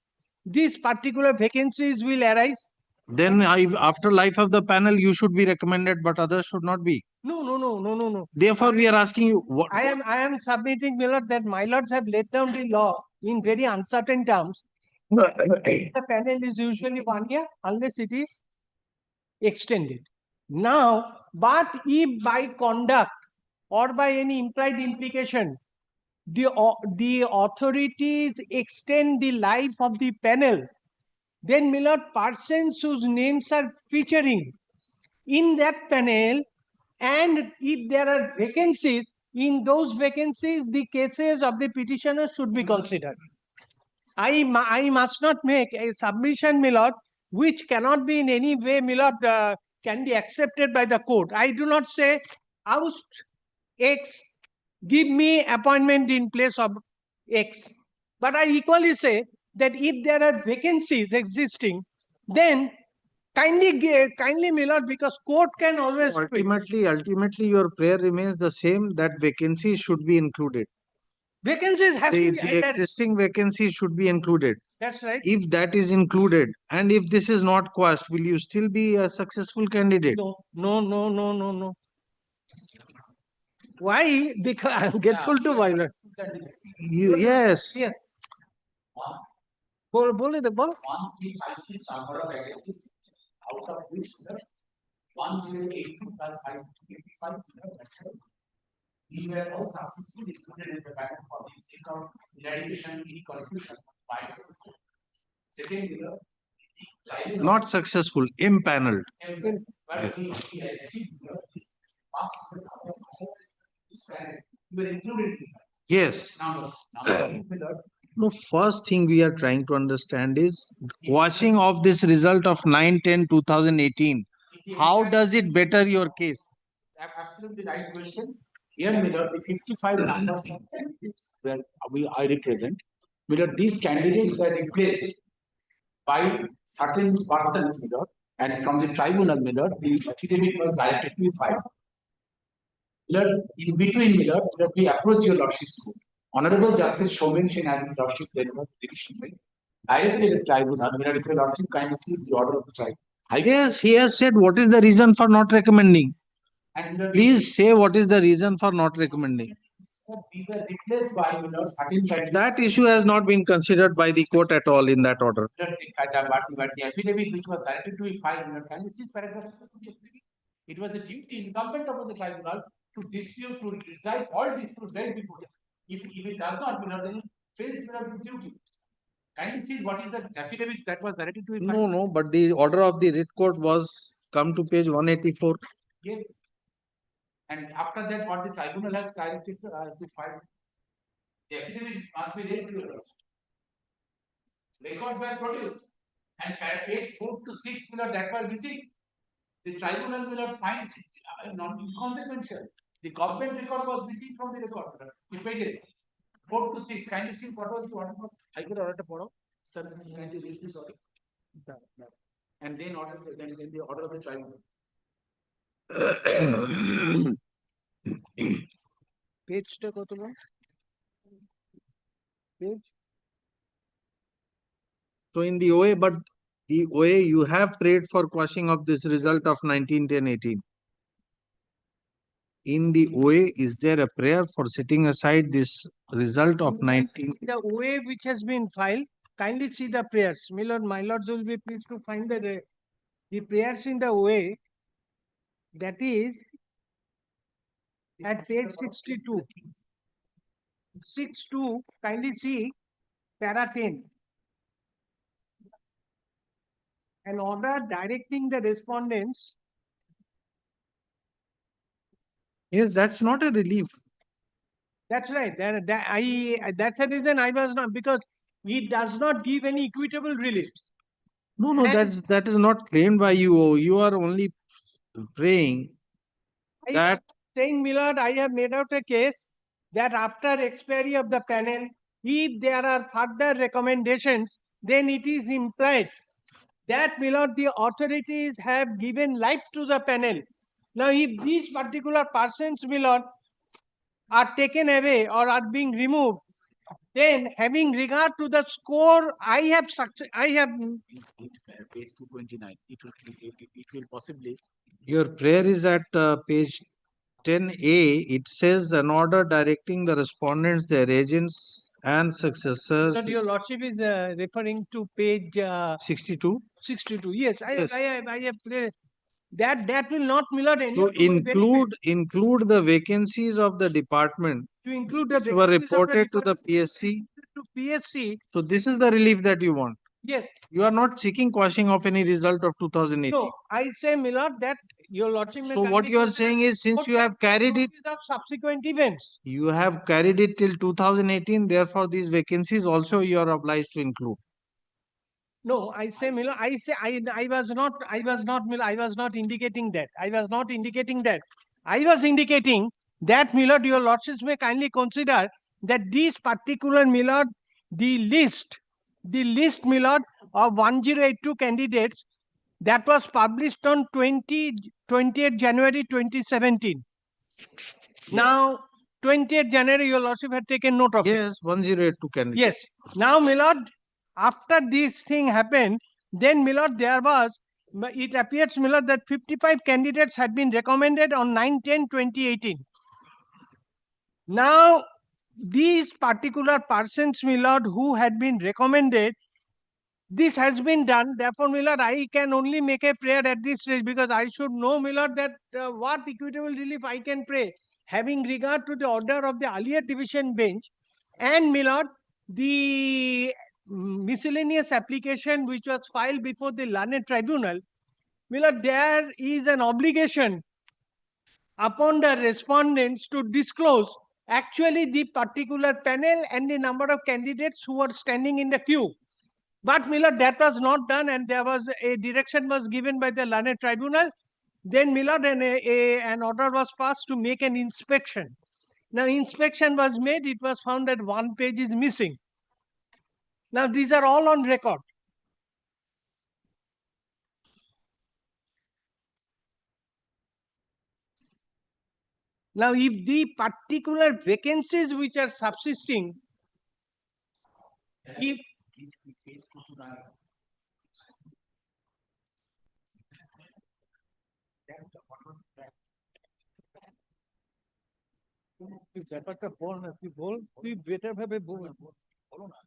these particular vacancies will arise. Then after life of the panel, you should be recommended, but others should not be. No. Therefore, we are asking you what I am submitting, my lord, that my lords have laid down the law in very uncertain terms. The panel is usually 1 year unless it is extended. Now, but if by conduct or by any implied implication, the authorities extend the life of the panel, then, my lord, persons whose names are featuring in that panel, and if there are vacancies, in those vacancies, the cases of the petitioner should be considered. I must not make a submission, my lord, which cannot be in any way, my lord, can be accepted by the court. I do not say, oust X, give me appointment in place of X. But I equally say that if there are vacancies existing, then kindly, my lord, because court can always ultimately your prayer remains the same, that vacancies should be included. Vacancies has to be the existing vacancies should be included. That's right. If that is included, and if this is not quashed, will you still be a successful candidate? No. Why? Because I'm grateful to violence. Yes. बोले तो बोल. 1,356 number of vacancies, out of which 1,082 plus 555. We were all successfully included in the pattern for the sake of eradication in confusion. Second, Not successful, impaneled. but we achieved marks were included. Yes. No, first thing we are trying to understand is quashing of this result of 9/10/2018. How does it better your case? Absolutely right question. Here, Miller, the 55 numbers of candidates that I represent, Miller, these candidates were replaced by certain persons, Miller, and from the tribunal, Miller, the affidavit was directed to filed. Miller, in between, Miller, we approached your lordship's court. Honorable Justice Shomin Singh, as his lordship then was division bench, directly the tribunal, Miller, if your lordship kindly sees the order of the tribe. Yes, he has said what is the reason for not recommending. And please say what is the reason for not recommending. We were replaced by, certain criteria. That issue has not been considered by the court at all in that order. But the affidavit which was directed to be filed, can you see paragraph 7 of the affidavit? It was the duty incumbent upon the tribunal to dispute, to decide all disputes right before it. If it does not, then it fails the duty. Can you see what is the affidavit that was directed to be filed? No, but the order of the writ court was come to page 184. Yes. And after that, what the tribunal has directed to file. The affidavit must be read to you. Record were produced. And page 4 to 6 that were missing. The tribunal will not find it not inconsequential. The government record was missing from the record. The pages 4 to 6. Kindly see what was the order was. I could order to follow. Sir, can you read this order? And then the order of the tribunal. Page টা কত বল? Page? So in the OA, but the OA you have prayed for quashing of this result of 1910-18. In the OA, is there a prayer for setting aside this result of 19? The OA which has been filed, kindly see the prayers. My lords will be pleased to find the prayers in the OA. That is at page 62. 6.2, kindly see para 10. An order directing the respondents. Yes, that's not a relief. That's right. That's the reason I was not, because it does not give any equitable relief. No, that is not claimed by you. You are only praying that. Saying, Millard, I have made out a case that after expiry of the panel, if there are further recommendations, then it is implied that, Millard, the authorities have given life to the panel. Now, if these particular persons, Millard, are taken away or are being removed, then having regard to the score, I have page 229. It will possibly. Your prayer is at page 10A. It says an order directing the respondents, their agents and successors. But your lordship is referring to page 62. 62. Yes, I have played. That will not, Millard, So include the vacancies of the department to include the which were reported to the PSC. To PSC. So this is the relief that you want. Yes. You are not seeking quashing of any result of 2018. No, I say, Millard, that your lordship. So what you are saying is, since you have carried it of subsequent events, you have carried it till 2018. Therefore, these vacancies also you are obliged to include. No, I say, Millard, I was not, Millard, I was not indicating that. I was indicating that, Millard, your lordships may kindly consider that these particular, Millard, the list, Millard, of 1082 candidates that was published on 28th January 2017. Now, 20th January, your lordship had taken note of it. Yes, 1082 candidates. Yes. Now, Millard, after this thing happened, then, Millard, it appears, Millard, that 55 candidates had been recommended on 9/10/2018. Now, these particular persons, Millard, who had been recommended, this has been done. Therefore, Millard, I can only make a prayer at this stage, because I should know, Millard, that what equitable relief I can pray, having regard to the order of the earlier division bench, and, Millard, the miscellaneous application which was filed before the learned tribunal. Millard, there is an obligation upon the respondents to disclose actually the particular panel and the number of candidates who are standing in the queue. But, Millard, that was not done, and there was a direction was given by the learned tribunal. Then, Millard, an order was passed to make an inspection. Now, inspection was made. It was found that one page is missing. Now, these are all on record. Now, if the particular vacancies which are subsisting, if তুই ব্যাপারটা বল না, তুই বল, তুই better ভাবে বল, বলো না।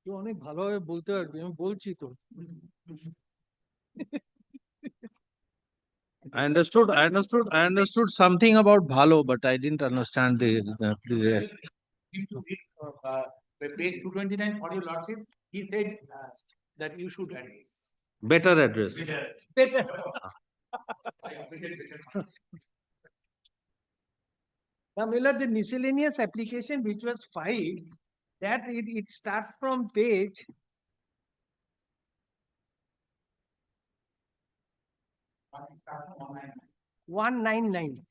তুই অনেক ভালোভাবে বলতে পারবি, আমি বলছি তো। I understood something about Bhalo, but I didn't understand the rest. Him to read page 229 for your lordship. He said that you should address. Better address. Better. Now, Miller, the miscellaneous application which was filed, that it starts from page 199.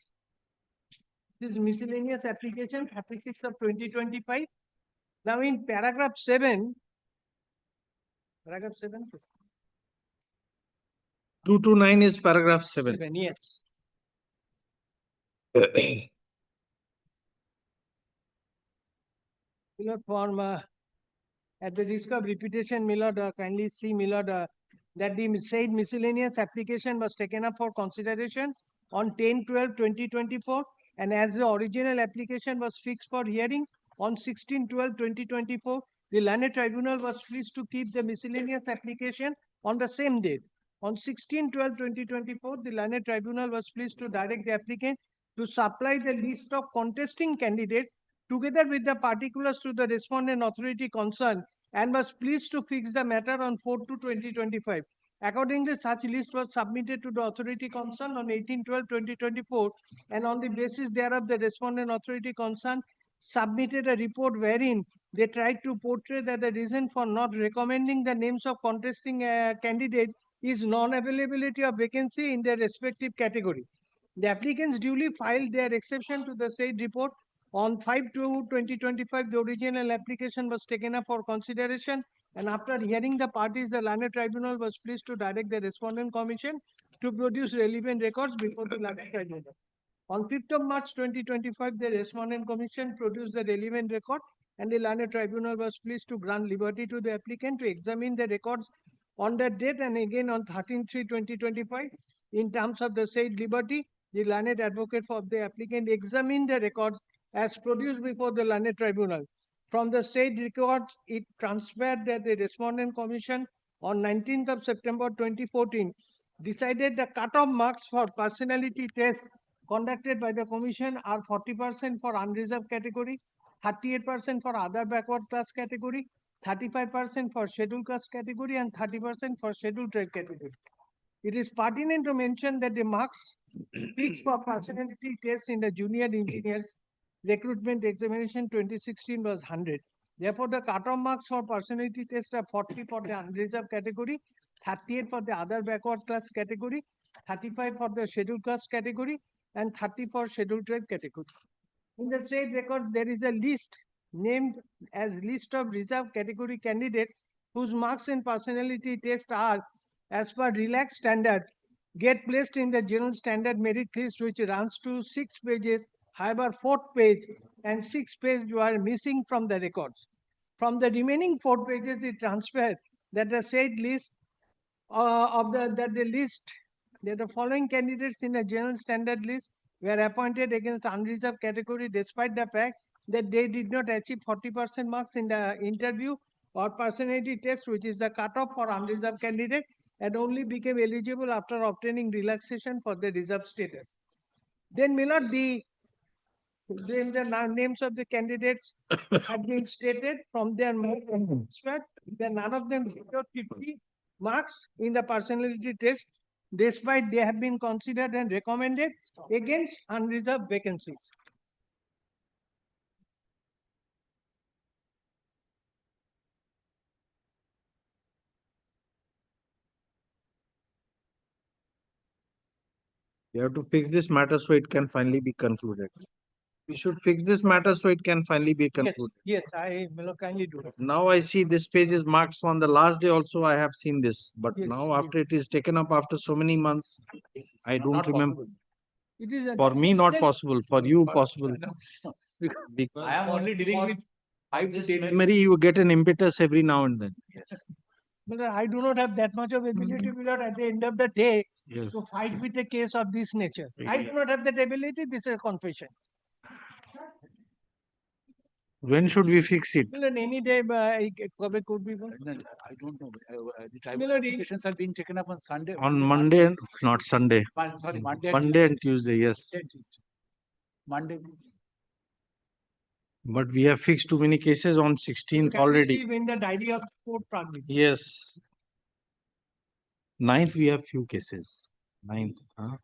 This miscellaneous application, 36 of 2025. Now, in paragraph 7, 229 is paragraph 7. Yes. Miller, form at the risk of repetition, Miller, kindly see, Miller, that the said miscellaneous application was taken up for consideration on 10/12/2024, and as the original application was fixed for hearing on 16/12/2024, the learned tribunal was pleased to keep the miscellaneous application on the same date. On 16/12/2024, the learned tribunal was pleased to direct the applicant to supply the list of contesting candidates together with the particulars to the respondent authority concerned, and was pleased to fix the matter on 4/2/2025. Accordingly, such list was submitted to the authority concerned on 18/12/2024, and on the basis thereof, the respondent authority concerned submitted a report wherein they tried to portray that the reason for not recommending the names of contesting candidate is non-availability of vacancy in their respective category. The applicants duly filed their exception to the said report. On 5/2/2025, the original application was taken up for consideration, and after hearing the parties, the learned tribunal was pleased to direct the respondent commission to produce relevant records before the learned tribunal. On 5th of March 2025, the respondent commission produced the relevant record, and the learned tribunal was pleased to grant liberty to the applicant to examine the records on that date, and again on 13/3/2025. In terms of the said liberty, the learned advocate of the applicant examined the records as produced before the learned tribunal. From the said records, it transpired that the respondent commission on 19th of September 2014 decided the cut-off marks for personality tests conducted by the commission are 40% for unreserved category, 38% for other backward class category, 35% for scheduled caste category, and 30% for scheduled trade category. It is pertinent to mention that the marks fixed for personality tests in the junior engineers recruitment examination 2016 was 100. Therefore, the cut-off marks for personality test are 40 for the unreserved category, 38 for the other backward class category, 35 for the scheduled caste category, and 30 for scheduled trade category. In the said records, there is a list named as list of reserved category candidates whose marks in personality test are, as per relaxed standard, get placed in the general standard merit list, which runs to 6 pages. However, 4th page and 6th page were missing from the records. From the remaining 4 pages, it transpired that the said list that the following candidates in the general standard list were appointed against unreserved category despite the fact that they did not achieve 40% marks in the interview or personality test, which is the cutoff for unreserved candidate, and only became eligible after obtaining relaxation for the reserved status. Then, Millard, the names of the candidates have been stated from their marks, that none of them got 50 marks in the personality test, despite they have been considered and recommended against unreserved vacancies. You have to fix this matter so it can finally be concluded. We should fix this matter so it can finally be concluded. Yes, I will kindly do it. Now I see this page is marked, so on the last day also I have seen this, but Yes, now after it is taken up after so many months, I don't Not remember. possible. It is For me, not possible. For you, possible. I am only dealing with 5 to 10 Memory, you get an impetus every now and then. Yes. But I do not have that much of ability, Milord, at the end of the day Yes. to fight with a case of this nature. I do not have that ability. This is a confession. When should we fix it? Milord, any day, could be. I don't know. The tribal Milord, applications are being taken up on Sunday. On Monday and not Sunday. Sorry, Monday. Monday and Tuesday, yes. Monday. But we have fixed too many cases on 16th already. In the diary of court permit. Yes. 9th we have few cases. 9th. Huh?